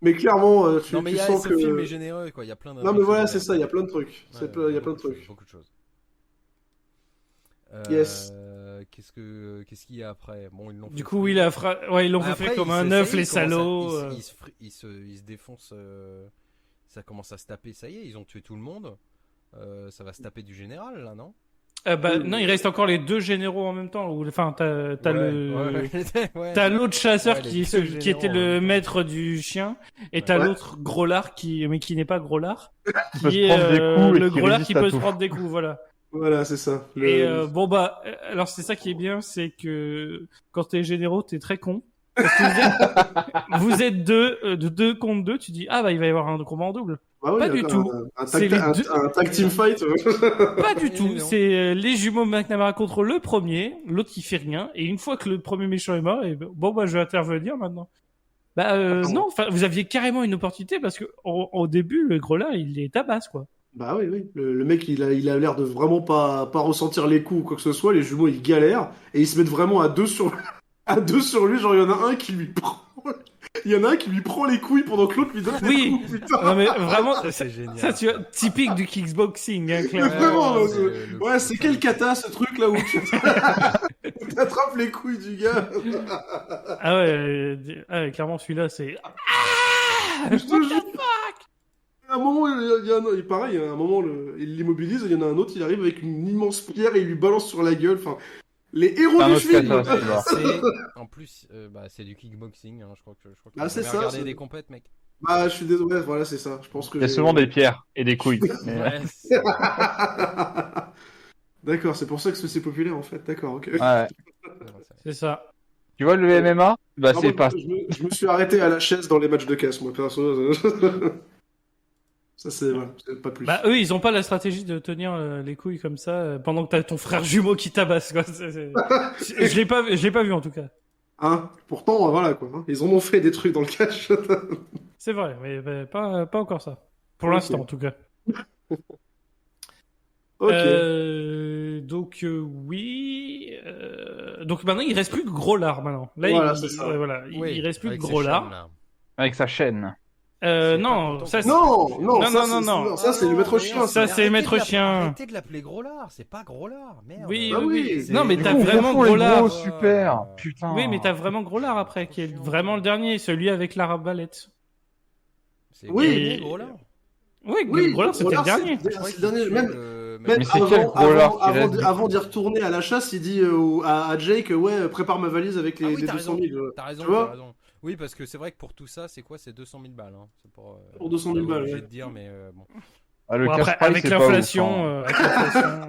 Mais clairement, tu, Non mais tu il y a, sens ce que... film est généreux quoi, il y a plein de. Non mais voilà, c'est ça, il y a plein de trucs. Ouais, Il y a plein de trucs. Beaucoup de choses. Yes. Qu'est-ce qu'il y a après? Bon, ils l'ont Du fait coup, oui, ils l'ont Après, fait comme ils un se- œuf, ça y est, les salauds. ils se défoncent. Ça commence à se taper. Ça y est, ils ont tué tout le monde. Ça va se taper du général là, non? Non, il reste encore les deux généraux en même temps. Enfin, t'as Ouais. t'as l'autre chasseur Ouais, les qui deux était généraux, le ouais. maître du chien, et t'as Ouais. l'autre gros lard mais qui n'est pas gros lard, peut qui se est prendre des coups et le qui gros lard résiste qui à peut se tout. prendre des coups, voilà. Voilà, c'est ça. Et bon bah, alors c'est ça qui est bien, c'est que quand t'es généraux, t'es très con. Parce que vous êtes de 2 contre 2, tu dis ah bah il va y avoir un combat en double. Ah oui, pas du tout. C'est les deux- Un tag team fight. Pas du Mais tout. non. C'est les jumeaux McNamara contre le premier, l'autre qui fait rien, et une fois que le premier méchant est mort, et bon bah je vais intervenir maintenant. Bah non, enfin vous aviez carrément une opportunité parce que au début le gros là il les tabasse quoi. Bah oui, oui. Le mec, il a l'air de vraiment pas ressentir les coups ou quoi que ce soit. Les jumeaux, ils galèrent et ils se mettent vraiment à deux sur lui. Genre, il y en a un qui lui prend Il y en a un qui lui prend les couilles pendant que l'autre lui donne Oui. des coups, putain. Non mais vraiment, C'est génial. ça tu vois, typique du kickboxing, hein, Mais clairement. vraiment, ouais, là, le- ouais, c'est quel cata ce truc là où tu attrapes les couilles du gars. Ah ouais, clairement celui-là c'est. Je te jure. À un moment, pareil, à un moment, il l'immobilise, il y en a un autre, il arrive avec une immense pierre et il lui balance sur la gueule. Enfin, les héros C'est un du autre film. cata, c'est mort. En plus, c'est du kickboxing. Hein, je crois que Ah, c'est j'ai ça, regardé c'est- des compètes, mec. Bah, je suis désolé, voilà, c'est ça. Je pense que Il y a souvent des pierres et des couilles. Mais... Ouais, D'accord, c'est pour ça que c'est populaire en fait. D'accord, ok. Ouais. C'est ça. Tu vois le MMA? Bah Ah, c'est moi, pas. je me suis arrêté à la chaise dans les matchs de caisse, moi, perso. Ça, c'est voilà, c'est pas plus. Bah eux ils ont pas la stratégie de tenir les couilles comme ça pendant que t'as ton frère jumeau qui tabasse quoi. Je l'ai pas vu en tout cas. Hein, pourtant, voilà quoi. Hein. Ils en ont fait des trucs dans le catch. C'est vrai, mais pas encore ça. Pour Ok. l'instant en tout cas. Ok. Donc oui. Donc maintenant il reste plus que gros lard maintenant. Là Voilà, il, c'est ça. ouais, voilà, Oui, il reste plus que avec ces gros lard. chaînes, là. Avec sa chaîne. C'est Non, pas ça content. c'est- Non, non, Non, ça, non, c'est- non. ça, c'est le maître chien. Ça, c'est maître chien. Arrêtez de l'appeler gros lard, c'est pas gros lard, merde. Oui, Ah oui, oui, oui. c'est- Non mais Du t'as coup, on vraiment confond les gros lard. gros, super. Putain. Oui, mais t'as vraiment gros lard après, qui est vraiment le dernier, celui avec l'arbalète. C'est Oui. gagné, gros lard. Oui, Oui, gros lard c'était le Gros Lard, dernier. Je croyais c'est le dernier. qu'il Même, tuait le- Mais c'est quel gros lard qui reste, du coup avant d'y retourner à la chasse, il dit à Jake, ouais, prépare ma valise avec Ah les, oui, les t'as 200 raison. 000. T'as raison, Tu vois t'as raison. Oui, parce que c'est vrai que pour tout ça, c'est quoi? C'est 200 000 balles. Hein. C'est Pour 200 000 balles, J'ai ouais. de dire, mais bon. Ah, le Bon, cash après, price, avec c'est pas ouf, l'inflation, hein. avec l'inflation.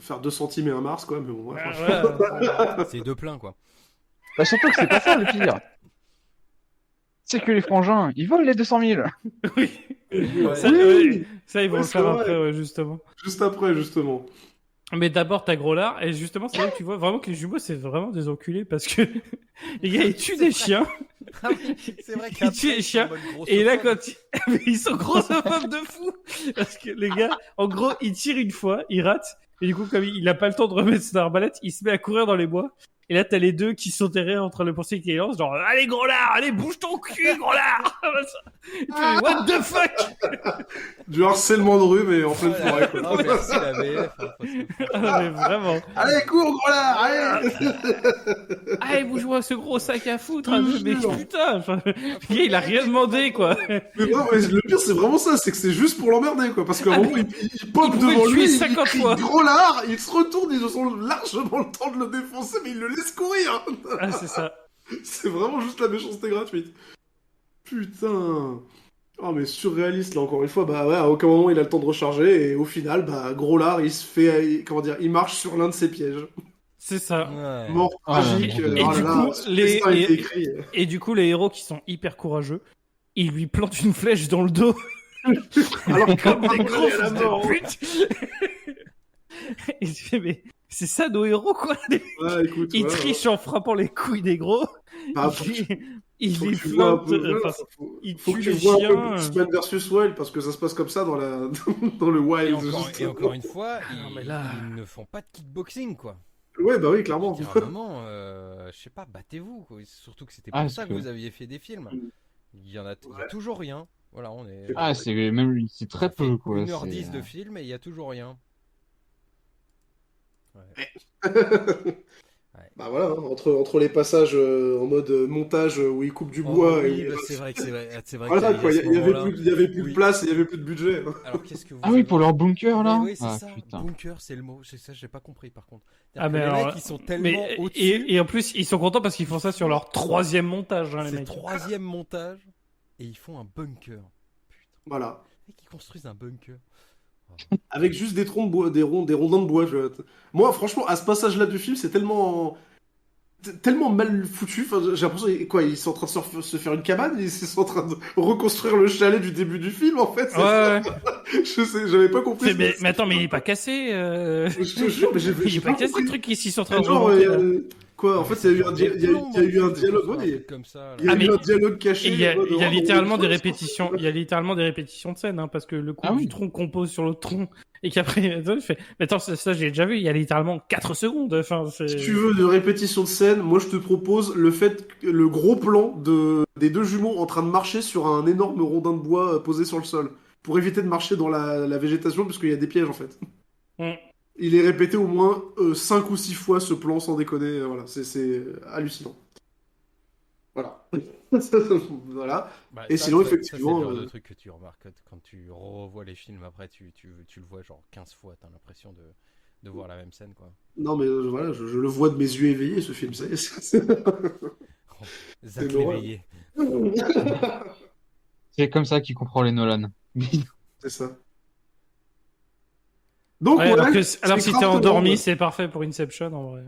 Faire 2 centimes et un Mars, quoi, mais bon. Ouais, Voilà. C'est deux pleins, quoi. Bah, surtout que c'est pas ça le pire. C'est que les frangins, ils volent les 200 000. Oui. Ça, Oui. ouais, ça, ils vont Ouais, le c'est faire vrai. après, ouais, justement. Juste après, justement. Mais d'abord, t'as gros lard, et justement, c'est là que tu vois vraiment que les jumeaux, c'est vraiment des enculés, parce que les gars, ils tuent des chiens, Ah oui, c'est vrai Ils tuent les chiens, et là, quand mais ils sont grossophobes de fou, parce que les gars, en gros, ils tirent une fois, ils ratent, et du coup, comme il a pas le temps de remettre son arbalète, il se met à courir dans les bois, et là, t'as les deux qui sont derrière entre le poursuivre et les lance, genre, allez, gros lard, allez, bouge ton cul, gros lard! Et tu fais, what the fuck? Du harcèlement de rue, mais en pleine forêt, quoi. Oh, merci la VF. Hein, parce que- Ah, mais vraiment. Allez, cours, gros là, allez. Allez, bouge-moi ce gros sac à foutre, Je hein, te mais jure. putain, enfin, le gars, il a rien demandé, quoi. Mais non, mais le pire, c'est vraiment ça, c'est que c'est juste pour l'emmerder, quoi. Parce qu'à un Ah, moment, il pop il pouvait devant le lui, tuer il 50 crie fois. gros lard, il se retourne, ils ont largement le temps de le défoncer, mais il le laisse courir. Ah, c'est ça. C'est vraiment juste la méchanceté gratuite. Putain. Oh, mais surréaliste, là, encore une fois. Bah ouais, à aucun moment il a le temps de recharger, et au final, bah, gros lard, il se fait, comment dire, il marche sur l'un de ses pièges. C'est ça. Ouais. Mort Ah, tragique. et oh du là là, coup, ce les- destin a été et- écrit. Et du coup, les héros qui sont hyper courageux, ils lui plantent une flèche dans le dos. Alors Comme que des gros à la fils de mort. pute. Et tu fais, mais c'est ça nos héros, quoi. Ouais, écoute, Ils voilà. trichent en frappant les couilles des gros. Bah, faut que Ils faut les que tu vois un plantent. peu, voilà, Enfin, il faut tue que tu les vois un peu chiens. X-Men versus Wild, parce que ça se passe comme ça dans la, dans le Wild. Et encore une fois, mais là- ils ne font pas de kickboxing, quoi. Ouais, bah oui, clairement. Je veux dire, à un moment, je sais pas, battez-vous, quoi. Surtout que c'était pour Ah, ça c'est que que- vous aviez fait des films. Il y a toujours rien. Voilà, on est. Ah, c'est très peu, quoi. 1h10 c'est- de film et il y a toujours rien. Bah voilà, hein, entre les passages en mode montage où il coupe du bois Oh, oui, et bah, c'est vrai que c'est vrai voilà qu'il quoi, y il a ce y avait moment-là. plus, il y avait plus Oui. de place, et il y avait plus de budget. Hein. Alors qu'est-ce que vous Ah oui, avez- pour leur bunker, là? Oui, c'est Ah, ça. putain. Bunker, c'est le mot. C'est ça, j'ai pas compris par contre. Ah, C'est-à-dire mais que les alors, mecs, ils sont tellement Mais, au-dessus. et en plus, ils sont contents parce qu'ils font ça sur leur 3e montage, hein, les C'est mecs. 3e montage et ils font un bunker. Putain, Voilà. les mecs, ils construisent un bunker. Avec juste des troncs de bois, des rondins de bois. Moi, franchement, à ce passage-là du film, c'est tellement mal foutu. Enfin, j'ai l'impression, quoi, ils sont en train de se faire une cabane, ils sont en train de reconstruire le chalet du début du film, en fait. Ouais, ouais. Je sais, j'avais pas compris. Mais attends, mais il est pas cassé. Je te jure, mais j'ai Il est pas cassé compris. le truc ici sur train de Genre, remonter, là. Quoi, en fait, il y a eu un dialogue, ouais, comme ça. il y a eu un dialogue caché. Il y a littéralement des répétitions. Il y a littéralement des répétitions de scènes, hein, parce que le coup du tronc qu'on pose sur l'autre tronc et qu'après, il fait. Mais attends, ça j'ai déjà vu. Il y a littéralement 4 secondes. Enfin, si tu veux de répétition de scène, moi je te propose le gros plan des deux jumeaux en train de marcher sur un énorme rondin de bois posé sur le sol pour éviter de marcher dans la végétation parce qu'il y a des pièges en fait. Il est répété au moins 5 ou 6 fois ce plan sans déconner. Voilà, c'est hallucinant. Voilà. Voilà. Bah, et ça, sinon, c'est effectivement. C'est le genre de truc que tu remarques quand tu revois les films après, tu le vois genre 15 fois. T'as l'impression de voir la même scène, quoi. Non, mais voilà, je le vois de mes yeux éveillés, ce film, ça y est. Zach l'éveillé. C'est comme ça qu'il comprend les Nolan. C'est ça. Donc, ouais, alors c'est si t'es endormi, c'est parfait pour Inception en vrai.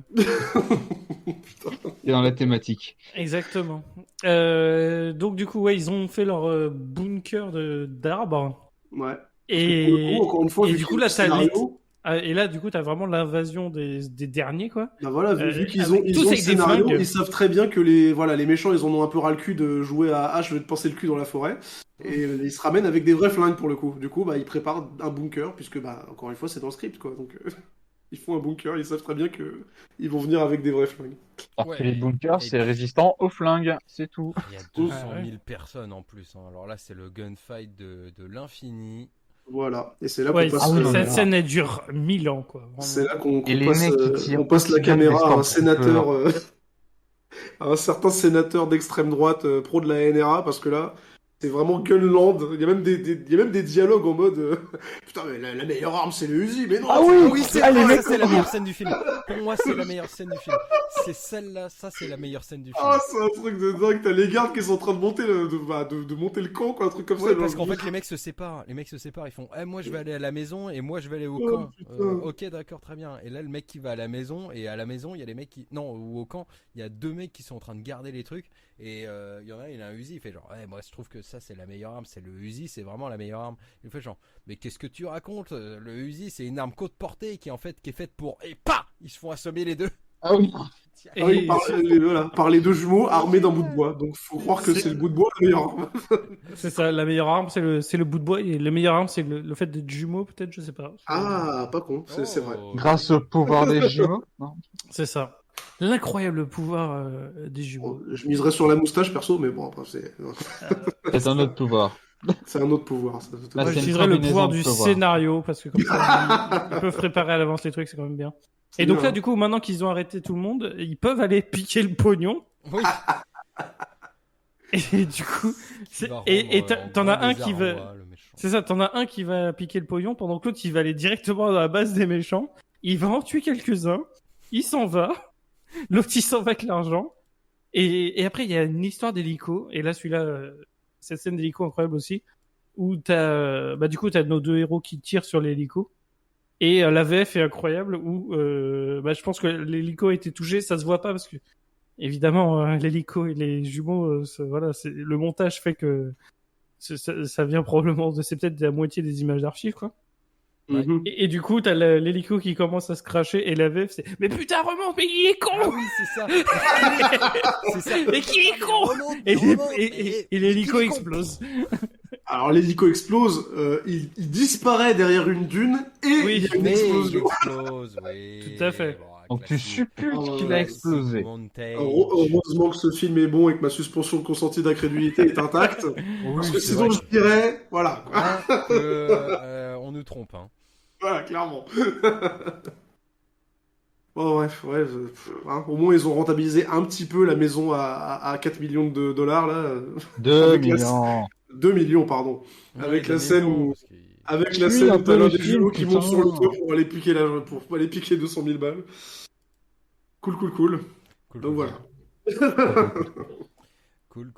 C'est dans la thématique. Exactement. Donc du coup, ouais, ils ont fait leur bunker d'arbres. Ouais. Et, encore une fois, et du coup là, et là, du coup, t'as vraiment l'invasion des derniers, quoi. Bah voilà, vu qu'ils ont le scénario, ils savent très bien que les méchants, ils en ont un peu ras le cul de jouer à je vais te penser le cul dans la forêt. Et ils se ramènent avec des vrais flingues pour le coup. Du coup, bah, ils préparent un bunker, puisque, bah, encore une fois, c'est dans le script, quoi. Donc, ils font un bunker, ils savent très bien que ils vont venir avec des vrais flingues. Alors que les bunkers, c'est résistant aux flingues, c'est tout. Il y a 200 000 personnes en plus. Hein. Alors là, c'est le gunfight de l'infini. Voilà, et c'est là qu'on passe. Cette scène, elle dure 1000 ans, quoi. Vraiment. C'est là qu'on passe la caméra à un sénateur, à un certain sénateur d'extrême droite, pro de la NRA, parce que là, c'est vraiment Gunland. Il y a même des dialogues en mode putain, mais la meilleure arme, c'est le Uzi, mais non. Ah oui, c'est la meilleure scène du film. Pour moi, c'est la meilleure scène du film. C'est celle-là, ça, c'est la meilleure scène du film. Ah, c'est un truc de dingue. T'as les gardes qui sont en train de monter de monter le camp, quoi, un truc comme ça. Parce qu'en fait, les mecs se séparent. Ils font moi, je vais aller à la maison et moi, je vais aller au camp. Ok, d'accord, très bien. Et là, le mec qui va à la maison, et à la maison, il y a les mecs qui. Non, ou au camp, il y a 2 mecs qui sont en train de garder les trucs. Et il y en a un, il a un Uzi. Il fait genre, moi, je trouve que ça, c'est la meilleure arme. C'est le Uzi, c'est vraiment la meilleure arme. Il fait genre, mais qu'est-ce que tu racontes? Le Uzi, c'est une arme côte portée qui est faite pour. Et pas, ils se font assommer les deux. Ah oui. Par les deux jumeaux armés d'un bout de bois. Donc faut croire que c'est le bout de bois la meilleure arme. C'est ça, la meilleure arme, c'est le bout de bois. Et la meilleure arme, c'est le fait d'être jumeaux, peut-être, je sais pas. Ah, pas con, c'est vrai. Grâce au pouvoir des jumeaux. C'est ça. L'incroyable pouvoir des jumeaux. Je miserais sur la moustache perso, mais bon, après, c'est un autre pouvoir. C'est un autre pouvoir. Moi, je dirais le pouvoir du scénario, parce que comme ça, ils peuvent préparer à l'avance les trucs, c'est quand même bien. Et donc là, du coup, maintenant qu'ils ont arrêté tout le monde, ils peuvent aller piquer le pognon. Oui. Et du coup, t'en as un qui va. C'est ça, t'en as un qui va piquer le pognon pendant que l'autre il va aller directement dans la base des méchants. Il va en tuer quelques-uns. Il s'en va. L'autre il s'en va avec l'argent. Et après il y a une histoire d'hélico. Et là celui-là, cette scène d'hélico incroyable aussi, où t'as nos 2 héros qui tirent sur l'hélico. Et la VF est incroyable où je pense que l'hélico a été touché, ça se voit pas parce que évidemment l'hélico et les jumeaux, le montage fait que ça vient probablement c'est peut-être la moitié des images d'archives, quoi. Ouais. Et du coup t'as l'hélico qui commence à se cracher et la VF c'est mais putain remonte, mais il est con. Ah oui, c'est ça. C'est ça. Mais qui est con. Et l'hélico explose. Alors l'hélico explose, il disparaît derrière une dune et il y a une explosion. Oui. Tout à fait. Donc tu supputes qu'il a explosé. Heureusement que ce film est bon et que ma suspension de consentie d'incrédulité est intacte. Parce que sinon je dirais, voilà. On nous trompe, hein. Voilà, clairement. Bon, bref, ouais, au moins ils ont rentabilisé un petit peu la maison à 4 millions de dollars là. 2 millions. 2 millions, pardon. Avec la scène où t'as l'un des jumeaux qui monte sur le toit pour aller piquer 200 000 balles. Cool. Donc voilà. Cool.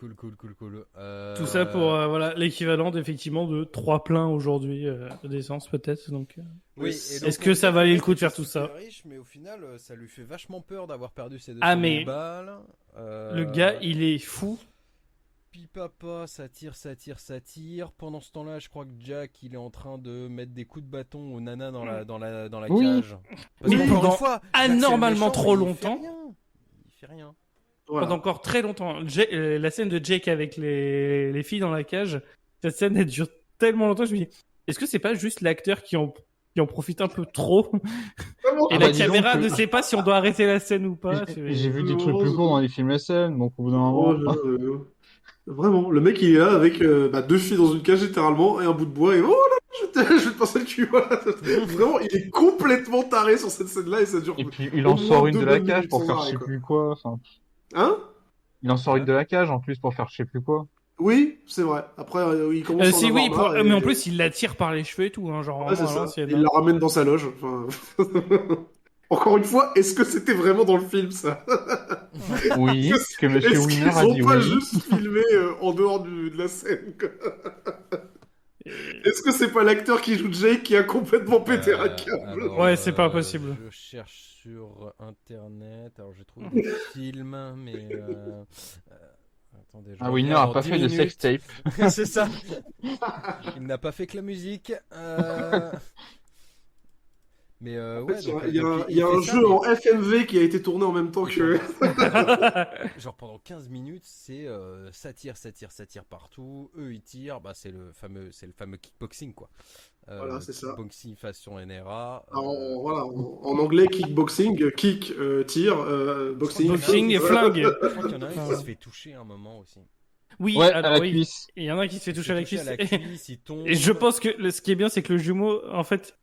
Tout ça pour l'équivalent effectivement de 3 pleins aujourd'hui d'essence peut-être. Donc, oui. Est-ce que ça valait le coup de faire tout ça? Riche, mais au final, ça lui fait vachement peur d'avoir perdu ses 200 000 balles. Le gars, il est fou. Papa, ça tire. Pendant ce temps-là, je crois que Jack, il est en train de mettre des coups de bâton aux nanas dans la cage. Mais pendant anormalement trop longtemps. fait rien. Voilà. Pendant encore très longtemps. La scène de Jake avec les filles dans la cage, cette scène, elle dure tellement longtemps, je me dis, est-ce que c'est pas juste l'acteur qui en profite un peu trop et la caméra ne sait pas si on doit arrêter la scène ou pas. J'ai vu des trucs plus courts dans les films SM, donc au bout d'un moment. Vraiment, le mec il est là avec 2 filles dans une cage littéralement et un bout de bois et oh là, je vais te passer le cul. Voilà. Vraiment, il est complètement taré sur cette scène-là et ça dure. Et puis il en sort une de la cage pour faire je sais plus quoi. Enfin, Hein? il en sort une de la cage en plus pour faire je sais plus quoi. Oui, c'est vrai. Après, il commence à en avoir marre mais en plus il la tire par les cheveux et tout, hein, genre. Ouais, c'est ça. Il la ramène dans sa loge. Enfin... Encore une fois, est-ce que c'était vraiment dans le film ça? Oui, que Monsieur Winner a dit ils ont pas oui. juste filmé en dehors de la scène quoi. Est-ce que c'est pas l'acteur qui joue Jake qui a complètement pété un câble? Alors, ouais, c'est pas impossible. Je cherche sur internet. Alors, j'ai trouvé des films, mais. Attendez, Winner a pas fait de sex tape. C'est ça. Il n'a pas fait que la musique. Mais En ouais, fait, donc, il y a un jeu en FMV qui a été tourné en même temps que. Genre pendant 15 minutes, c'est ça tire partout. Eux ils tirent, bah c'est le fameux kickboxing quoi. Voilà, c'est ça. Kickboxing façon NRA. Voilà, en anglais kickboxing, kick, tir, boxing. Boxing et flingue. Je crois qu'il y en a un qui se fait toucher un moment aussi. Oui, Ouais, alors, à la oui. cuisse. Il y en a un qui se fait toucher à la cuisse. Il tombe. Et je pense que ce qui est bien, c'est que le jumeau, en fait,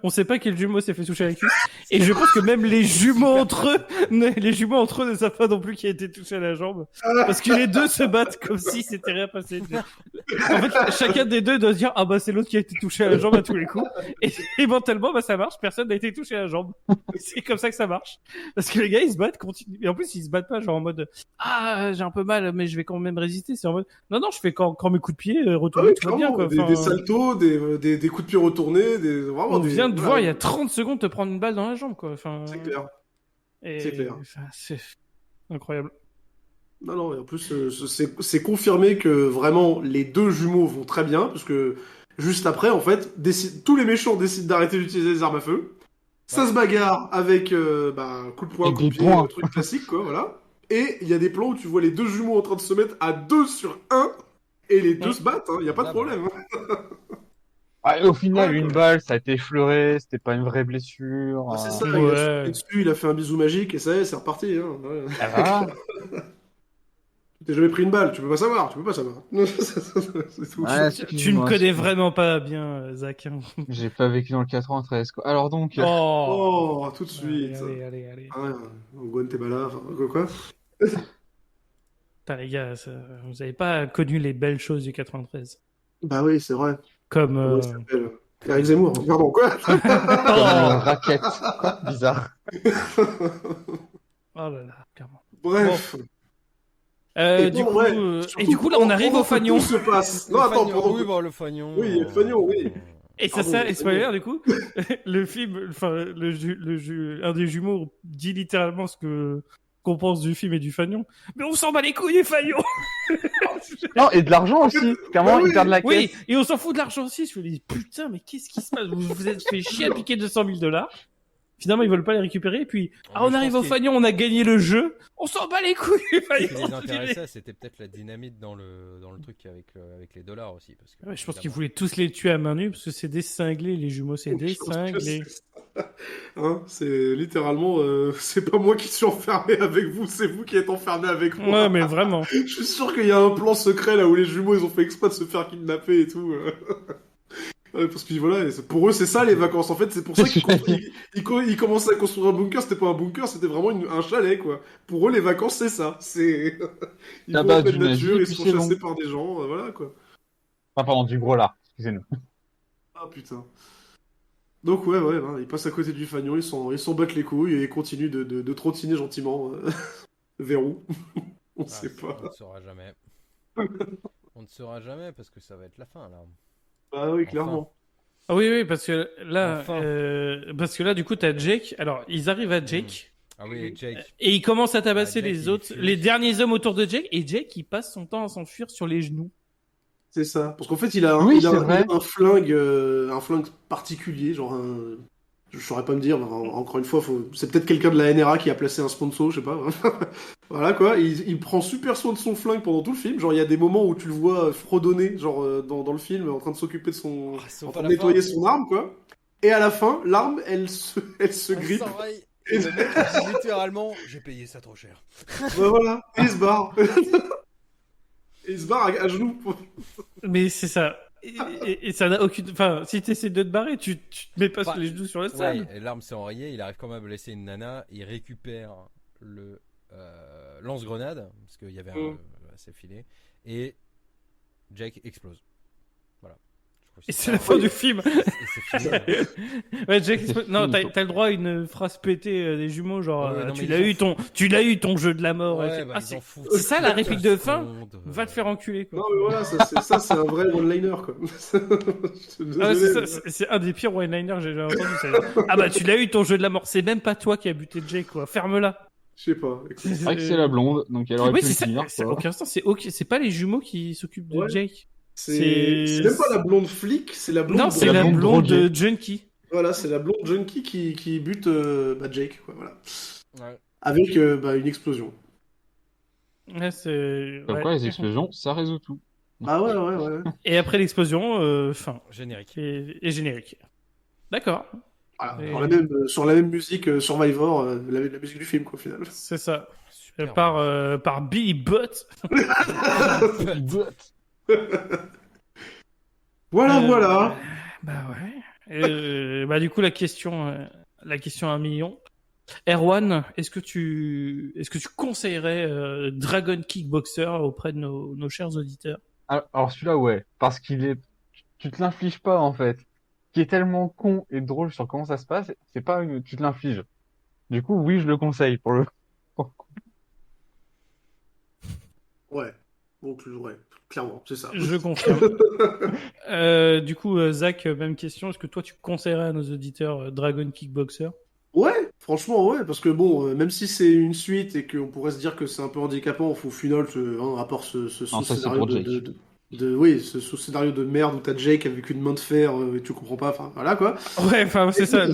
on sait pas quel jumeau s'est fait toucher à la cuisse. Et je pense que même les jumeaux entre eux ne savent pas non plus qui a été touché à la jambe. Parce que les deux se battent comme si c'était rien passé. En fait, chacun des deux doit se dire, ah bah c'est l'autre qui a été touché à la jambe à tous les coups. Et mentalement, bah ça marche, personne n'a été touché à la jambe. C'est comme ça que ça marche. Parce que les gars, ils se battent, continuent. Et en plus, ils se battent pas genre en mode, ah, j'ai un peu mal, mais je vais quand même résister. C'est en mode, non, je fais quand mes coups de pied retournent, tout va bien, quoi. Des saltos, des coups de pied retournés, vraiment on vient de voir il y a 30 secondes te prendre une balle dans la jambe, quoi. Enfin, c'est clair. C'est clair. C'est incroyable. Non, et en plus, c'est confirmé que vraiment les deux jumeaux vont très bien, parce que juste après, en fait, tous les méchants décident d'arrêter d'utiliser les armes à feu. Ça se bagarre avec coup de poing, coup de pied, truc classique, quoi, voilà. Et il y a des plans où tu vois les deux jumeaux en train de se mettre à 2 sur 1, et les deux se battent, il n'y a pas de problème. Ah, au final, une balle, ça a été effleuré, c'était pas une vraie blessure. Ah, c'est ça, il a sauté dessus, il a fait un bisou magique, et ça y est, c'est reparti. Ouais. Ah, T'as jamais pris une balle, tu peux pas savoir. C'est tout. ouais, tu ne connais vraiment pas bien, Zach. Hein. J'ai pas vécu dans le 93, quoi. Alors donc... Oh, tout de suite. Allez. Ah, Guatemala, quoi. Putain, les gars, vous avez pas connu les belles choses du 93. Bah oui, c'est vrai. Comme... Comment ça s'appelle Eric Zemmour, pardon, quoi. Raquette. Quoi bizarre. Oh là là, clairement. Bref. Du coup, là, on arrive au Fagnon. Tout se passe. Non, attends, pardon. Oui, bon, le Fagnon. Oui, le Fagnon, oui. Et ça, spoiler, du coup, le film, enfin, un des jumeaux dit littéralement qu'on pense du film et du Fagnon. Mais on s'en bat les couilles du Fagnon! Non, et de l'argent aussi. Clairement, ils perdent la caisse. Oui, et on s'en fout de l'argent aussi. Je me dis, putain, mais qu'est-ce qui se passe? Vous vous êtes fait chier à piquer 200 000 $. Finalement, ils veulent pas les récupérer. Et puis, on arrive au Fagnon, on a gagné le jeu. On s'en bat les couilles. Ce qui les intéressait, c'était peut-être la dynamite dans le truc avec les dollars aussi. Parce que, ouais, je pense qu'ils voulaient tous les tuer à main nue parce que c'est des cinglés, les jumeaux, c'est des cinglés. C'est littéralement, c'est pas moi qui suis enfermé avec vous, c'est vous qui êtes enfermé avec moi. Ouais, mais vraiment. Je suis sûr qu'il y a un plan secret là où les jumeaux ils ont fait exprès de se faire kidnapper et tout. Parce que voilà, pour eux c'est ça les vacances. En fait, c'est pour ça qu'ils commençaient à construire un bunker. C'était pas un bunker, c'était vraiment un chalet quoi. Pour eux, les vacances c'est ça. Ils vont en pleine nature, ils se font chasser par des gens, voilà quoi. Ah pardon, du gros lard. Excusez-nous. Ah putain. Donc ouais, ils passent à côté du Fagnon, ils s'en battent les couilles et ils continuent de trottiner gentiment vers où on ne sait pas. On ne saura jamais. On ne saura jamais parce que ça va être la fin là. Ah oui, clairement. Ah oui, parce que là, du coup, t'as Jake. Alors, ils arrivent à Jake. Ah oui, Jake. Et ils commencent à tabasser Jake, les derniers hommes autour de Jake. Et Jake, il passe son temps à s'enfuir sur les genoux. C'est ça. Parce qu'en fait, il a un flingue particulier, genre Je saurais pas me dire. Encore une fois, c'est peut-être quelqu'un de la NRA qui a placé un sponsor, je sais pas. Voilà quoi. Il prend super soin de son flingue pendant tout le film. Genre il y a des moments où tu le vois fredonner, genre dans le film, en train de s'occuper de en train de nettoyer son arme quoi. Et à la fin, l'arme, elle se grippe. Et le mec il dit littéralement, j'ai payé ça trop cher. Voilà. Et il se barre. Et il se barre à genoux. Mais c'est ça. Et ça n'a aucune. Enfin, si t'essaies de te barrer, tu te mets pas les genoux sur le sol. Ouais, l'arme s'est enrayée, il arrive quand même à blesser une nana, il récupère le lance-grenade, parce qu'il y avait un assez filé, et Jake explose. Voilà. Et c'est la fin du film. Et c'est fini. Ouais, Jake explose. Non, t'as le droit à une phrase pétée des jumeaux, genre Ouais, non, tu l'as eu ton jeu de la mort. Ouais, Ah, ils en foutent. c'est ça la réplique de fin. Va te faire enculer quoi. Non mais voilà, ça c'est un vrai one-liner quoi. Ah, c'est un des pires one-liners que j'ai jamais entendu. Ah bah tu l'as eu ton jeu de la mort. C'est même pas toi qui as buté Jake quoi. Ferme-la. Je sais pas. Écoute. C'est vrai que c'est la blonde, donc elle aurait Oui pu c'est le ça. dire. C'est quoi. aucun sens. C'est pas les jumeaux qui s'occupent de Ouais. Jake. C'est même pas la blonde flic, c'est la blonde. Non, c'est la blonde droguée. junkie. Voilà, c'est la blonde junkie qui bute Jake quoi. Voilà. Ouais. Avec une explosion. Ouais, c'est. Comme ouais. quoi, les explosions, ça résout tout. Ah ouais. Et après l'explosion, fin. Générique. Et générique. D'accord. Voilà, Et- sur la même musique Survivor, la musique du film, quoi, au final. C'est ça. Super. Par Billy Butt. Voilà. Bah ouais. Bah du coup la question à 1 million. Erwan, est-ce que tu conseillerais Dragon Kickboxer auprès de nos chers auditeurs? Alors celui-là, ouais, parce tu te l'infliges pas en fait. Ce qui est tellement con et drôle sur comment ça se passe, c'est pas tu te l'infliges. Du coup, oui, je le conseille pour le. Ouais. Donc, ouais, clairement, c'est ça. Je confirme. Du coup, Zach, même question. Est-ce que toi tu conseillerais à nos auditeurs Dragon Kickboxer? Ouais, franchement, ouais, parce que bon, même si c'est une suite et qu'on pourrait se dire que c'est un peu handicapant, au final, à part ce Non, ça, c'est sous-scénario pour Jake. oui, ce sous-scénario de merde où t'as Jake avec une main de fer et tu comprends pas, enfin, voilà, quoi. Ouais, enfin c'est ça.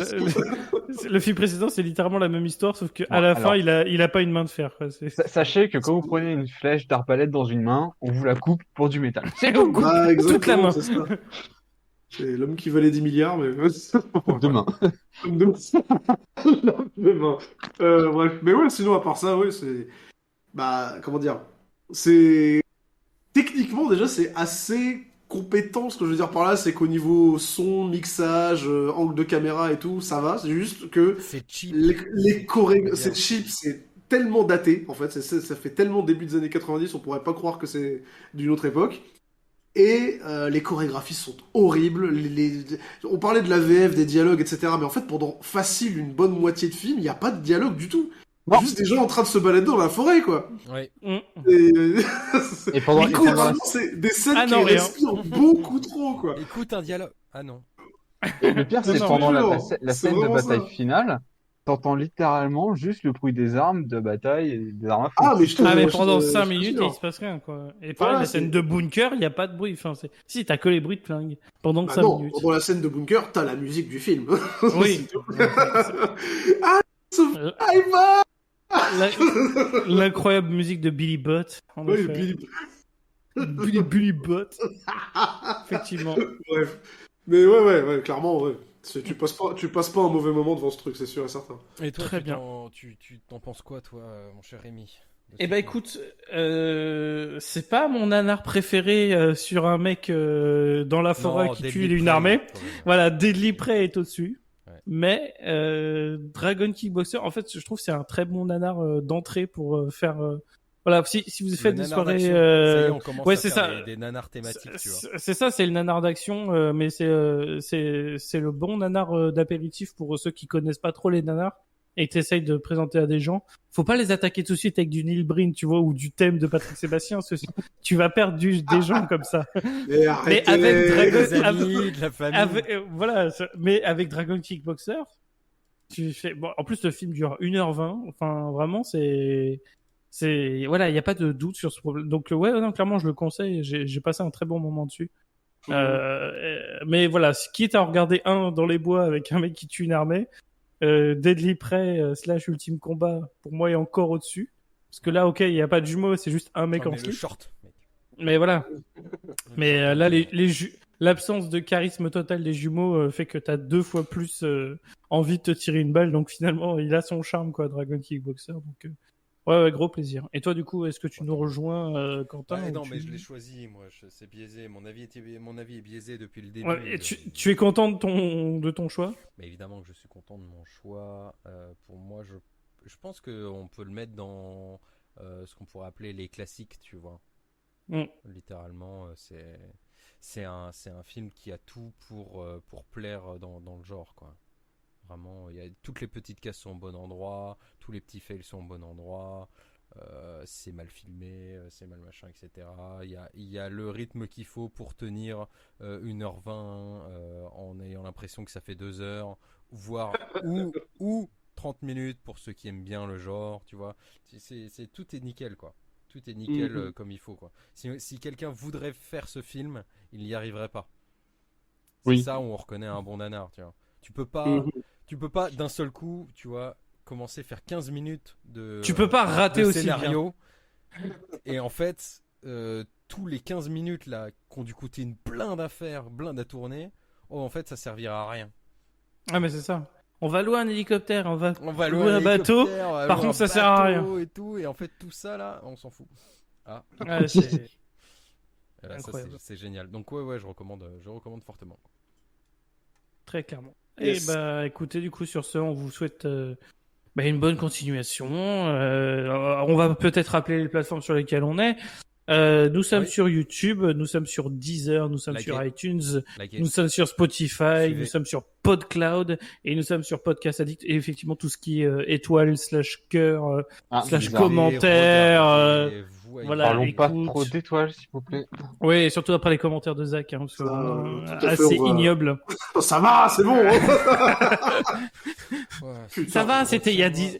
Le film précédent, c'est littéralement la même histoire, sauf qu'à la fin, il a pas une main de fer. Quoi. Sachez que quand vous prenez une flèche d'arbalète dans une main, on vous la coupe pour du métal. C'est tout. Ah, Toute la main. c'est ça. C'est l'homme qui valait 10 milliards, mais... Demain. Demain. Bref, mais ouais, sinon, à part ça, ouais, c'est... Bah, comment dire? C'est... Techniquement, déjà, c'est assez compétent. Ce que je veux dire par là, c'est qu'au niveau son, mixage, angle de caméra et tout, ça va. C'est juste que C'est cheap. c'est cheap, c'est tellement daté, en fait. Ça fait tellement début des années 90, on pourrait pas croire que c'est d'une autre époque. Et les chorégraphies sont horribles. On parlait de la VF, des dialogues, etc. Mais en fait, pendant facile une bonne moitié de film, il n'y a pas de dialogue du tout. Non. Juste des gens en train de se balader dans la forêt, quoi. Ouais. Et pendant c'est des scènes Ah qui non, rien. respirent beaucoup trop, quoi. Écoute un dialogue. Ah non. le pire, c'est Non, pendant la c'est scène de vraiment bataille ça. finale, t'entends littéralement juste le bruit des armes de bataille et des armes à feu. Ah, mais je te Ah mais je te- pendant je 5 te minutes, jure. il se passe rien quoi. Et pareil, Voilà, la scène c'est- de bunker, il y a pas de bruit. Enfin, si, t'as que les bruits de flingue pendant Bah 5 non, minutes. pendant la scène de bunker, t'as la musique du film. Oui. Aïe, L'incroyable musique de Billy Butt. En Oui, effet. Billy... Billy Butt. Effectivement. Bref. Mais ouais, clairement, ouais. Tu passes pas un mauvais moment devant ce truc, c'est sûr et certain. Et toi, Très tu bien. t'en penses quoi, toi, mon cher Rémi? Eh ben écoute, c'est pas mon nanar préféré sur un mec dans la forêt qui tue une armée. Voilà, Deadly Prey est au-dessus. Ouais. Mais Dragon Kickboxer, en fait, je trouve que c'est un très bon nanar d'entrée pour faire. Voilà, si vous faites des soirées. Ça y est, on commence ouais, à c'est faire ça. des nanars thématiques, tu vois. C'est ça, c'est le nanar d'action, mais c'est le bon nanar d'apéritif pour ceux qui connaissent pas trop les nanars et que t'essayes de présenter à des gens. Faut pas les attaquer tout de suite avec du Neil Breen, tu vois, ou du thème de Patrick Sébastien. Tu vas perdre des gens comme ça. Mais arrêtez. avec Dragon- Des amis, de la famille. Voilà, mais avec Dragon Kickboxer, tu fais. Bon, en plus, le film dure 1h20. Enfin, vraiment, voilà, il y a pas de doute sur ce problème. Donc ouais, non, clairement, je le conseille. J'ai passé un très bon moment dessus. Mais voilà, quitte à regarder un dans les bois avec un mec qui tue une armée, Deadly Prey / Ultime Combat, pour moi, est encore au-dessus. Parce que là, ok, il n'y a pas de jumeaux, c'est juste un mec en mais le slip. short, mec. Mais voilà. Mais là, l'absence de charisme total des jumeaux fait que t'as 2 fois plus envie de te tirer une balle. Donc finalement, il a son charme, quoi, Dragon Kickboxer. Donc ouais, gros plaisir. Et toi, du coup, est-ce que tu nous rejoins, Quentin Non, mais je l'ai choisi, moi. C'est biaisé. Mon avis est biaisé depuis le début. Ouais, et tu es content de ton choix? Mais évidemment que je suis content de mon choix. Pour moi, je pense qu'on peut le mettre dans ce qu'on pourrait appeler les classiques, tu vois. Littéralement, c'est un film qui a tout pour plaire dans le genre, quoi. Vraiment, toutes les petites cases sont au bon endroit, tous les petits fails sont au bon endroit, c'est mal filmé, c'est mal machin, etc. Il y a le rythme qu'il faut pour tenir 1h20 en ayant l'impression que ça fait 2 heures, voire ou 30 minutes pour ceux qui aiment bien le genre, tu vois. Tout est nickel, quoi. Tout est nickel comme il faut, quoi. Si quelqu'un voudrait faire ce film, il n'y arriverait pas. C'est ça où on reconnaît un bon nanar, tu vois. Tu peux pas d'un seul coup, tu vois, commencer à faire 15 minutes de tu peux pas rater de aussi scénario. Et en fait, tous les 15 minutes là qui ont dû coûter une blinde à faire, blinde à tourner, en fait, ça servira à rien. Ah mais c'est ça. On va louer un hélicoptère, on va louer un bateau. Par contre, ça sert à rien. Et tout, et en fait, tout ça là, on s'en fout. Ah, c'est c'est génial. Donc ouais, je recommande fortement. Très clairement. Yes. Et bah écoutez, du coup, sur ce, on vous souhaite une bonne continuation. On va peut-être rappeler les plateformes sur lesquelles on est. Nous sommes sur YouTube, nous sommes sur Deezer, nous sommes sur iTunes, nous sommes sur Spotify, nous sommes sur PodCloud et nous sommes sur Podcast Addict et effectivement tout ce qui est étoiles / cœur / commentaires. Voilà, parlons pas trop d'étoiles, s'il vous plaît. Oui, et surtout après les commentaires de Zach, hein, parce que assez ignoble. Ça va, c'est bon. Putain, ça va, c'était il y a 10.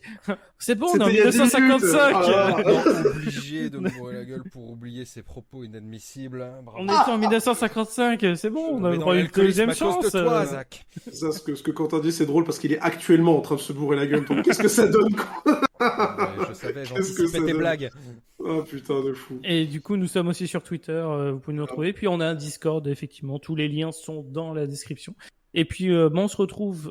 C'est bon, on est en 1955. Obligé de me bourrer la gueule pour oublier ses propos inadmissibles. Bravo. On était en 1955, c'est bon, on a droit à une deuxième chance. Toi, Zach. Ça, ce que Quentin dit, c'est drôle parce qu'il est actuellement en train de se bourrer la gueule. Donc, qu'est-ce que ça donne, quoi? Je savais, j'anticipais tes blagues. Oh putain de fou. Et du coup, nous sommes aussi sur Twitter, vous pouvez nous retrouver. Puis on a un Discord, effectivement, tous les liens sont dans la description. Et puis, on se retrouve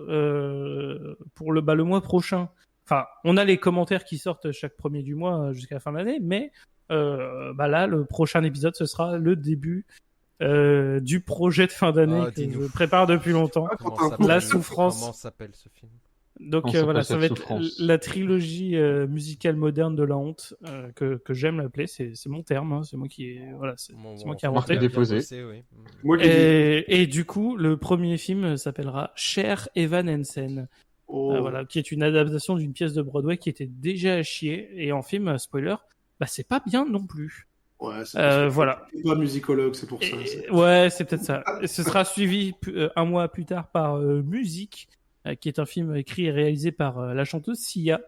pour le mois prochain. Enfin, on a les commentaires qui sortent chaque premier du mois jusqu'à la fin de l'année, mais là, le prochain épisode, ce sera le début du projet de fin d'année que je prépare depuis longtemps. La souffrance. Comment s'appelle ce film? Donc voilà, ça va être la trilogie musicale moderne de la honte que j'aime l'appeler. C'est mon terme, hein, c'est moi qui moi qui ai inventé. Et du coup, le premier film s'appellera Cher Evan Hansen, voilà, qui est une adaptation d'une pièce de Broadway qui était déjà à chier. Et en film, spoiler, c'est pas bien non plus. Ouais, c'est voilà. pas musicologue, c'est pour ça. Ouais, c'est peut-être ça. Ce sera suivi un mois plus tard par Musique, qui est un film écrit et réalisé par la chanteuse Sia,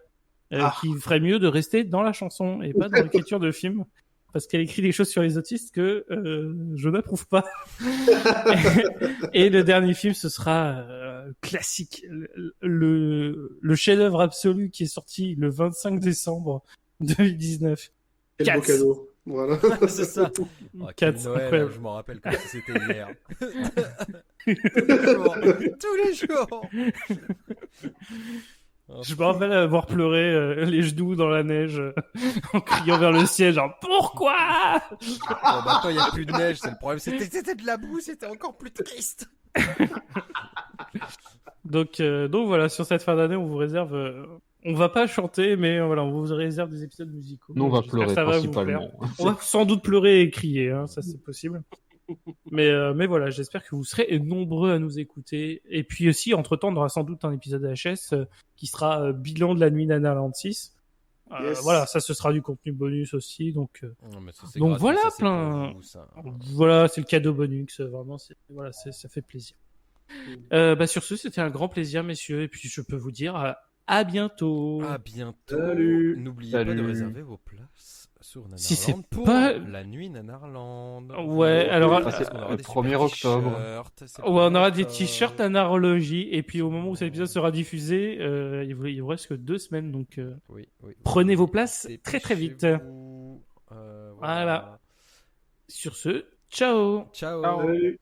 qui ferait mieux de rester dans la chanson et pas dans l'écriture de film, parce qu'elle écrit des choses sur les autistes que je n'approuve pas. Et le dernier film, ce sera classique, le chef-d'œuvre absolu qui est sorti le 25 décembre 2019. Quel beau cadeau. Voilà. C'est ça. Noël, incroyable. Je m'en rappelle comme si c'était hier. Tous les jours. Je me rappelle avoir pleuré les genoux dans la neige en criant vers le ciel, genre pourquoi? Maintenant il n'y a plus de neige, c'est le problème. C'était de la boue, c'était encore plus triste. Donc voilà, sur cette fin d'année, on vous réserve. On va pas chanter, mais voilà, on vous réserve des épisodes musicaux. Nous, on va pleurer principalement. On va sans doute pleurer et crier, hein, ça c'est possible. Mais voilà, j'espère que vous serez nombreux à nous écouter. Et puis aussi, entre-temps, on aura sans doute un épisode HS qui sera bilan de la nuit d'Analand 6. Yes. Voilà, ça ce sera du contenu bonus aussi. Donc voilà, voilà, c'est le cadeau bonus. Vraiment, ça fait plaisir. Sur ce, c'était un grand plaisir, messieurs. Et puis je peux vous dire à bientôt. À bientôt. Salut. N'oubliez pas de réserver vos places sur Nanarland Si c'est pour pas- la nuit Nanarland. Ouais, alors- Parce c'est qu'on aura le des 1er super octobre. t-shirts, c'est le Ouais, on 1er aura des octobre. t-shirts Nanarologie, et puis au moment où cet épisode sera diffusé, il vous reste que 2 semaines, donc Oui, oui, prenez oui. vos places très très vite. Dépêchez-vous. Voilà. Sur ce, ciao. Ciao. Ciao.